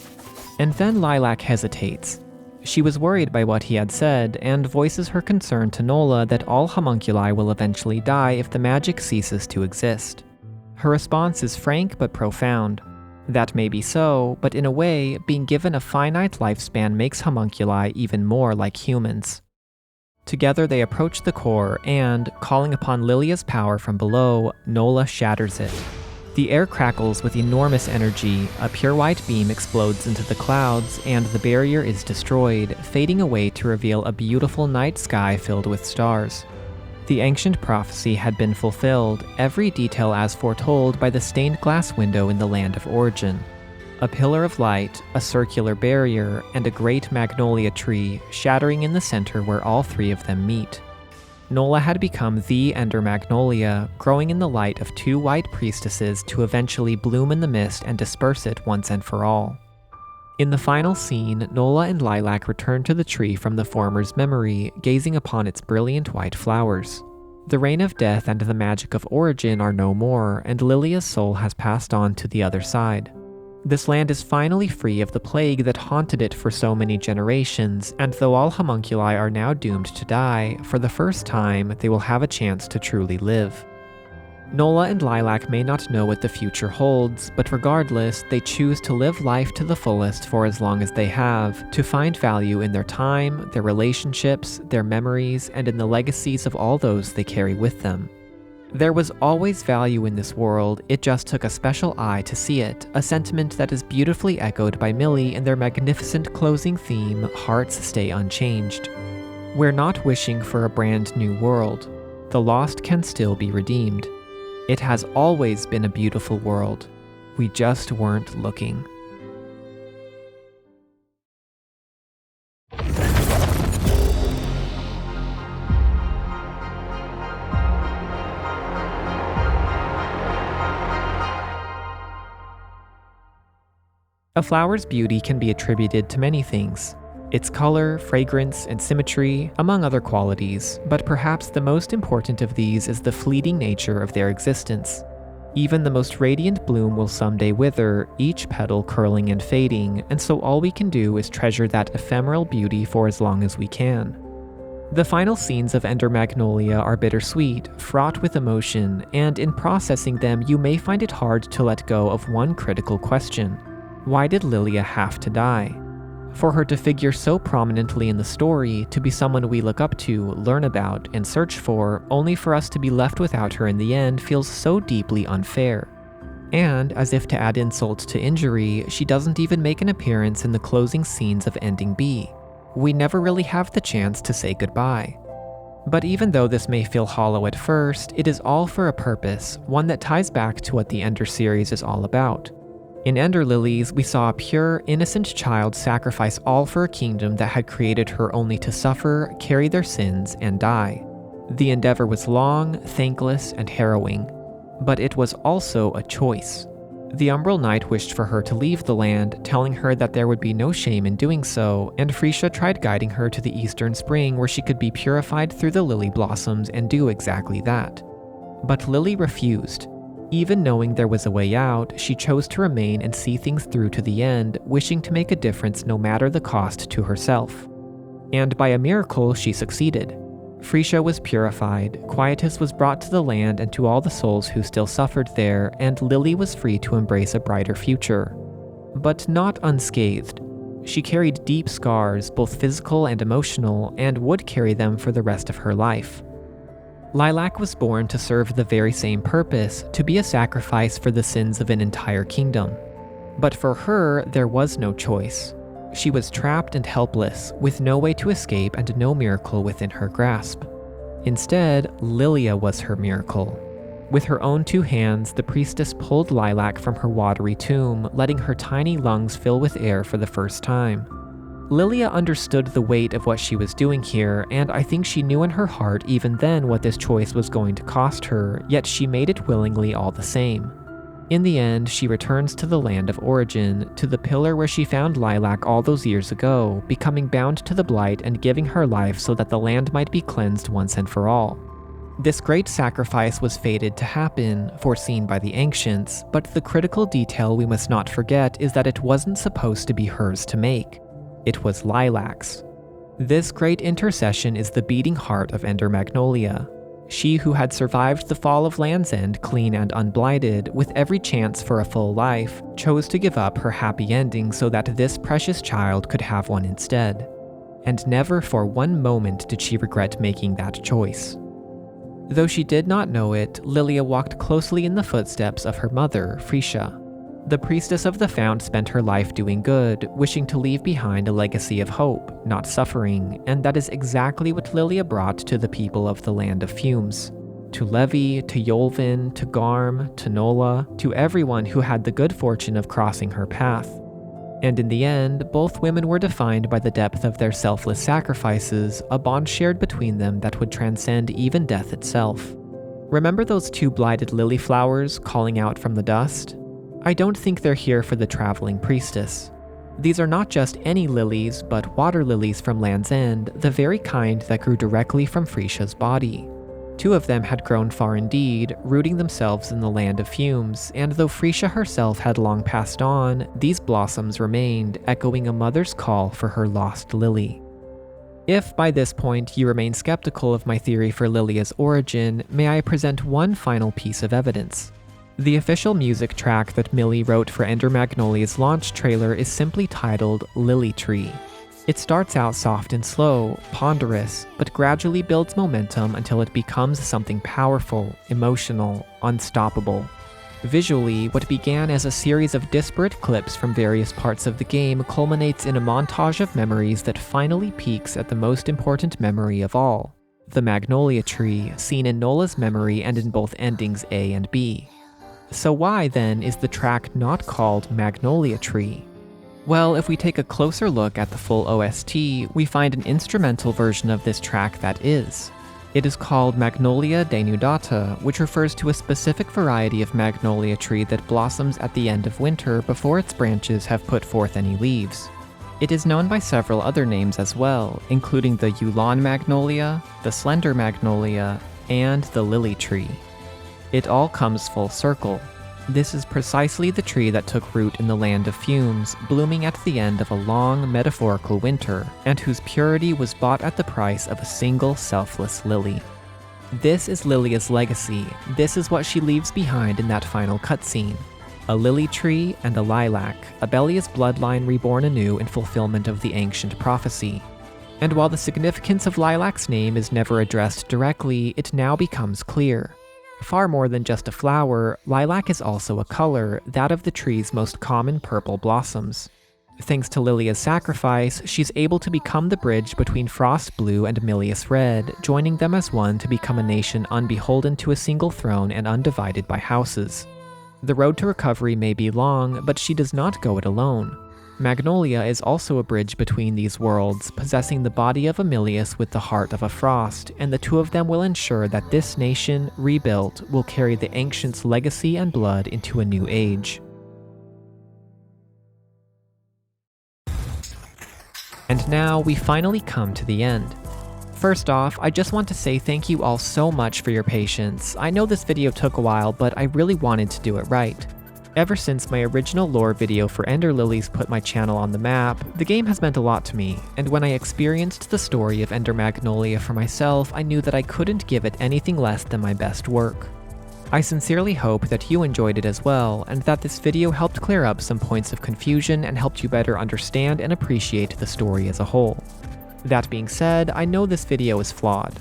A: And then Lilac hesitates. She was worried by what he had said, and voices her concern to Nola that all homunculi will eventually die if the magic ceases to exist. Her response is frank but profound. That may be so, but in a way, being given a finite lifespan makes homunculi even more like humans. Together they approach the core and, calling upon Lilia's power from below, Nola shatters it. The air crackles with enormous energy, a pure white beam explodes into the clouds, and the barrier is destroyed, fading away to reveal a beautiful night sky filled with stars. The ancient prophecy had been fulfilled, every detail as foretold by the stained glass window in the Land of Origin. A pillar of light, a circular barrier, and a great magnolia tree, shattering in the center where all three of them meet. Nola had become the Ender Magnolia, growing in the light of two white priestesses to eventually bloom in the mist and disperse it once and for all. In the final scene, Nola and Lilac return to the tree from the former's memory, gazing upon its brilliant white flowers. The Reign of Death and the magic of origin are no more, and Lilia's soul has passed on to the other side. This land is finally free of the plague that haunted it for so many generations, and though all homunculi are now doomed to die, for the first time, they will have a chance to truly live. Nola and Lilac may not know what the future holds, but regardless, they choose to live life to the fullest for as long as they have, to find value in their time, their relationships, their memories, and in the legacies of all those they carry with them. There was always value in this world, it just took a special eye to see it, a sentiment that is beautifully echoed by Millie in their magnificent closing theme, Hearts Stay Unchanged. We're not wishing for a brand new world. The lost can still be redeemed. It has always been a beautiful world. We just weren't looking. A flower's beauty can be attributed to many things. Its color, fragrance, and symmetry, among other qualities, but perhaps the most important of these is the fleeting nature of their existence. Even the most radiant bloom will someday wither, each petal curling and fading, and so all we can do is treasure that ephemeral beauty for as long as we can. The final scenes of Ender Magnolia are bittersweet, fraught with emotion, and in processing them you may find it hard to let go of one critical question. Why did Lilia have to die? For her to figure so prominently in the story, to be someone we look up to, learn about, and search for, only for us to be left without her in the end feels so deeply unfair. And, as if to add insult to injury, she doesn't even make an appearance in the closing scenes of Ending B. We never really have the chance to say goodbye. But even though this may feel hollow at first, it is all for a purpose, one that ties back to what the Ender series is all about. In Ender Lilies, we saw a pure, innocent child sacrifice all for a kingdom that had created her only to suffer, carry their sins, and die. The endeavor was long, thankless, and harrowing. But it was also a choice. The Umbral Knight wished for her to leave the land, telling her that there would be no shame in doing so, and Frisia tried guiding her to the Eastern Spring where she could be purified through the lily blossoms and do exactly that. But Lily refused. Even knowing there was a way out, she chose to remain and see things through to the end, wishing to make a difference no matter the cost to herself. And by a miracle, she succeeded. Frisia was purified, Quietus was brought to the land and to all the souls who still suffered there, and Lily was free to embrace a brighter future. But not unscathed. She carried deep scars, both physical and emotional, and would carry them for the rest of her life. Lilac was born to serve the very same purpose, to be a sacrifice for the sins of an entire kingdom. But for her, there was no choice. She was trapped and helpless, with no way to escape and no miracle within her grasp. Instead, Lilia was her miracle. With her own two hands, the priestess pulled Lilac from her watery tomb, letting her tiny lungs fill with air for the first time. Lilia understood the weight of what she was doing here, and I think she knew in her heart even then what this choice was going to cost her, yet she made it willingly all the same. In the end, she returns to the land of origin, to the pillar where she found Lilac all those years ago, becoming bound to the Blight and giving her life so that the land might be cleansed once and for all. This great sacrifice was fated to happen, foreseen by the Ancients, but the critical detail we must not forget is that it wasn't supposed to be hers to make. It was Lilac's. This great intercession is the beating heart of Ender Magnolia. She who had survived the fall of Land's End clean and unblighted, with every chance for a full life, chose to give up her happy ending so that this precious child could have one instead. And never for one moment did she regret making that choice. Though she did not know it, Lilia walked closely in the footsteps of her mother, Frisia. The priestess of the fount spent her life doing good, wishing to leave behind a legacy of hope, not suffering, and that is exactly what Lilia brought to the people of the Land of Fumes. To Levi, to Yolvin, to Garm, to Nola, to everyone who had the good fortune of crossing her path. And in the end, both women were defined by the depth of their selfless sacrifices, a bond shared between them that would transcend even death itself. Remember those two blighted lily flowers calling out from the dust? I don't think they're here for the traveling priestess. These are not just any lilies, but water lilies from Land's End, the very kind that grew directly from Frisia's body. Two of them had grown far indeed, rooting themselves in the Land of Fumes, and though Frisia herself had long passed on, these blossoms remained, echoing a mother's call for her lost lily. If by this point you remain skeptical of my theory for Lilia's origin, may I present one final piece of evidence. The official music track that Millie wrote for Ender Magnolia's launch trailer is simply titled Lily Tree. It starts out soft and slow, ponderous, but gradually builds momentum until it becomes something powerful, emotional, unstoppable. Visually, what began as a series of disparate clips from various parts of the game culminates in a montage of memories that finally peaks at the most important memory of all, the Magnolia Tree, seen in Nola's memory and in both endings A and B. So why, then, is the track not called Magnolia Tree? Well, if we take a closer look at the full OST, we find an instrumental version of this track that is. It is called Magnolia denudata, which refers to a specific variety of magnolia tree that blossoms at the end of winter before its branches have put forth any leaves. It is known by several other names as well, including the Yulan Magnolia, the Slender Magnolia, and the Lily Tree. It all comes full circle. This is precisely the tree that took root in the land of fumes, blooming at the end of a long, metaphorical winter, and whose purity was bought at the price of a single selfless lily. This is Lilia's legacy. This is what she leaves behind in that final cutscene. A lily tree and a lilac, Abelia's bloodline reborn anew in fulfillment of the ancient prophecy. And while the significance of Lilac's name is never addressed directly, it now becomes clear. Far more than just a flower, lilac is also a color, that of the tree's most common purple blossoms. Thanks to Lilia's sacrifice, she's able to become the bridge between Frost Blue and Milius Red, joining them as one to become a nation unbeholden to a single throne and undivided by houses. The road to recovery may be long, but she does not go it alone. Magnolia is also a bridge between these worlds, possessing the body of a Milius with the heart of a Frost, and the two of them will ensure that this nation, rebuilt, will carry the Ancients' legacy and blood into a new age. And now we finally come to the end. First off, I just want to say thank you all so much for your patience. I know this video took a while, but I really wanted to do it right. Ever since my original lore video for Ender Lilies put my channel on the map, the game has meant a lot to me, and when I experienced the story of Ender Magnolia for myself, I knew that I couldn't give it anything less than my best work. I sincerely hope that you enjoyed it as well, and that this video helped clear up some points of confusion and helped you better understand and appreciate the story as a whole. That being said, I know this video is flawed.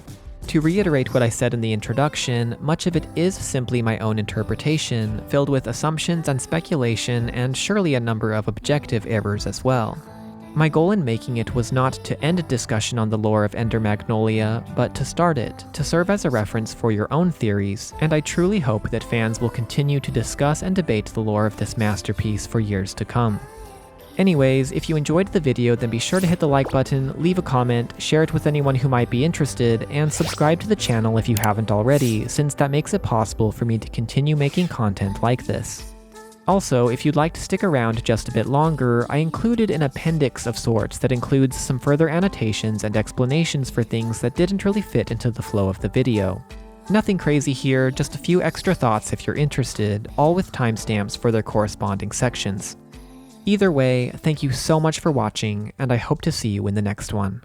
A: To reiterate what I said in the introduction, much of it is simply my own interpretation, filled with assumptions and speculation, and surely a number of objective errors as well. My goal in making it was not to end a discussion on the lore of Ender Magnolia, but to start it, to serve as a reference for your own theories, and I truly hope that fans will continue to discuss and debate the lore of this masterpiece for years to come. Anyways, if you enjoyed the video, then be sure to hit the like button, leave a comment, share it with anyone who might be interested, and subscribe to the channel if you haven't already, since that makes it possible for me to continue making content like this. Also, if you'd like to stick around just a bit longer, I included an appendix of sorts that includes some further annotations and explanations for things that didn't really fit into the flow of the video. Nothing crazy here, just a few extra thoughts if you're interested, all with timestamps for their corresponding sections. Either way, thank you so much for watching, and I hope to see you in the next one.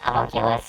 B: Oculus.